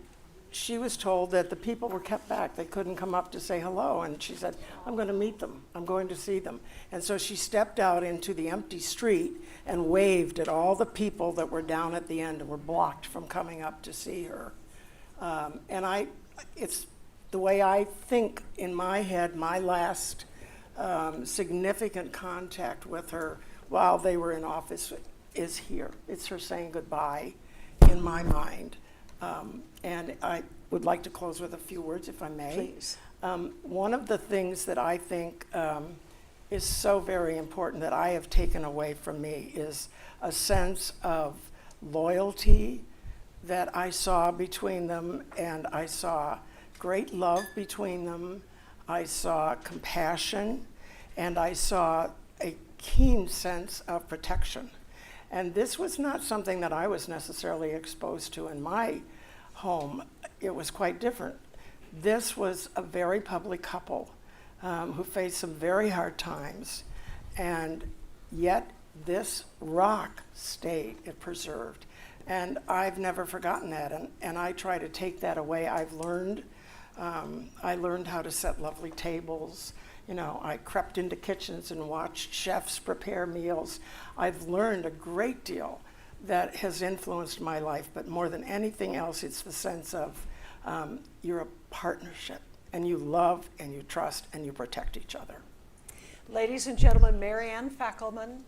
she was told that the people were kept back. They couldn't come up to say hello. And she said, I'm going to meet them. I'm going to see them. And so she stepped out into the empty street and waved at all the people that were down at the end and were blocked from coming up to see her. It's the way I think in my head, my last significant contact with her while they were in office is here. It's her saying goodbye in my mind. And I would like to close with a few words, if I may. Please. One of the things that I think is so very important that I have taken away from me is a sense of loyalty that I saw between them, and I saw great love between them. I saw compassion, and I saw a keen sense of protection. And this was not something that I was necessarily exposed to in my home. It was quite different. This was a very public couple who faced some very hard times, and yet this rock stayed, it preserved. And I've never forgotten that, and I try to take that away. I learned how to set lovely tables. You know, I crept into kitchens and watched chefs prepare meals. I've learned a great deal that has influenced my life, but more than anything else, it's the sense of you're a partnership, and you love and you trust and you protect each other. Ladies and gentlemen, Marianne Fackelman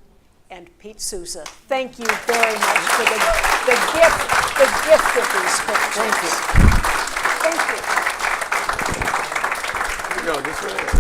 and Pete Souza, thank you very much for the gift of these pictures. Thank you. Here we go, this way.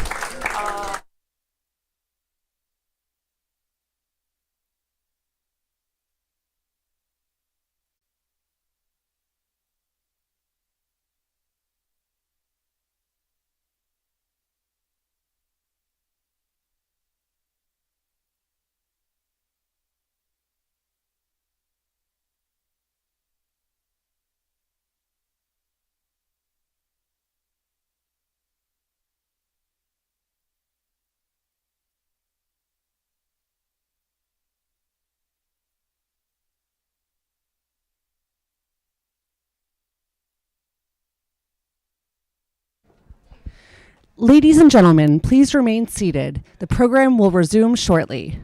Ladies and gentlemen, please remain seated. The program will resume shortly.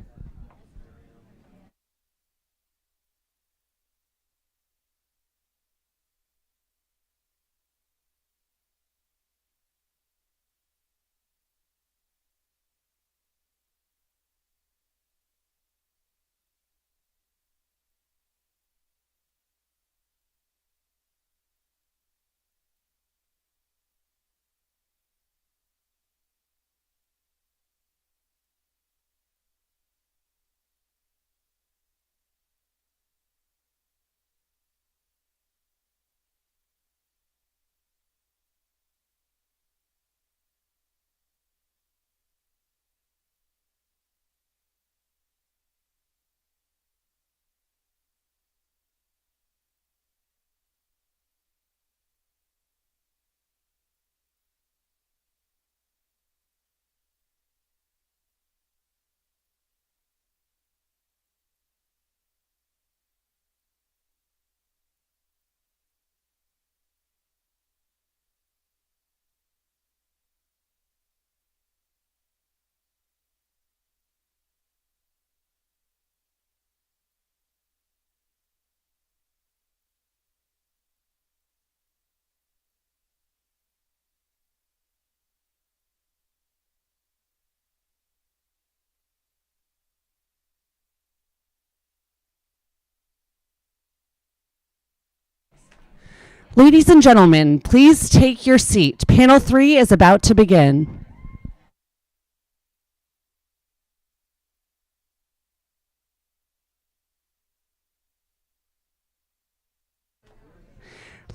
Ladies and gentlemen, please take your seat. Panel 3 is about to begin.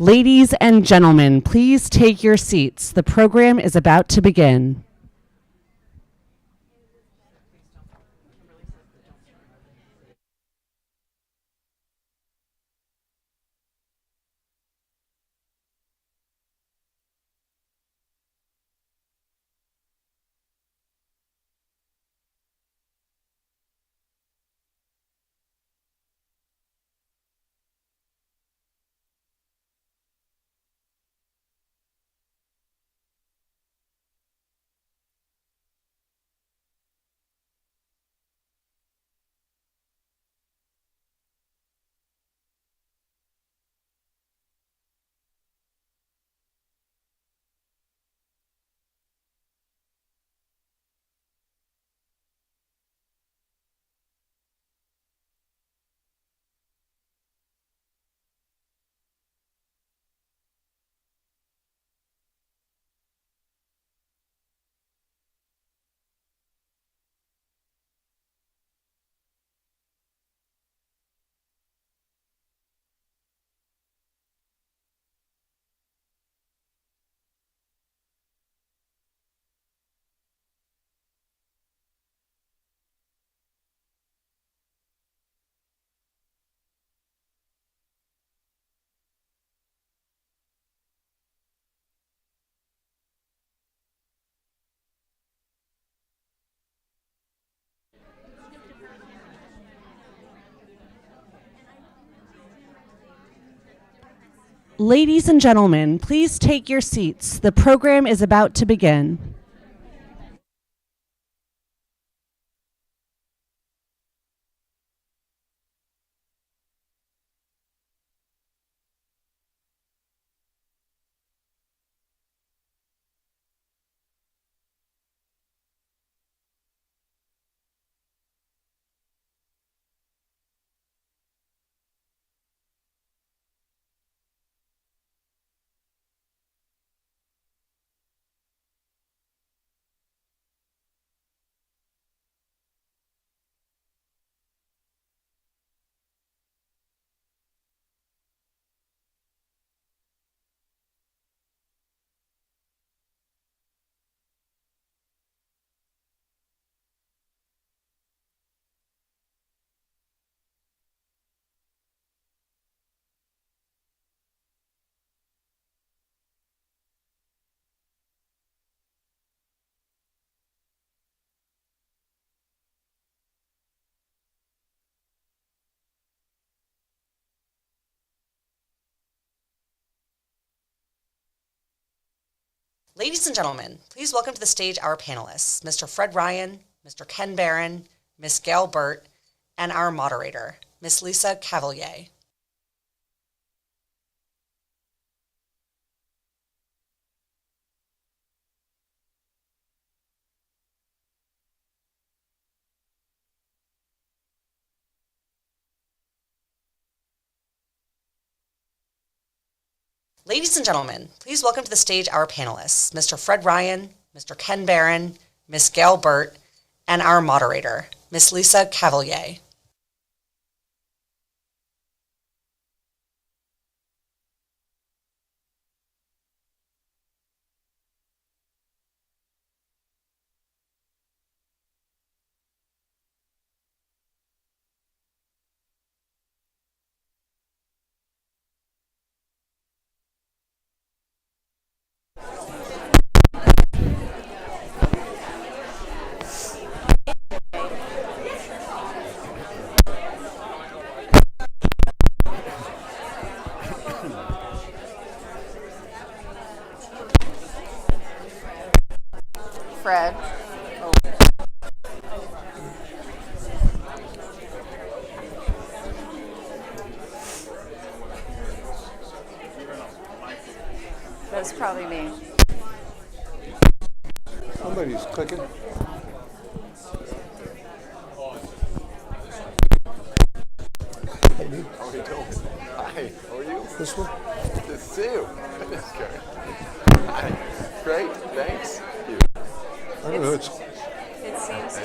Ladies and gentlemen, please take your seats. The program is about to begin. Ladies and gentlemen, please take your seats. The program is about to begin. Ladies and gentlemen, please welcome to the stage our panelists, Mr. Fred Ryan, Mr. Ken Barron, Ms. Gail Burt, and our moderator, Ms. Lisa Cavalier. Ladies and gentlemen, please welcome to the stage our panelists, Mr. Fred Ryan, Mr. Ken Barron, Ms. Gail Burt, and our moderator, Ms. Lisa Cavalier. Fred. That's probably me. Somebody's clicking. Already told. Hi, how are you? This one? Good to see you. Okay. Hi. Great, thanks. Thank you. I don't know, It seems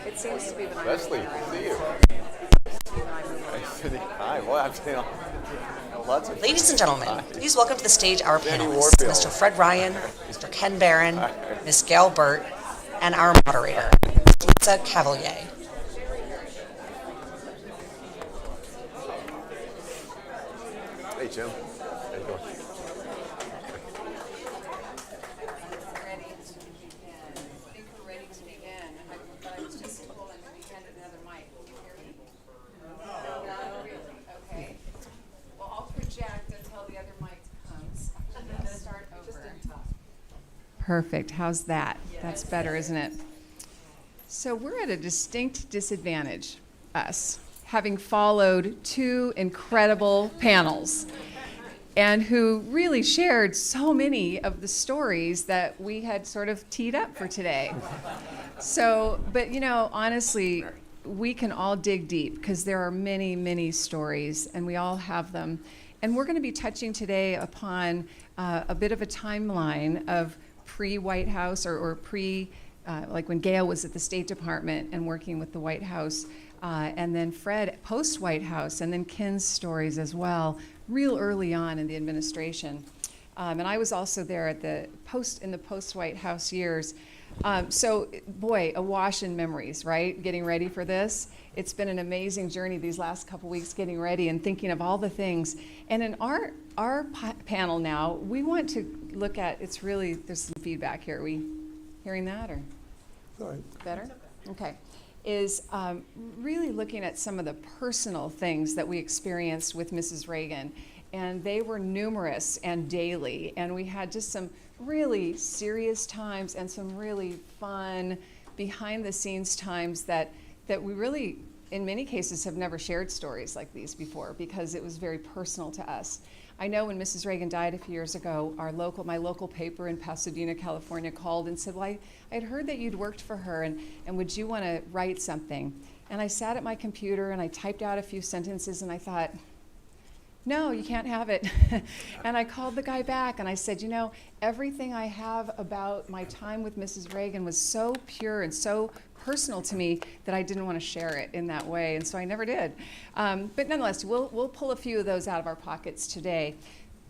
it seems to be when Leslie, see you. Hi, well, I'm saying lots of Ladies and gentlemen, please welcome to the stage our Danny panelists, Warfield. Mr. Fred Ryan, Mr. Ken Barron, Ms. Gail Burt, and our moderator, Lisa Cavalier. Hey, Jim. How you doing? Perfect. How's that? That's better, isn't it? So we're at a distinct disadvantage, us, having followed two incredible panels and who really shared so many of the stories that we had sort of teed up for today. So, but you know, honestly, we can all dig deep because there are many, many stories and we all have them. And we're going to be touching today upon a bit of a timeline of pre-White House or pre, like when Gail was at the State Department and working with the White House, and then Fred post-White House, and then Ken's stories as well, real early on in the administration. And I was also there at the post-White House years. So, boy, awash in memories, right? Getting ready for this. It's been an amazing journey these last couple weeks getting ready and thinking of all the things. And in our panel now, we want to look at, it's really, there's some feedback here. Are we hearing that or? Sorry. Better? Okay. Is really looking at some of the personal things that we experienced with Mrs. Reagan. And they were numerous and daily. And we had just some really serious times and some really fun behind the scenes times that we really, in many cases, have never shared stories like these before because it was very personal to us. I know when Mrs. Reagan died a few years ago, my local paper in Pasadena, California called and said, well, I'd heard that you'd worked for her and would you want to write something? And I sat at my computer and I typed out a few sentences and I thought, no, you can't have it. And I called the guy back and I said, you know, everything I have about my time with Mrs. Reagan was so pure and so personal to me that I didn't want to share it in that way, and so I never did. But nonetheless, we'll pull a few of those out of our pockets today.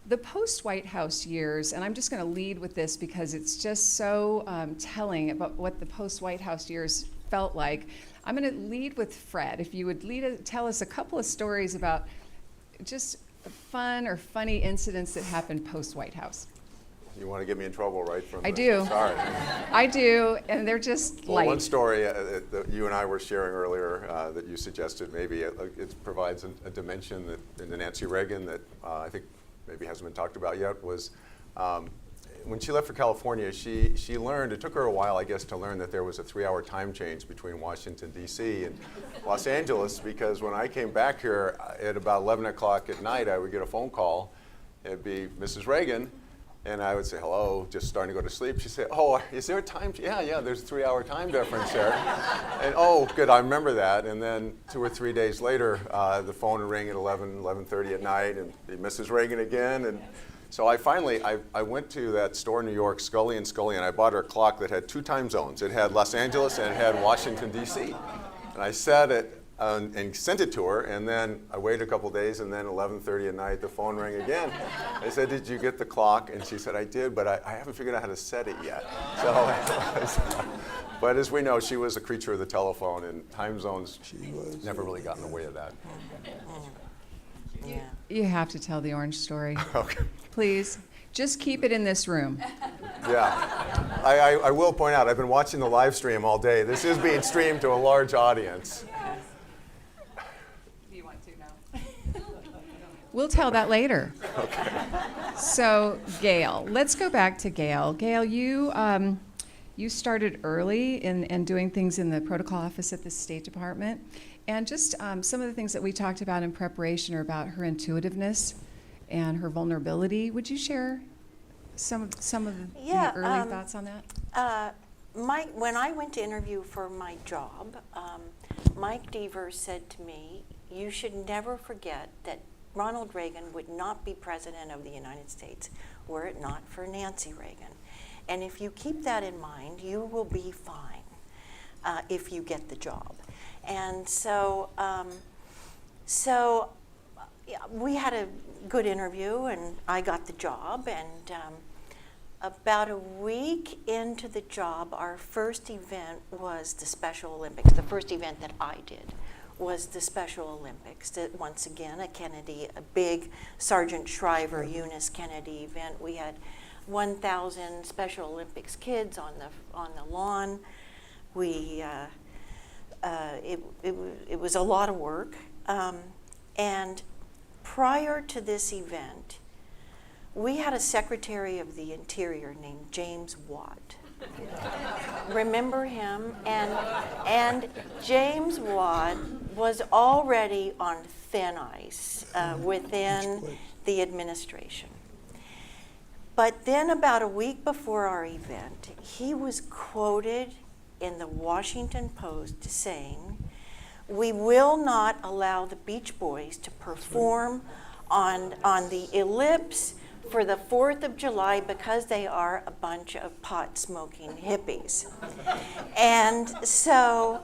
The post-White House years, and I'm just going to lead with this because it's just so telling about what the post-White House years felt like. I'm going to lead with Fred. If you would tell us a couple of stories about just fun or funny incidents that happened post-White House. You want to get me in trouble, right? I do. Sorry. I do, and they're just Well, light. one story that you and I were sharing earlier that you suggested maybe it provides a dimension that in the Nancy Reagan that I think maybe hasn't been talked about yet was when she left for California, she learned, it took her a while, I guess, to learn that there was a 3-hour time change between Washington, D.C. and Los Angeles, because when I came back here at about 11 o'clock at night, I would get a phone call. It'd be Mrs. Reagan, and I would say, hello, just starting to go to sleep. She'd say, oh, is there a time? Yeah, there's a 3-hour time difference there. And oh, good, I remember that. And then 2 or 3 days later, the phone would ring at 11:30 at night, and Mrs. Reagan again. And so I went to that store in New York, Scully & Scully, and I bought her a clock that had 2 time zones. It had Los Angeles and it had Washington, D.C. And I set it and sent it to her, and then I waited a couple days, and then 11:30 at night, the phone rang again. I said, did you get the clock? And she said, I did, but I haven't figured out how to set it yet. So, but as we know, she was a creature of the telephone, and time zones never really got in the way of that. Yeah. You have to tell the orange story. Okay. Please. Just keep it in this room. Yeah. I will point out, I've been watching the live stream all day. This is being streamed to a large audience. Do you want to know? We'll tell that later. Okay. So, Gail, let's go back to Gail. Gail, you started early in doing things in the protocol office at the State Department. And just some of the things that we talked about in preparation are about her intuitiveness and her vulnerability. Would you share some of the early thoughts on that? When I went to interview for my job, Mike Deaver said to me, you should never forget that Ronald Reagan would not be president of the United States were it not for Nancy Reagan. And if you keep that in mind, you will be fine if you get the job. And so, we had a good interview, and I got the job. And about a week into the job, our first event was the Special Olympics. The first event that I did was the Special Olympics. Once again, a big Sergeant Shriver, Eunice Kennedy event. We had 1,000 Special Olympics kids on the lawn. It was a lot of work. And prior to this event, we had a Secretary of the Interior named James Watt. Remember him? And James Watt was already on thin ice within the administration. But then about a week before our event, he was quoted in the Washington Post saying, "We will not allow the Beach Boys to perform on the ellipse for the 4th of July because they are a bunch of pot-smoking hippies." And so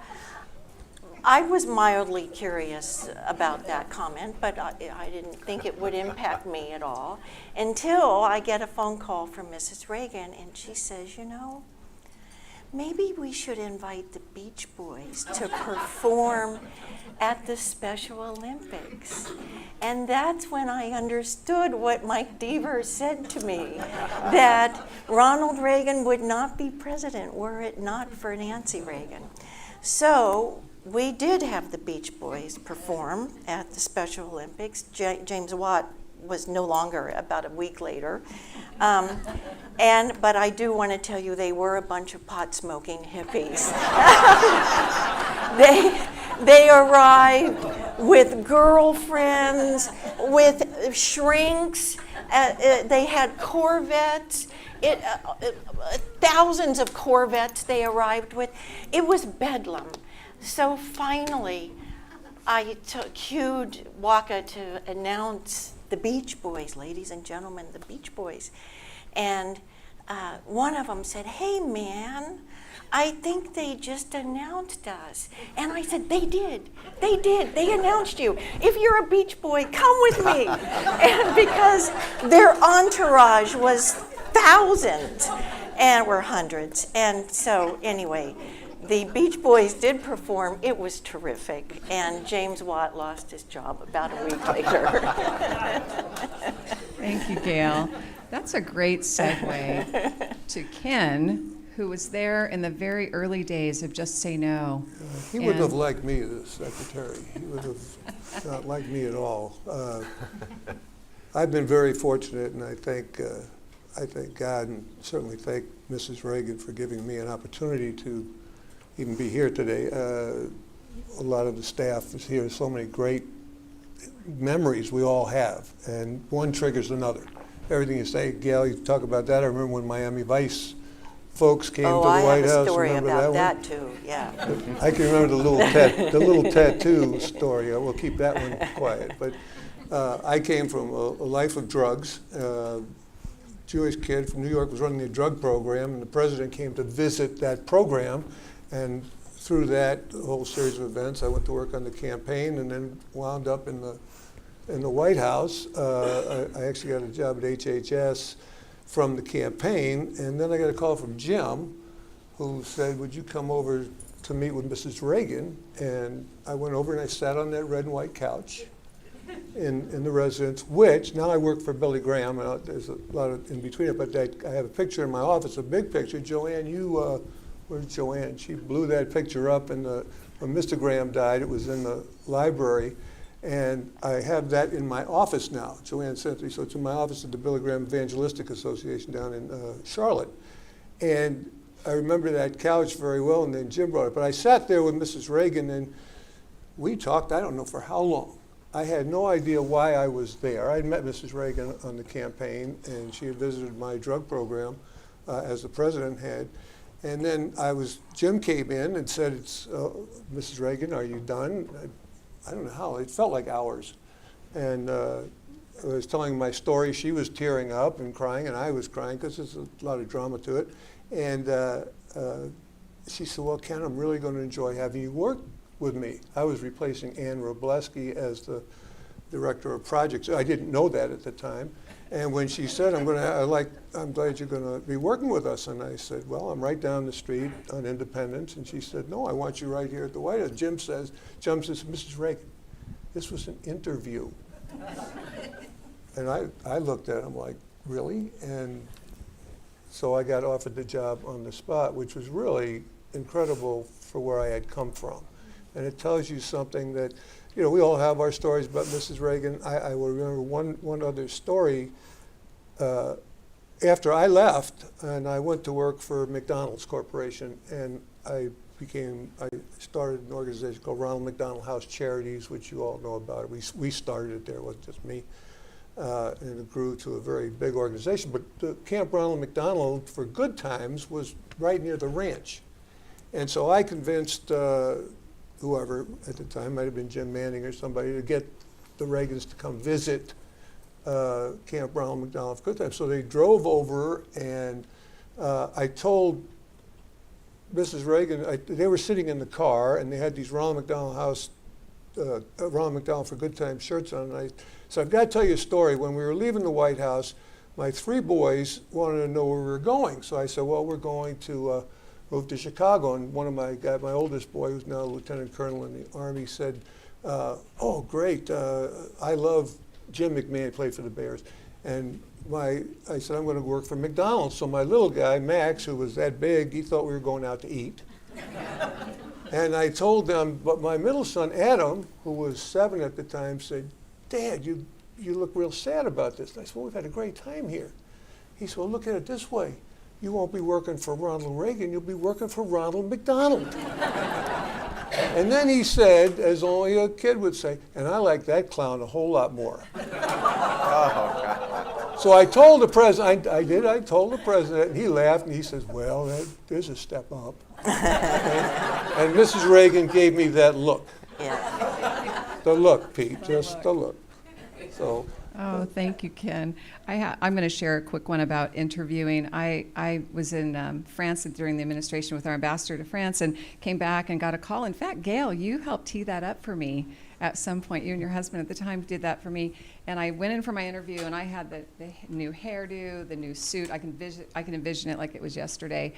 I was mildly curious about that comment, but I didn't think it would impact me at all until I get a phone call from Mrs. Reagan, and she says, "You know, maybe we should invite the Beach Boys to perform at the Special Olympics." And that's when I understood what Mike Deaver said to me, that Ronald Reagan would not be president were it not for Nancy Reagan. So we did have the Beach Boys perform at the Special Olympics. James Watt was no longer about a week later. But I do want to tell you, they were a bunch of pot-smoking hippies. They arrived with girlfriends, with shrinks. They had Corvettes. Thousands of Corvettes they arrived with. It was bedlam. So finally, I cued Waka to announce the Beach Boys, ladies and gentlemen, the Beach Boys. And one of them said, "Hey, man, I think they just announced us." And I said, They did. They announced you. If you're a Beach Boy, come with me." And because their entourage was thousands, and we're hundreds. And so anyway, the Beach Boys did perform. It was terrific. And James Watt lost his job about a week later. Thank you, Gail. That's a great segue to Ken, who was there in the very early days of Just Say No. He wouldn't have liked me as secretary. He would have not liked me at all. I've been very fortunate, and I thank God and certainly thank Mrs. Reagan for giving me an opportunity to even be here today. A lot of the staff is here. So many great memories we all have, and one triggers another. Everything you say, Gail, you talk about that. I remember when Miami Vice folks came to the White House. I have a story remember about that too, yeah. I can remember the little tattoo story. We'll keep that one quiet. But I came from a life of drugs. Jewish kid from New York was running a drug program, and the president came to visit that program. And through that whole series of events, I went to work on the campaign and then wound up in the White House. I actually got a job at HHS from the campaign, and then I got a call from Jim, who said, "Would you come over to meet with Mrs. Reagan?" And I went over and I sat on that red and white couch in the residence, which now I work for Billy Graham. There's a lot of in between it, but I have a picture in my office, a big picture. Joanne, where's Joanne? She blew that picture up, and when Mr. Graham died, it was in the library. And I have that in my office now. Joanne sent me, so it's in my office at the Billy Graham Evangelistic Association down in Charlotte. And I remember that couch very well, and then Jim brought it. But I sat there with Mrs. Reagan, and we talked, I don't know for how long. I had no idea why I was there. I had met Mrs. Reagan on the campaign, and she had visited my drug program, as the president had. And then Jim came in and said, "Mrs. Reagan, are you done?" I don't know how, it felt like hours. And I was telling my story. She was tearing up and crying, and I was crying because there's a lot of drama to it. And she said, well, Ken, I'm really going to enjoy having you work with me. I was replacing Ann Robleski as the director of projects. I didn't know that at the time. And when she said, I'm glad you're going to be working with us. And I said, well, I'm right down the street on Independence. And she said, no, I want you right here at the White House. Jim says, Mrs. Reagan, this was an interview. And I looked at him like, really? And so I got offered the job on the spot, which was really incredible for where I had come from. And it tells you something that, we all have our stories about Mrs. Reagan. I will remember one other story. After I left, and I went to work for McDonald's Corporation, and I started an organization called Ronald McDonald House Charities, which you all know about. We started it there, it wasn't just me. And it grew to a very big organization. But the Camp Ronald McDonald for Good Times was right near the ranch. And so I convinced whoever at the time, might have been Jim Manning or somebody, to get the Reagans to come visit Camp Ronald McDonald for Good Times. So they drove over, and I told Mrs. Reagan, they were sitting in the car, and they had these Ronald McDonald for Good Times shirts on. And so I've got to tell you a story. When we were leaving the White House, my 3 boys wanted to know where we were going. So I said, well, we're going to move to Chicago. And one of my oldest boy, who's now a lieutenant colonel in the Army, said, oh, great, I love Jim McMahon, played for the Bears. And I said, I'm going to work for McDonald's. So my little guy, Max, who was that big, he thought we were going out to eat. And I told them, but my middle son, Adam, who was 7 at the time, said, Dad, you look real sad about this. And I said, well, we've had a great time here. He said, well, look at it this way. You won't be working for Ronald Reagan, you'll be working for Ronald McDonald. And then he said, as only a kid would say, and I like that clown a whole lot more. So I told the president, I told the president, and he laughed, and he says, well, there's a step up. and Mrs. Reagan gave me that look. Yeah. The look, Pete, just the look. So. Oh, thank you, Ken. I'm going to share a quick one about interviewing. I was in France during the administration with our ambassador to France and came back and got a call. In fact, Gail, you helped tee that up for me at some point. You and your husband at the time did that for me. And I went in for my interview, and I had the new hairdo, the new suit. I can envision it like it was yesterday.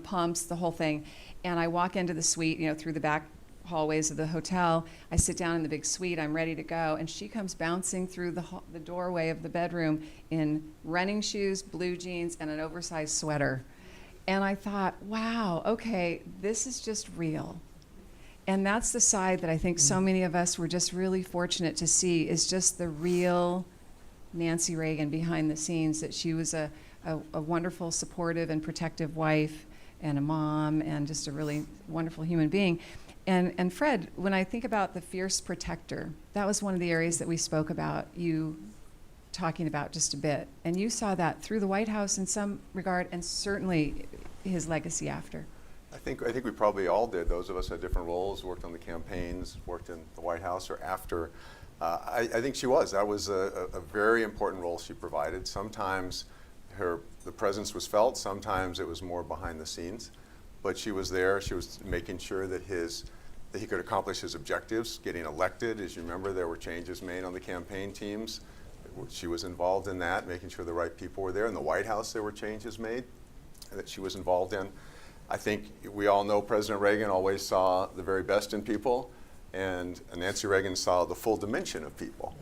Pumps, the whole thing. And I walk into the suite, through the back hallways of the hotel. I sit down in the big suite. I'm ready to go, and she comes bouncing through the doorway of the bedroom in running shoes, blue jeans, and an oversized sweater. And I thought, wow, okay, this is just real. And that's the side that I think so many of us were just really fortunate to see, is just the real Nancy Reagan behind the scenes, that she was a wonderful, supportive, and protective wife and a mom and just a really wonderful human being. And Fred, when I think about the fierce protector, that was one of the areas that we spoke about, you talking about just a bit. And you saw that through the White House in some regard, and certainly his legacy after. I think we probably all did. Those of us had different roles, worked on the campaigns, worked in the White House or after. I think she was. That was a very important role she provided. Sometimes the presence was felt, sometimes it was more behind the scenes. But she was there. She was making sure that he could accomplish his objectives. Getting elected, as you remember, there were changes made on the campaign teams. She was involved in that, making sure the right people were there. In the White House, there were changes made that she was involved in. I think we all know President Reagan always saw the very best in people, and Nancy Reagan saw the full dimension of people.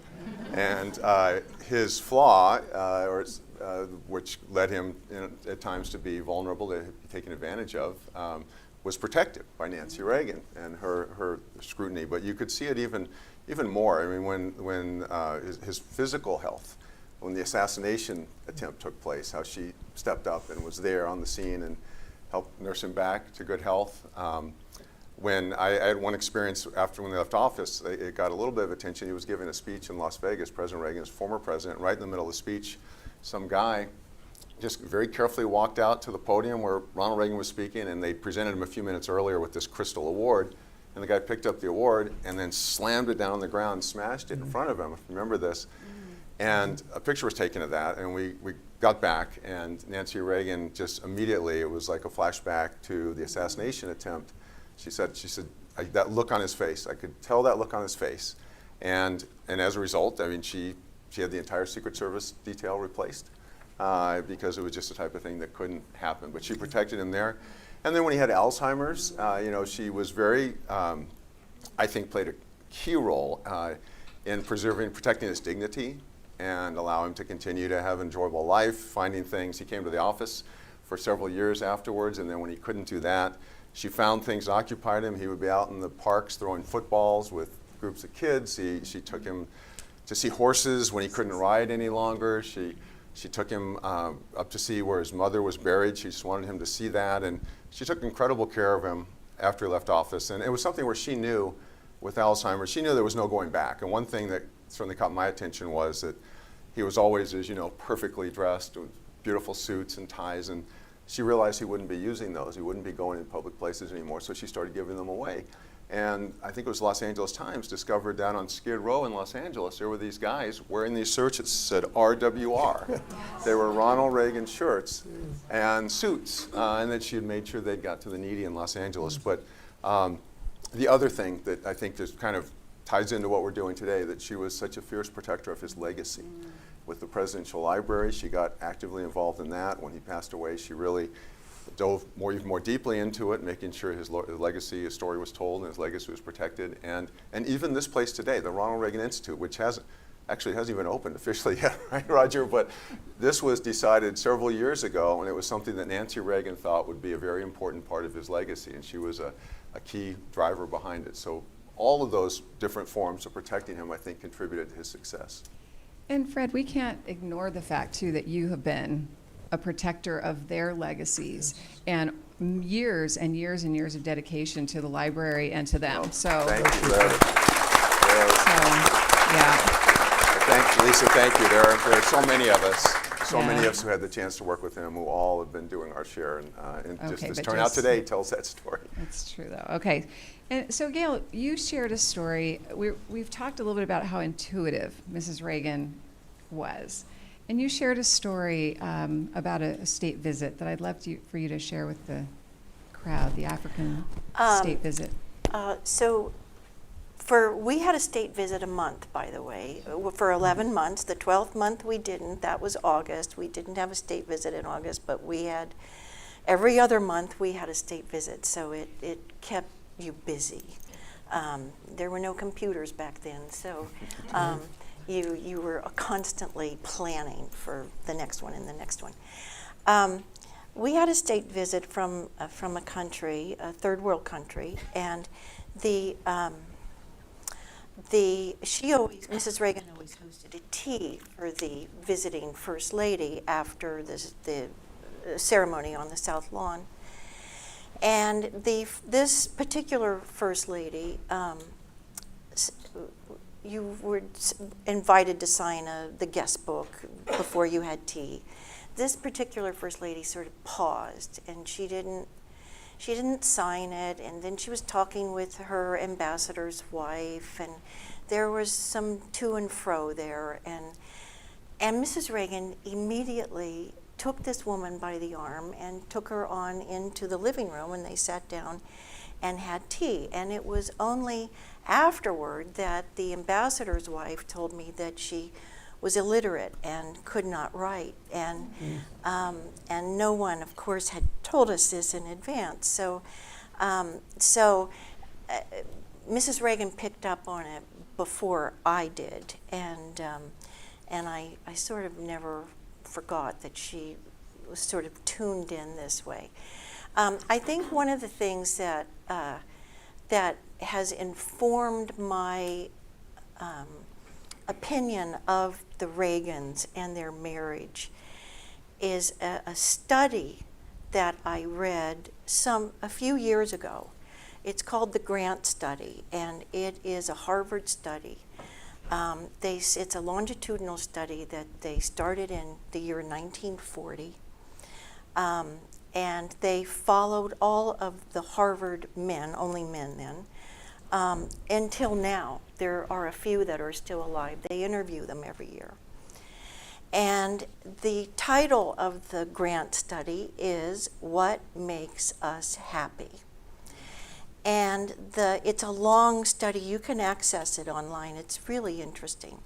And his flaw, which led him at times to be vulnerable, to be taken advantage of, was protected by Nancy Reagan and her scrutiny. But you could see it even more. I mean, when his physical health, when the assassination attempt took place, how she stepped up and was there on the scene and helped nurse him back to good health. When I had one experience after when they left office, it got a little bit of attention. He was giving a speech in Las Vegas, President Reagan's former president. Right in the middle of the speech, some guy just very carefully walked out to the podium where Ronald Reagan was speaking, and they presented him a few minutes earlier with this Crystal Award. And the guy picked up the award and then slammed it down on the ground and smashed it in front of him. Remember this? And a picture was taken of that, and we got back, and Nancy Reagan just immediately, it was like a flashback to the assassination attempt. She said, that look on his face, I could tell that look on his face. And as a result, I mean, she had the entire Secret Service detail replaced because it was just the type of thing that couldn't happen. But she protected him there. And then when he had Alzheimer's, she was very, I think, played a key role in protecting his dignity and allow him to continue to have an enjoyable life, finding things. He came to the office for several years afterwards, and then when he couldn't do that, she found things that occupied him. He would be out in the parks throwing footballs with groups of kids. She took him to see horses when he couldn't ride any longer. She took him up to see where his mother was buried. She just wanted him to see that, and she took incredible care of him after he left office. And it was something where she knew, with Alzheimer's, she knew there was no going back. And one thing that certainly caught my attention was that he was always, as you know, perfectly dressed with beautiful suits and ties, and she realized he wouldn't be using those. He wouldn't be going in public places anymore, so she started giving them away. And I think it was Los Angeles Times discovered that on Skid Row in Los Angeles, there were these guys wearing these shirts that said RWR. They were Ronald Reagan shirts and suits, and that she had made sure they got to the needy in Los Angeles. But the other thing that I think just kind of ties into what we're doing today, that she was such a fierce protector of his legacy. With the Presidential Library, she got actively involved in that. When he passed away, she really dove even more deeply into it, making sure his legacy, his story was told and his legacy was protected. And even this place today, the Ronald Reagan Institute, which hasn't even opened officially yet, right, Roger? But this was decided several years ago, and it was something that Nancy Reagan thought would be a very important part of his legacy, and she was a key driver behind it. So all of those different forms of protecting him, I think, contributed to his success. And Fred, we can't ignore the fact, too, that you have been a protector of their legacies and years and years and years of dedication to the library and to them. So thank you, Larry. Thank Lisa, thank you. There are so many of us, many of us who had the chance to work with him, who all have been doing our share. And just this turnout today tells that story. That's true, though. Okay. And so, Gail, you shared a story. We've talked a little bit about how intuitive Mrs. Reagan was. And you shared a story about a state visit that I'd love for you to share with the crowd, the African state visit. We had a state visit a month, by the way, for 11 months. The 12th month we didn't. That was August. We didn't have a state visit in August, but we had, every other month we had a state visit. So it kept you busy. There were no computers back then, so you were constantly planning for the next one and the next one. We had a state visit from a country, a third world country, and Mrs. Reagan always hosted a tea for the visiting First Lady after the ceremony on the South Lawn. And this particular First Lady, you were invited to sign the guest book before you had tea. This particular First Lady sort of paused, and she didn't sign it, and then she was talking with her ambassador's wife, and there was some to and fro there, and Mrs. Reagan immediately took this woman by the arm and took her on into the living room, and they sat down and had tea. And it was only afterward that the ambassador's wife told me that she was illiterate and could not write, and no one, of course, had told us this in advance. So Mrs. Reagan picked up on it before I did, and I sort of never forgot that she was sort of tuned in this way. I think one of the things that has informed my opinion of the Reagans and their marriage is a study that I read a few years ago. It's called the Grant Study, and it is a Harvard study. It's a longitudinal study that they started in the year 1940, and they followed all of the Harvard men, only men then, Until now, there are a few that are still alive. They interview them every year. And the title of the grant study is What Makes Us Happy? And it's a long study. You can access it online. It's really interesting.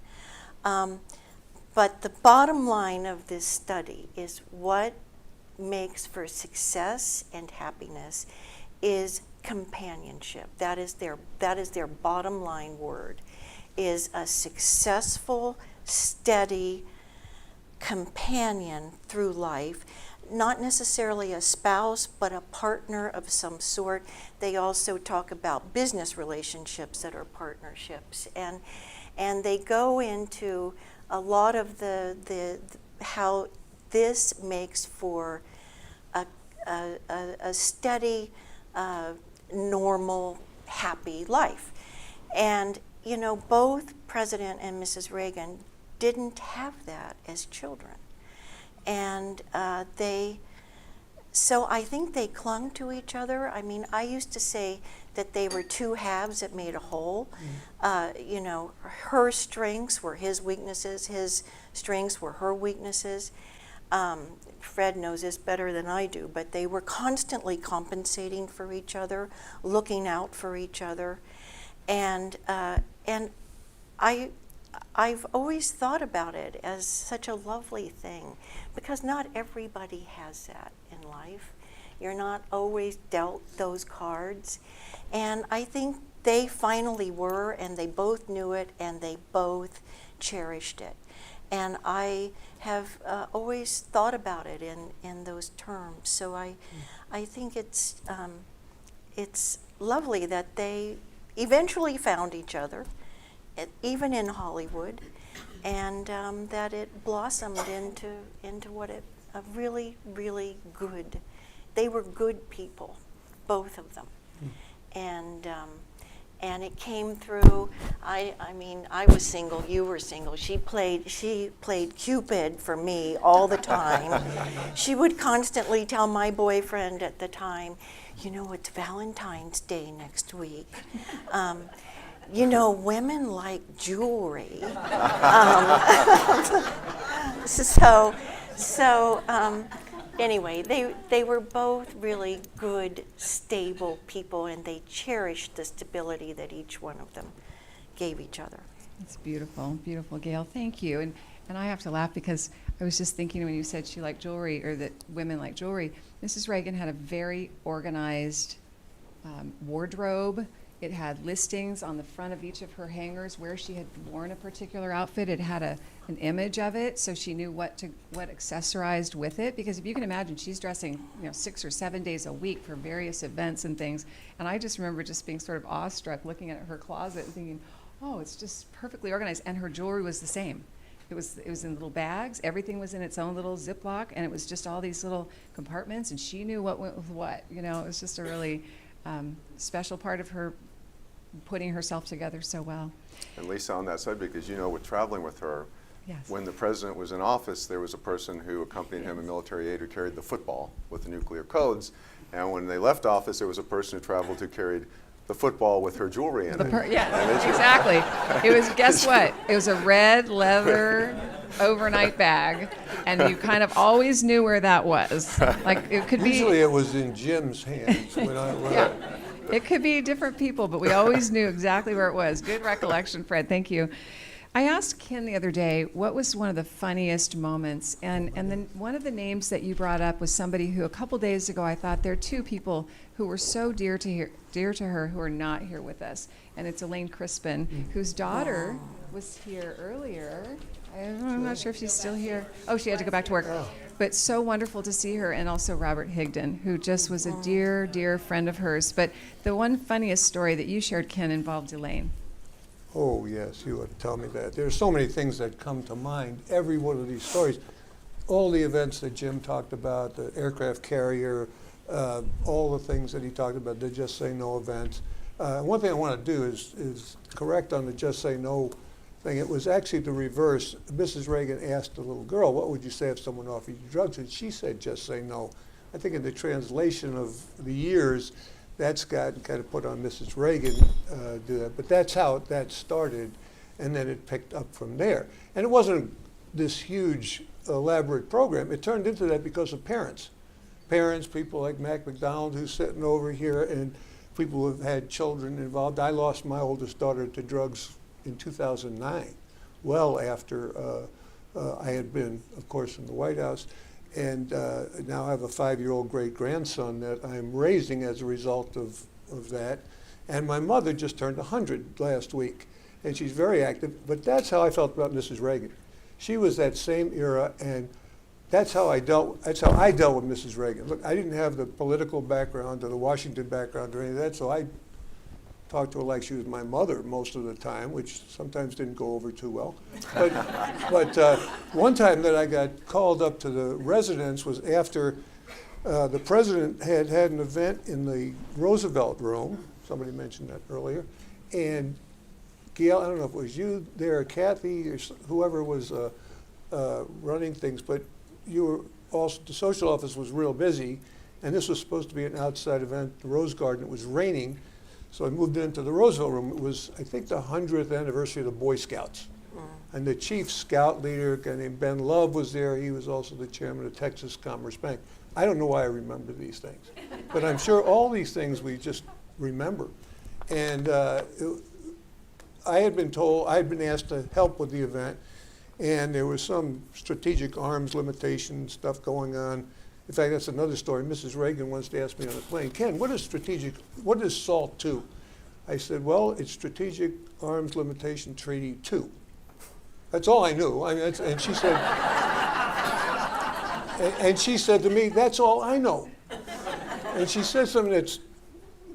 But the bottom line of this study is what makes for success and happiness is companionship. That is their bottom line word, is a successful, steady companion through life. Not necessarily a spouse, but a partner of some sort. They also talk about business relationships that are partnerships, and they go into a lot of the how this makes for a steady, normal, happy life. And you know, both President and Mrs. Reagan didn't have that as children. And so I think they clung to each other. I mean, I used to say that they were two halves that made a whole. You know, her strengths were his weaknesses, his strengths were her weaknesses. Fred knows this better than I do, but they were constantly compensating for each other, looking out for each other. And I've always thought about it as such a lovely thing, because not everybody has that in life. You're not always dealt those cards. And I think they finally were, and they both knew it, and they both cherished it. And I have always thought about it in those terms. So I think it's lovely that they eventually found each other, even in Hollywood, and that it blossomed into what a really, really good. They were good people, both of them, and it came through. I mean, I was single, you were single. She played Cupid for me all the time. She would constantly tell my boyfriend at the time, you know, it's Valentine's Day next week. You know, women like jewelry. Anyway, they were both really good, stable people, and they cherished the stability that each one of them gave each other. That's beautiful, beautiful, Gail. Thank you. And I have to laugh because I was just thinking when you said she liked jewelry, or that women like jewelry, Mrs. Reagan had a very organized wardrobe. It had listings on the front of each of her hangers where she had worn a particular outfit. It had an image of it, so she knew what accessorized with it. Because if you can imagine, she's dressing 6 or 7 days a week for various events and things. And I just remember just being sort of awestruck looking at her closet and thinking, oh, it's just perfectly organized. And her jewelry was the same. It was in little bags. Everything was in its own little Ziploc, and it was just all these little compartments. And she knew what went with what. It was just a really special part of her putting herself together so well. And Lisa, on that subject, because with traveling with her, yes, when the president was in office, there was a person who accompanied him, a military aide who carried the football with the nuclear codes. And when they left office, there was a person who traveled who carried the football with her jewelry in it. Yeah, exactly. It was, guess what? It was a red leather overnight bag, and you kind of always knew where that was. Like, it could be. Usually it was in Jim's hands when I went. Yeah. It could be different people, but we always knew exactly where it was. Good recollection, Fred. Thank you. I asked Ken the other day, what was one of the funniest moments? And then one of the names that you brought up was somebody who a couple days ago I thought there are two people who were so dear to her who are not here with us. And it's Elaine Crispin, whose daughter was here earlier. I'm not sure if she's still here. Oh, she had to go back to work. But so wonderful to see her, and also Robert Higdon, who just was a dear, dear friend of hers. But the one funniest story that you shared, Ken, involved Elaine. Oh, yes, you would tell me that. There are so many things that come to mind, every one of these stories. All the events that Jim talked about, the aircraft carrier, all the things that he talked about, the Just Say No events. One thing I want to do is correct on the Just Say No thing. It was actually the reverse. Mrs. Reagan asked the little girl, what would you say if someone offered you drugs? And she said, just say no. I think in the translation of the years, That's gotten kind of put on Mrs. Reagan do that. But that's how that started, and then it picked up from there. And it wasn't this huge, elaborate program. It turned into that because of parents. Parents, people like Mac McDonald, who's sitting over here, and people who have had children involved. I lost my oldest daughter to drugs in 2009, well after I had been, of course, in the White House. And now I have a 5-year-old great-grandson that I'm raising as a result of that. And my mother just turned 100 last week, and she's very active. But that's how I felt about Mrs. Reagan. She was that same era, and that's how I dealt with Mrs. Reagan. Look, I didn't have the political background or the Washington background or any of that, so I talked to her like she was my mother most of the time, which sometimes didn't go over too well. But one time that I got called up to the residence was after the president had an event in the Roosevelt room. Somebody mentioned that earlier. And Gail, I don't know if it was you there, Kathy, or whoever was running things, but you were also, the social office was real busy, and this was supposed to be an outside event, the Rose Garden. It was raining, so I moved into the Roosevelt room. It was, I think, the 100th anniversary of the Boy Scouts. And the chief scout leader, a guy named Ben Love, was there. He was also the chairman of Texas Commerce Bank. I don't know why I remember these things, but I'm sure all these things we just remember. And I had been told, I had been asked to help with the event, and there was some strategic arms limitation stuff going on. In fact, that's another story. Mrs. Reagan once asked me on the plane, Ken, what is SALT II? I said, well, it's Strategic Arms Limitation Treaty 2. That's all I knew. I mean, and she said, and she said to me, that's all I know. And she said something that's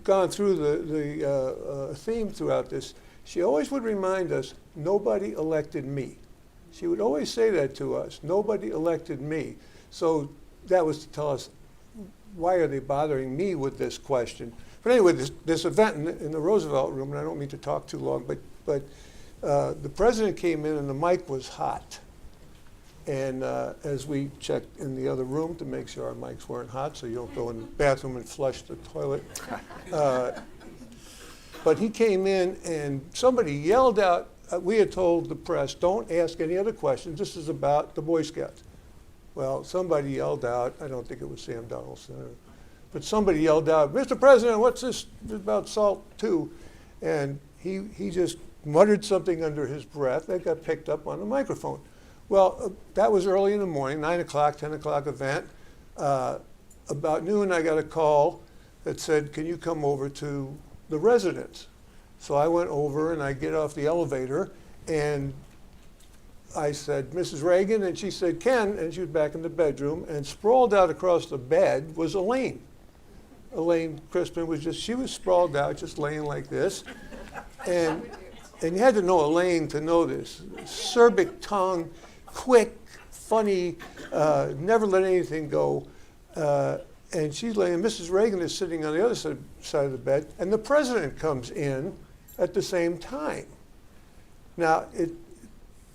gone through the theme throughout this. She always would remind us, nobody elected me. She would always say that to us, nobody elected me. So that was to tell us, why are they bothering me with this question? But anyway, this event in the Roosevelt room, and I don't mean to talk too long, but the president came in and the mic was hot. And as we checked in the other room to make sure our mics weren't hot, so you don't go in the bathroom and flush the toilet. But he came in and somebody yelled out, we had told the press, don't ask any other questions. This is about the Boy Scouts. Well, somebody yelled out, I don't think it was Sam Donaldson, but somebody yelled out, Mr. President, what's this about SALT II? And he just muttered something under his breath that got picked up on the microphone. Well, that was early in the morning, 9 o'clock, 10 o'clock event. About noon, I got a call that said, can you come over to the residence? So I went over and I get off the elevator and I said, Mrs. Reagan, and she said, Ken, and she was back in the bedroom, and sprawled out across the bed was Elaine. Elaine Crispin was she was sprawled out, just laying like this. And you had to know Elaine to know this. Serbic tongue, quick, funny, never let anything go. And she's laying, Mrs. Reagan is sitting on the other side of the bed, and the president comes in at the same time. Now,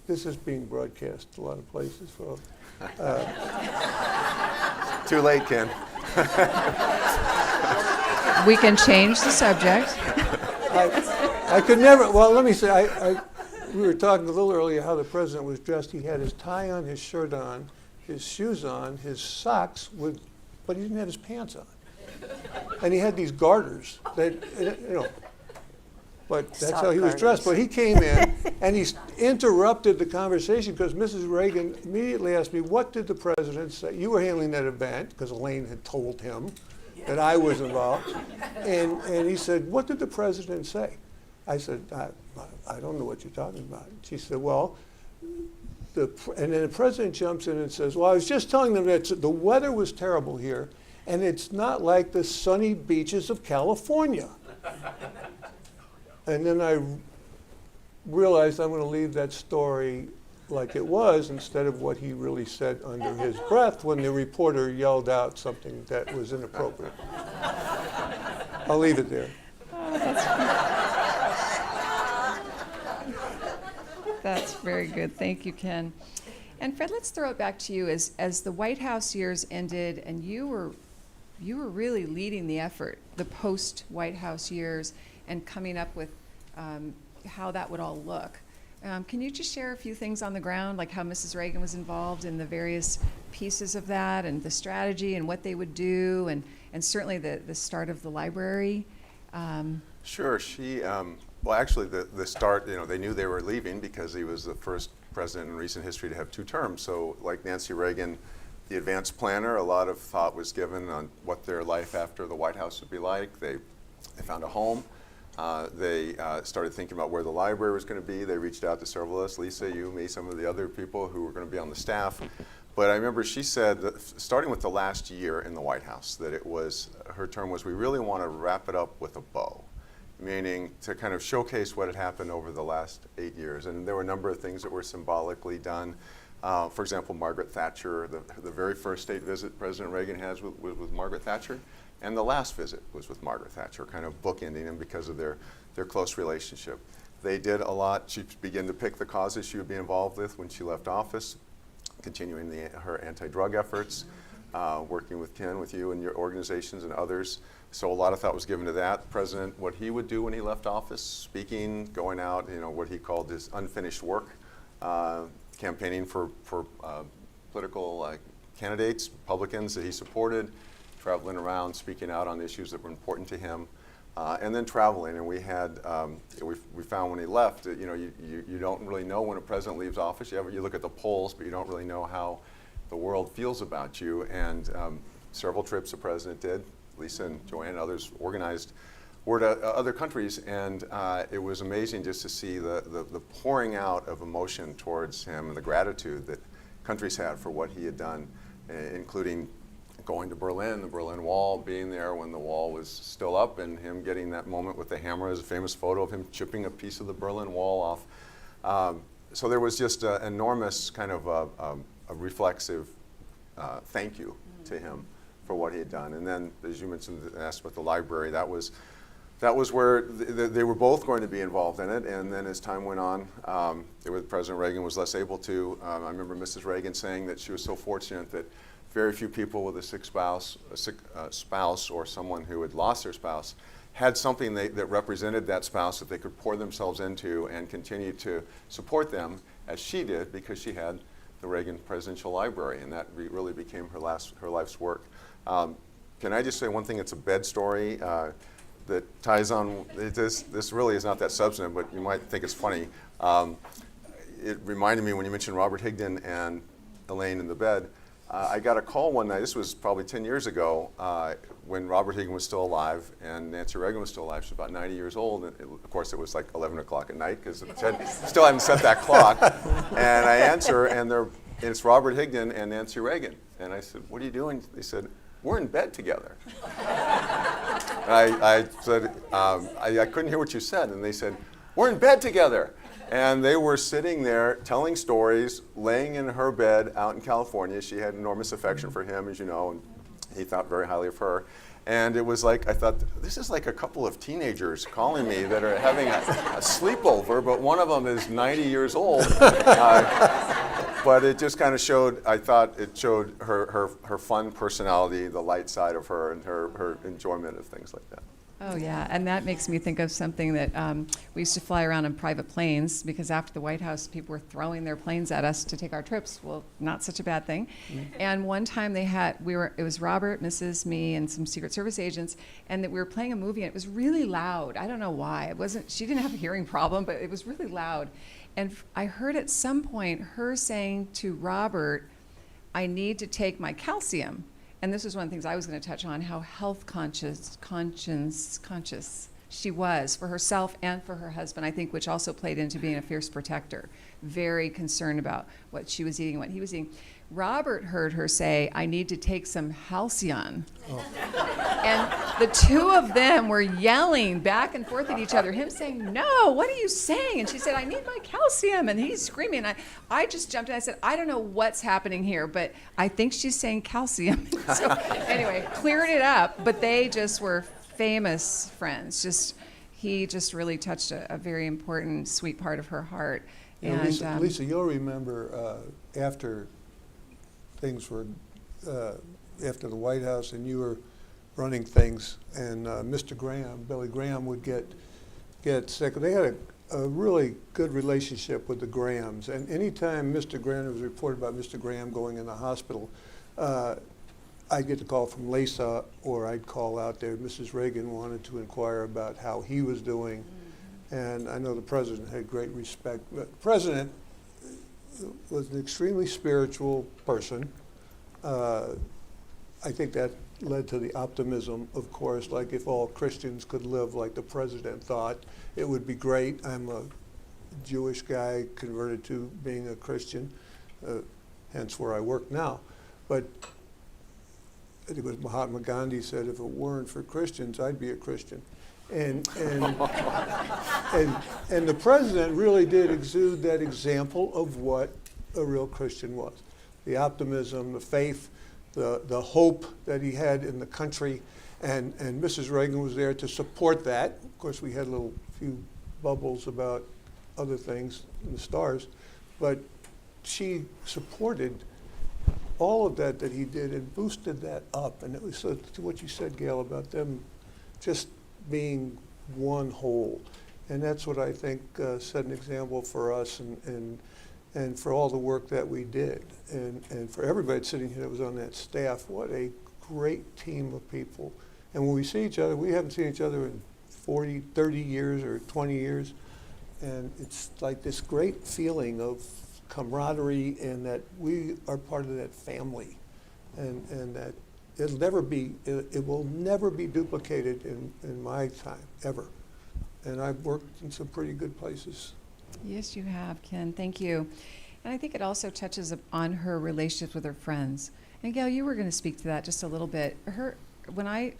this is being broadcast a lot of places. So, Too late, Ken. We can change the subject. I could never, well, let me say, we were talking a little earlier how the president was dressed. He had his tie on, his shirt on, his shoes on, his socks, but he didn't have his pants on. And he had these garters that, but that's how he was dressed. But he came in and he interrupted the conversation because Mrs. Reagan immediately asked me, what did the president say? You were handling that event because Elaine had told him that I was involved. And he said, what did the president say? I said, I don't know what you're talking about. She said, well, and then the president jumps in and says, well, I was just telling them that the weather was terrible here, and it's not like the sunny beaches of California. And then I realized I'm going to leave that story like it was instead of what he really said under his breath when the reporter yelled out something that was inappropriate. I'll leave it there. That's very good. Thank you, Ken. And Fred, let's throw it back to you. As the White House years ended and you were you were really leading the effort, the post-White House years, and coming up with how that would all look. Can you just share a few things on the ground, like how Mrs. Reagan was involved in the various pieces of that, and the strategy, and what they would do, and certainly the start of the library? Sure. She, well, actually, the start, they knew they were leaving because he was the first president in recent history to have 2 terms. So, like Nancy Reagan, the advanced planner, a lot of thought was given on what their life after the White House would be like. They found a home. They started thinking about where the library was going to be. They reached out to several of us, Lisa, you, me, some of the other people who were going to be on the staff. But I remember she said, that starting with the last year in the White House, that it was, her term was, we really want to wrap it up with a bow, meaning to kind of showcase what had happened over the last 8 years. And there were a number of things that were symbolically done. For example, Margaret Thatcher, the very first state visit President Reagan has with Margaret Thatcher. And the last visit was with Margaret Thatcher, kind of bookending them because of their close relationship. They did a lot. She began to pick the causes she would be involved with when she left office, continuing her anti-drug efforts, working with Ken, with you and your organizations and others. So a lot of thought was given to that. The president, what he would do when he left office, speaking, going out, what he called his unfinished work, campaigning for political candidates, Republicans that he supported, traveling around, speaking out on issues that were important to him, and then traveling. And we had, we found when he left, that, you don't really know when a president leaves office. You look at the polls, but you don't really know how the world feels about you. And several trips the president did, Lisa and Joanne and others organized, were to other countries, and it was amazing just to see the pouring out of emotion towards him and the gratitude that countries had for what he had done, including going to Berlin, the Berlin Wall, being there when the wall was still up, and him getting that moment with the hammer. There's a famous photo of him chipping a piece of the Berlin Wall off. So there was just an enormous kind of a reflexive thank you to him for what he had done. And then, as you mentioned, asked about the library, that was where they were both going to be involved in it. And then as time went on, President Reagan was less able to. I remember Mrs. Reagan saying that she was so fortunate that very few people with a sick spouse or someone who had lost their spouse had something that represented that spouse that they could pour themselves into and continue to support them as she did, because she had the Reagan Presidential Library, and that really became her life's work. Can I just say one thing? It's a bed story that ties on. This really is not that substantive, but you might think it's funny. It reminded me when you mentioned Robert Higdon and Elaine in the bed. I got a call one night, this was probably 10 years ago, when Robert Higdon was still alive and Nancy Reagan was still alive. She was about 90 years old. And of course, it was like 11 o'clock at night because still hadn't set that clock. And I answer, and it's Robert Higdon and Nancy Reagan. And I said, what are you doing? They said, we're in bed together. And I said, I couldn't hear what you said. And they said, we're in bed together. And they were sitting there telling stories, laying in her bed out in California. She had enormous affection for him, as you know, and he thought very highly of her. And it was like, I thought, this is like a couple of teenagers calling me that are having a sleepover, but one of them is 90 years old. But it just kind of showed, I thought it showed her fun personality, the light side of her, and her enjoyment of things like that. Oh, yeah, and that makes me think of something that we used to fly around in private planes, because after the White House, people were throwing their planes at us to take our trips. Well, not such a bad thing. And one time it was Robert, Mrs., me, and some Secret Service agents, and that we were playing a movie, and it was really loud. I don't know why. She didn't have a hearing problem, but it was really loud. And I heard at some point her saying to Robert, I need to take my calcium. And this was one of the things I was going to touch on, how health conscious she was for herself and for her husband, I think, which also played into being a fierce protector, very concerned about what she was eating and what he was eating. Robert heard her say, I need to take some halcyon. Oh. And the two of them were yelling back and forth at each other, him saying, no, what are you saying? And she said, I need my calcium. And he's screaming. I just jumped in. I said, I don't know what's happening here, but I think she's saying calcium. So anyway, cleared it up, but they just were famous friends. He just really touched a very important, sweet part of her heart. And Lisa, you'll remember after things were, after the White House and you were running things, and Mr. Graham, Billy Graham, would get sick. They had a really good relationship with the Grahams, and anytime Mr. Graham was reported about Mr. Graham going in the hospital, I'd get the call from Lisa, or I'd call out there. Mrs. Reagan wanted to inquire about how he was doing, and I know the president had great respect. But the president was an extremely spiritual person. I think that led to the optimism, of course, like if all Christians could live like the president thought, it would be great. I'm a Jewish guy converted to being a Christian, hence where I work now. But I think it was Mahatma Gandhi said, if it weren't for Christians, I'd be a Christian. And the president really did exude that example of what a real Christian was. The optimism, the faith, the hope that he had in the country, and Mrs. Reagan was there to support that. Of course, we had a few bubbles about other things in the stars, but she supported all of that he did and boosted that up. And it was to what you said, Gail, about them just being one whole. And that's what I think set an example for us and for all the work that we did. And for everybody sitting here that was on that staff, what a great team of people. And when we see each other, we haven't seen each other in 40, 30 years or 20 years. And it's like this great feeling of camaraderie and that we are part of that family. And that it will never be duplicated in my time, ever. And I've worked in some pretty good places. Yes, you have, Ken. Thank you. And I think it also touches on her relationships with her friends. And Gail, you were going to speak to that just a little bit. When I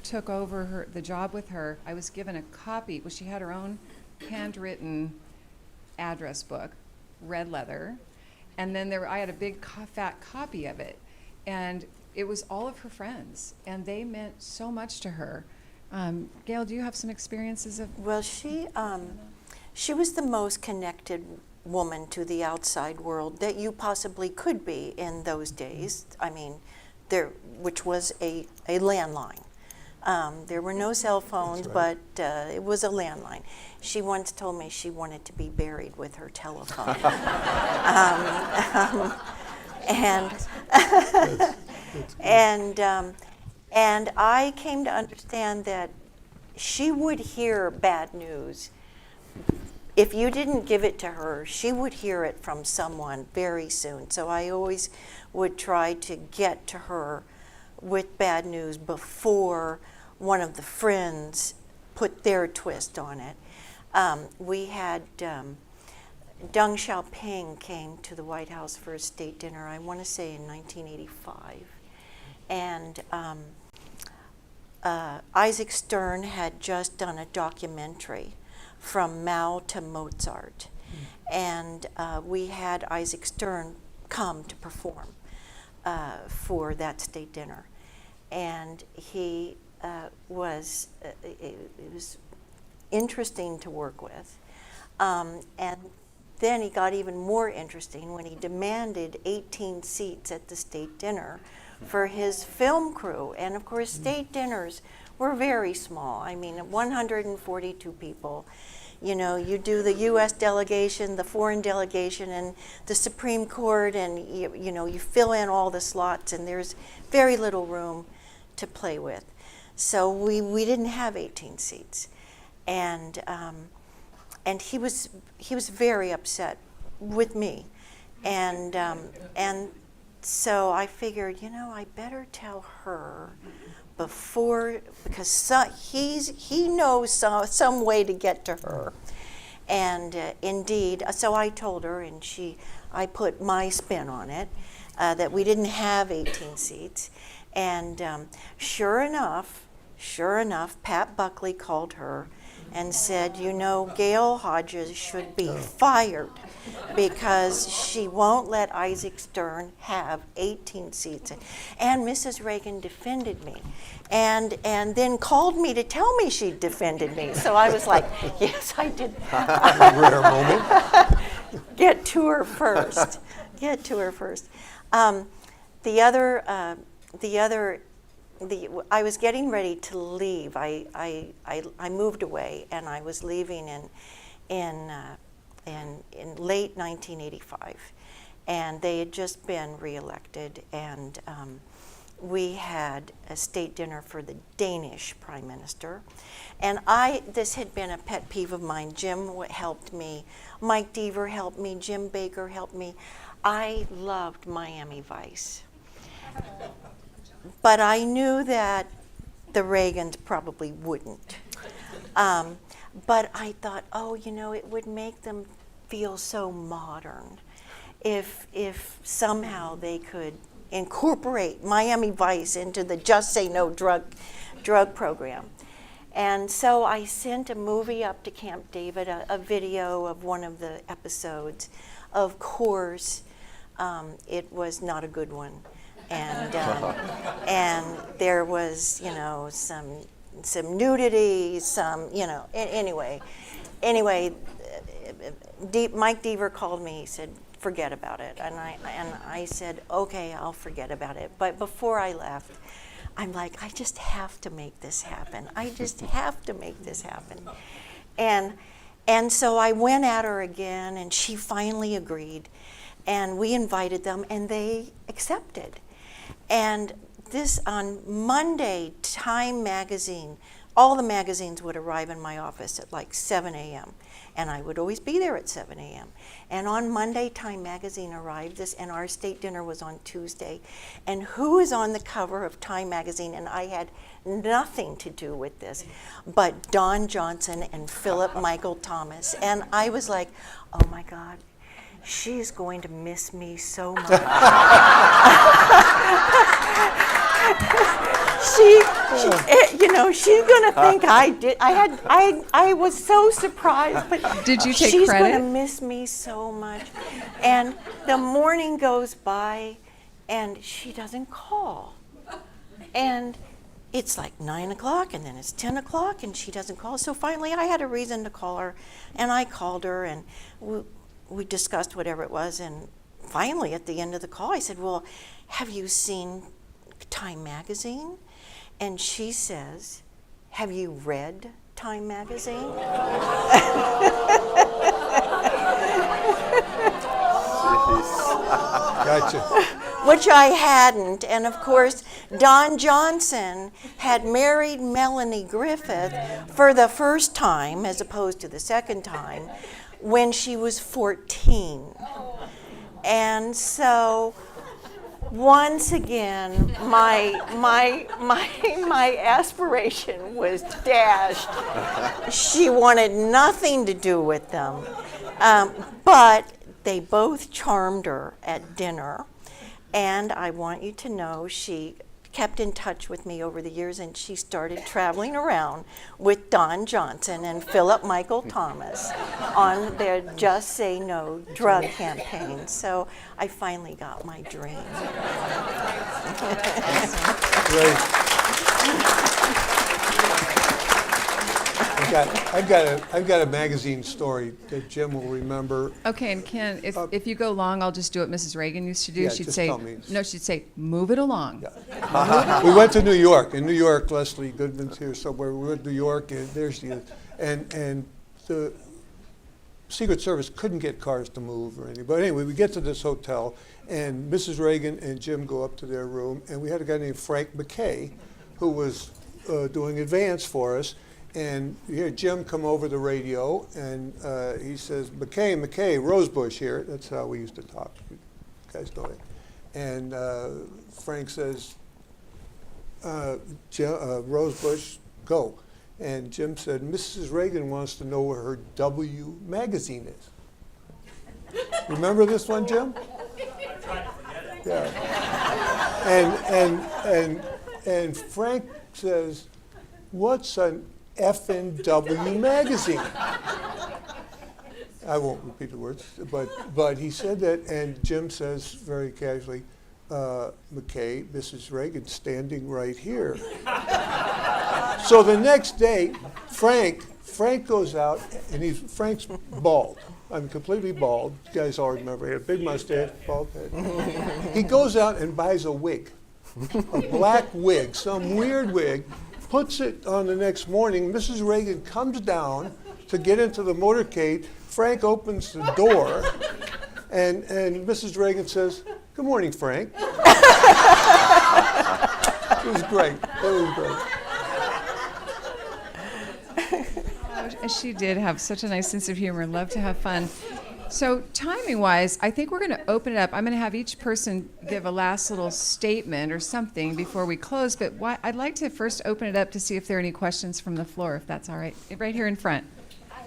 took over the job with her, I was given a copy. Well, she had her own handwritten address book, red leather, and then I had a big fat copy of it. And it was all of her friends, and they meant so much to her. Gail, do you have some experiences of? Well, she was the most connected woman to the outside world that you possibly could be in those days. I mean, which was a landline. There were no cell phones, right. But it was a landline. She once told me she wanted to be buried with her telephone. And I came to understand that she would hear bad news. If you didn't give it to her, she would hear it from someone very soon. So I always would try to get to her with bad news before one of the friends put their twist on it. We had Deng Xiaoping came to the White House for a state dinner, I want to say in 1985. And Isaac Stern had just done a documentary from Mao to Mozart. And we had Isaac Stern come to perform for that state dinner. And he it was interesting to work with. And then he got even more interesting when he demanded 18 seats at the state dinner for his film crew. And of course, state dinners were very small. I mean, 142 people. You know, you do the U.S. delegation, the foreign delegation, and the Supreme Court, and you fill in all the slots, and there's very little room to play with. So we didn't have 18 seats, and he was very upset with me, and so I figured, I better tell her before, because he knows some way to get to her. And indeed, so I told her, and I put my spin on it, that we didn't have 18 seats. And sure enough, Pat Buckley called her and said, Gail Hodges should be fired because she won't let Isaac Stern have 18 seats. And Mrs. Reagan defended me and then called me to tell me she defended me. So I was like, yes, I did. Rare moment. Get to her first. The other I was getting ready to leave. I moved away, and I was leaving in late 1985, and they had just been reelected, and we had a state dinner for the Danish Prime Minister, and this had been a pet peeve of mine. Jim helped me, Mike Deaver helped me, Jim Baker helped me. I loved Miami Vice. But I knew that the Reagans probably wouldn't. But I thought, oh, it would make them feel so modern if somehow they could incorporate Miami Vice into the Just Say No drug program. And so I sent a movie up to Camp David, a video of one of the episodes. Of course, it was not a good one. And there was, some nudity, anyway, Mike Deaver called me. He said, "Forget about it," and I said, "Okay, I'll forget about it." But before I left, I'm like, I just have to make this happen. I just have to make this happen, and so I went at her again, and she finally agreed, and we invited them, and they accepted. And this, on Monday, Time magazine, all the magazines would arrive in my office at like 7 a.m. And I would always be there at 7 a.m. And on Monday, Time magazine arrived, and our state dinner was on Tuesday. And who is on the cover of Time magazine? And I had nothing to do with this, but Don Johnson and Philip Michael Thomas. And I was like, oh my God, she's going to miss me so much. She's going to think I did. I was so surprised, but did you take she's credit? Going to miss me so much. And the morning goes by, and she doesn't call. And it's like 9 o'clock, and then it's 10 o'clock, and she doesn't call. So finally, I had a reason to call her, and I called her, and we discussed whatever it was, and finally, at the end of the call, I said, well, have you seen Time magazine? And she says, have you read Time magazine? Gotcha. Which I hadn't, and of course, Don Johnson had married Melanie Griffith for the first time, as opposed to the second time, when she was 14. And so, once again, my aspiration was dashed. She wanted nothing to do with them, but they both charmed her at dinner. And I want you to know she kept in touch with me over the years, and she started traveling around with Don Johnson and Philip Michael Thomas on their Just Say No drug campaign. So I finally got my dream. I've got a magazine story that Jim will remember. Okay, and Ken, if you go long, I'll just do what Mrs. Reagan used to do. Yeah, she'd just say, tell me. no, she'd say, move it along. Yeah. We went to New York. In New York, Leslie Goodman's here somewhere. We went to New York, and there she is. And the Secret Service couldn't get cars to move or anything. But anyway, we get to this hotel, and Mrs. Reagan and Jim go up to their room, and we had a guy named Frank McKay who was doing advance for us. And you hear Jim come over the radio, and he says, McKay, Rosebush here. That's how we used to talk. You guys know it. And Frank says, Rosebush, go. And Jim said, Mrs. Reagan wants to know where her W magazine is. Remember this one, Jim? I'm trying to forget it. Yeah. And Frank says, what's an effing W magazine? I won't repeat the words, but he said that, and Jim says very casually, McKay, Mrs. Reagan standing right here. So the next day, Frank goes out, and Frank's bald. I'm completely bald. You guys all remember, he had a big mustache, bald head. He goes out and buys a wig. a black wig, some weird wig, puts it on the next morning. Mrs. Reagan comes down to get into the motorcade. Frank opens the door, and Mrs. Reagan says, "Good morning, Frank." It was great. It was great. She did have such a nice sense of humor and loved to have fun. So timing-wise, I think we're going to open it up. I'm going to have each person give a last little statement or something before we close, but I'd like to first open it up to see if there are any questions from the floor, if that's all right. Right here in front.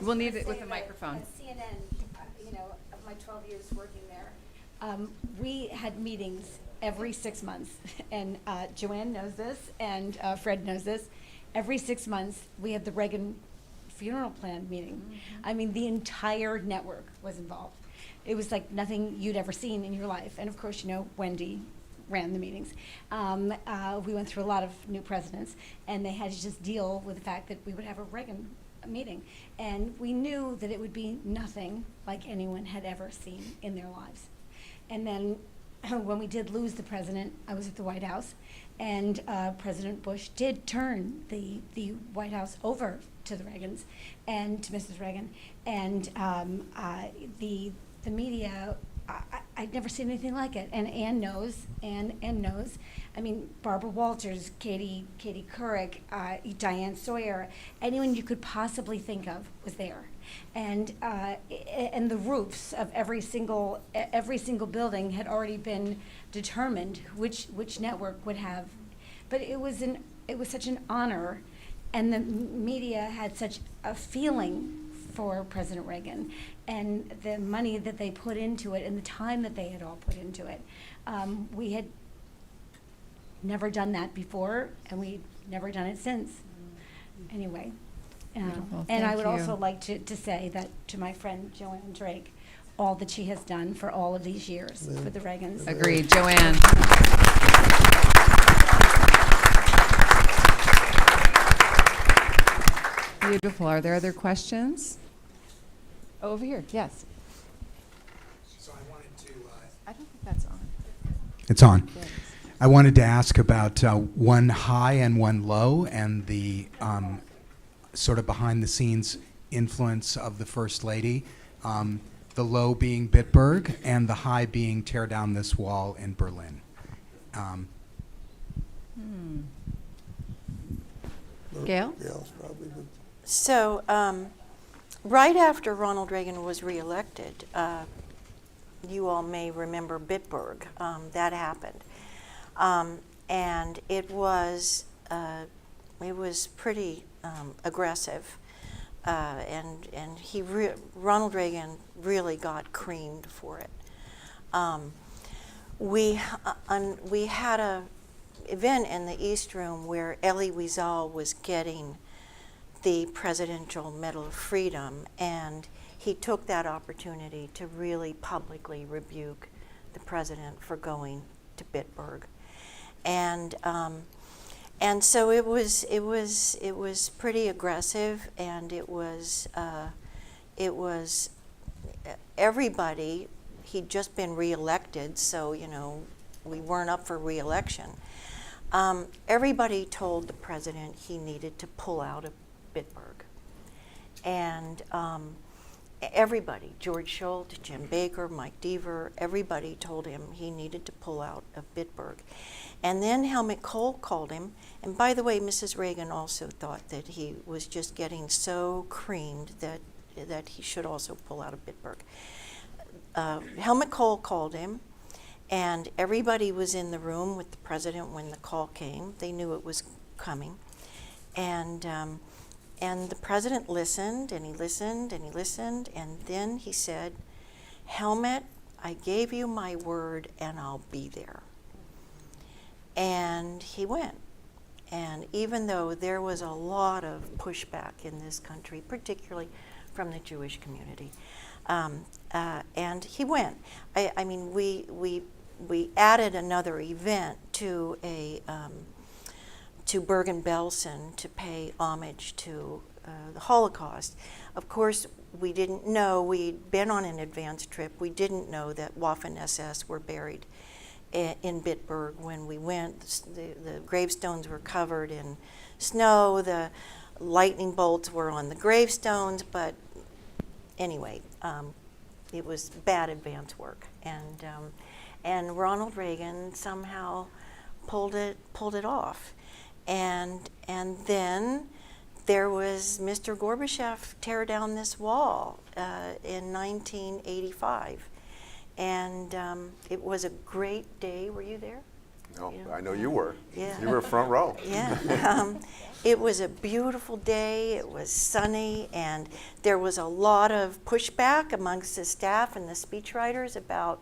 We'll need it with a microphone. At CNN, of my 12 years working there, we had meetings every 6 months, and Joanne knows this, and Fred knows this. Every 6 months, we had the Reagan funeral plan meeting. I mean, the entire network was involved. It was like nothing you'd ever seen in your life. And of course, Wendy ran the meetings. We went through a lot of new presidents, and they had to just deal with the fact that we would have a Reagan meeting. And we knew that it would be nothing like anyone had ever seen in their lives. And then when we did lose the president, I was at the White House, and President Bush did turn the White House over to the Reagans and to Mrs. Reagan, and the media, I'd never seen anything like it. And Ann knows. I mean, Barbara Walters, Katie Couric, Diane Sawyer, anyone you could possibly think of was there. And the roofs of every single building had already been determined which network would have. But it was such an honor, and the media had such a feeling for President Reagan, and the money that they put into it, and the time that they had all put into it. We had never done that before, and we'd never done it since. Anyway. And I would also like to say that to my friend Joanne Drake, all that she has done for all of these years for the Reagans. Agreed. Joanne. Beautiful. Are there other questions? Oh, over here. Yes. So I wanted to. I don't think that's on. It's on. Yes. I wanted to ask about one high and one low, and the sort of behind-the-scenes influence of the First Lady. The low being Bitburg, and the high being tear down this wall in Berlin. Gail? Gail's probably good. So, right after Ronald Reagan was reelected, you all may remember Bitburg. That happened, and it was pretty aggressive, and Ronald Reagan really got creamed for it. We had a event in the East Room where Elie Wiesel was getting the Presidential Medal of Freedom, and he took that opportunity to really publicly rebuke the president for going to Bitburg, and so it was pretty aggressive, and it was everybody. He'd just been reelected, so we weren't up for reelection. Everybody told the president he needed to pull out of Bitburg, and everybody, George Shultz, Jim Baker, Mike Deaver, everybody told him he needed to pull out of Bitburg. And then Helmut Kohl called him, and by the way, Mrs. Reagan also thought that he was just getting so creamed that he should also pull out of Bitburg. Helmut Kohl called him, and everybody was in the room with the president when the call came. They knew it was coming, and the president listened, and he listened, and he listened, and then he said, "Helmut, I gave you my word, and I'll be there." And he went. And even though there was a lot of pushback in this country, particularly from the Jewish community, and he went. I mean, we added another event to Bergen-Belsen to pay homage to the Holocaust. Of course, we didn't know, we'd been on an advance trip, we didn't know that Waffen SS were buried in Bitburg when we went. The gravestones were covered in snow. The lightning bolts were on the gravestones, but anyway, it was bad advance work, and Ronald Reagan somehow pulled it off, and then there was Mr. Gorbachev tear down this wall in 1985, and it was a great day. Were you there? No, I know you were. Yeah. You were front row. Yeah. It was a beautiful day. It was sunny, and there was a lot of pushback amongst the staff and the speechwriters about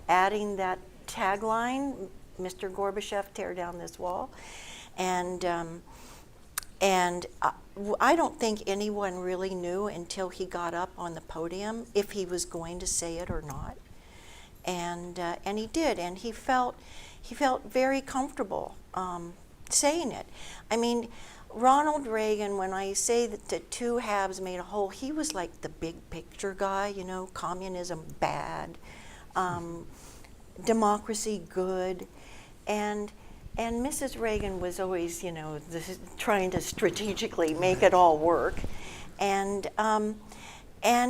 adding that tagline, Mr. Gorbachev, tear down this wall. And I don't think anyone really knew until he got up on the podium if he was going to say it or not. And he did, and he felt very comfortable saying it. I mean, Ronald Reagan, when I say that the two halves made a whole, he was like the big picture guy, you know, communism bad, democracy good, and Mrs. Reagan was always, you know, trying to strategically make it all work, and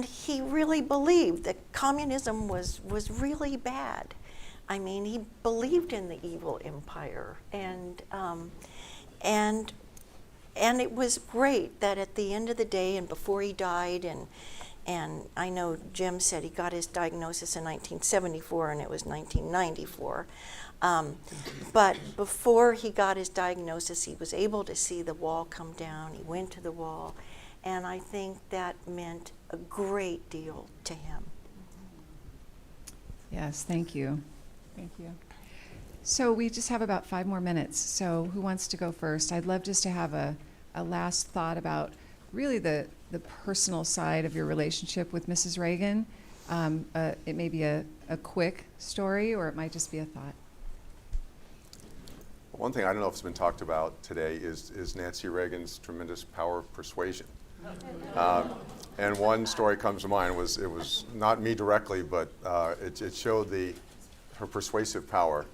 he really believed that communism was really bad. I mean, he believed in the evil empire, and it was great that at the end of the day and before he died, and I know Jim said he got his diagnosis in 1974 and it was 1994, but before he got his diagnosis, he was able to see the wall come down. He went to the wall, and I think that meant a great deal to him. Yes, thank you. Thank you. So we just have about 5 more minutes. So who wants to go first? I'd love just to have a last thought about really the personal side of your relationship with Mrs. Reagan. It may be a quick story, or it might just be a thought. One thing I don't know if it's been talked about today is Nancy Reagan's tremendous power of persuasion. And one story comes to mind. It was not me directly, but it showed her persuasive power.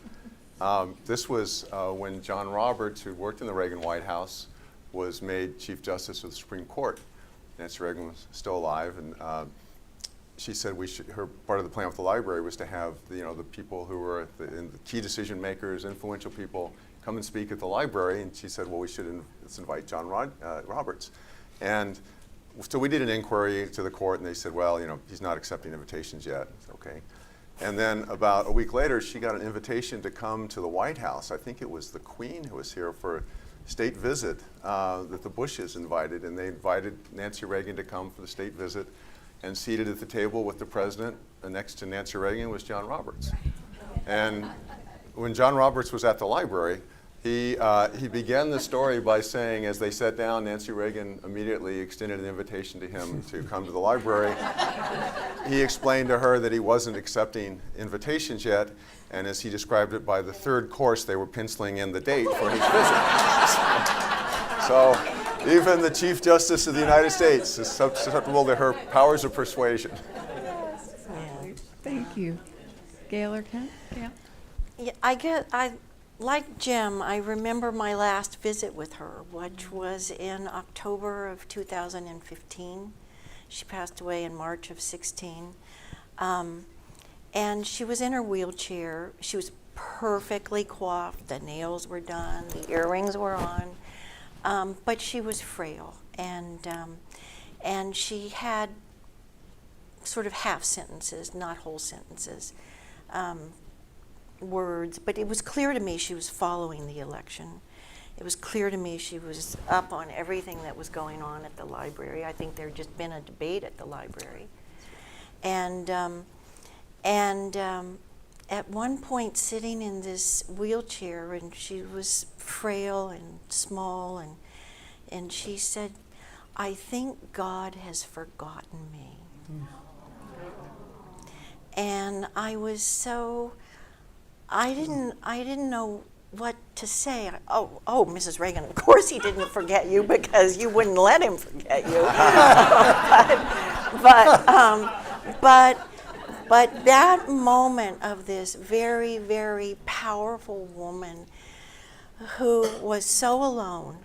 This was when John Roberts, who worked in the Reagan White House, was made Chief Justice of the Supreme Court. Nancy Reagan was still alive, and she said her part of the plan with the library was to have the people who were the key decision makers, influential people, come and speak at the library. And she said, well, let's invite John Roberts. And so we did an inquiry to the court, and they said, well, he's not accepting invitations yet. It's okay. And then about a week later, she got an invitation to come to the White House. I think it was the Queen who was here for a state visit that the Bushes invited, and they invited Nancy Reagan to come for the state visit. And seated at the table with the president next to Nancy Reagan was John Roberts. And when John Roberts was at the library, he began the story by saying, as they sat down, Nancy Reagan immediately extended an invitation to him to come to the library. He explained to her that he wasn't accepting invitations yet, and as he described it, by the third course, they were penciling in the date for his visit. So even the Chief Justice of the United States is susceptible to her powers of persuasion. Yes. Yeah. Thank you. Gail or Ken? Yeah, I like Jim, I remember my last visit with her, which was in October of 2015. She passed away in March of 16. And she was in her wheelchair. She was perfectly coiffed. The nails were done. The earrings were on. But she was frail. And she had sort of half sentences, not whole sentences. Words, but it was clear to me she was following the election. It was clear to me she was up on everything that was going on at the library. I think there had just been a debate at the library. And at one point, sitting in this wheelchair, and she was frail and small, and she said, "I think God has forgotten me." And I was so, I didn't know what to say. Oh, Mrs. Reagan, of course he didn't forget you because you wouldn't let But that moment of this very, very powerful woman who was so alone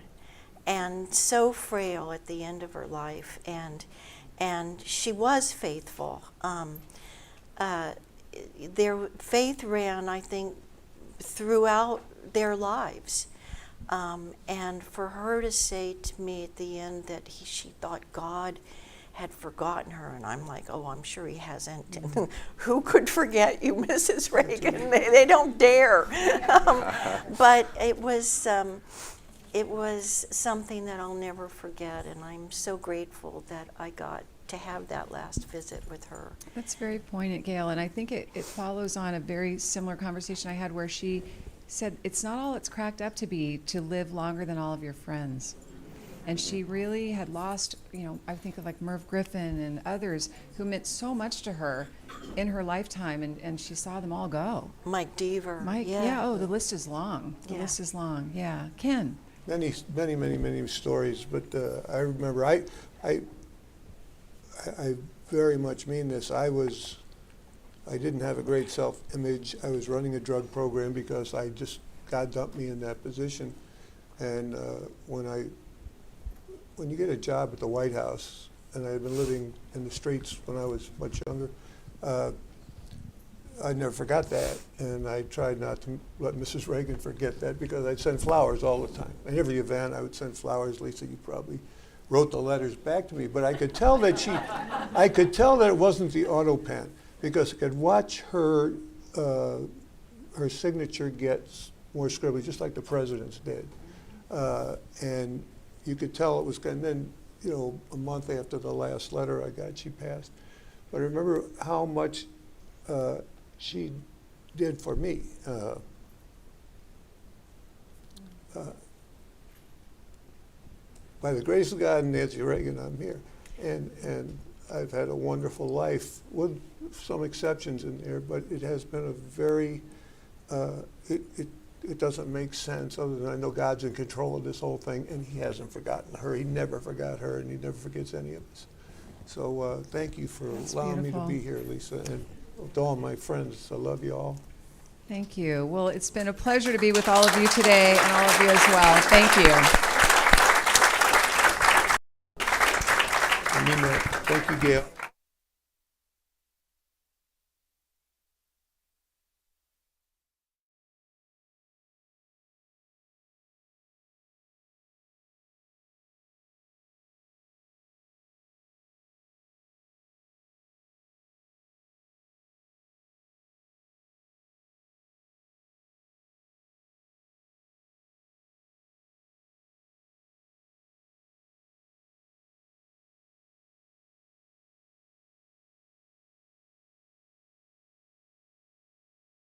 and so frail at the end of her life, and she was faithful. Their faith ran, I think, throughout their lives. And for her to say to me at the end that she thought God had forgotten her, and I'm like, oh, I'm sure he hasn't. Mm-hmm. Who could forget you, Mrs. Reagan? They don't dare. But it was something that I'll never forget, and I'm so grateful that I got to have that last visit with her. That's very poignant, Gail, and I think it follows on a very similar conversation I had where she said, it's not all it's cracked up to be to live longer than all of your friends. And she really had lost, I think of like Merv Griffin and others who meant so much to her in her lifetime, and she saw them all go. Mike Deaver. The list is long. The list is long, yeah. Ken? Many stories, but I remember, I very much mean this. I didn't have a great self-image. I was running a drug program because God dumped me in that position. And when you get a job at the White House, and I had been living in the streets when I was much younger, I never forgot that. And I tried not to let Mrs. Reagan forget that, because I'd send flowers all the time. At every event, I would send flowers. Lisa, you probably wrote the letters back to me, but I could tell that it wasn't the auto pen, because I could watch her signature get more scribbly, just like the president's did, and you could tell it was. And then, a month after the last letter I got, she passed. But I remember how much she did for me. By the grace of God and Nancy Reagan, I'm here. And I've had a wonderful life, with some exceptions in there, but it has been a very, it doesn't make sense, other than I know God's in control of this whole thing, and he hasn't forgotten her. He never forgot her, and he never forgets any of us. So thank you for allowing me to be here, Lisa. And to all my friends, I love you all. Thank you. Well, it's been a pleasure to be with all of you today, and all of you as well. Thank you. I mean that. Thank you, Gail.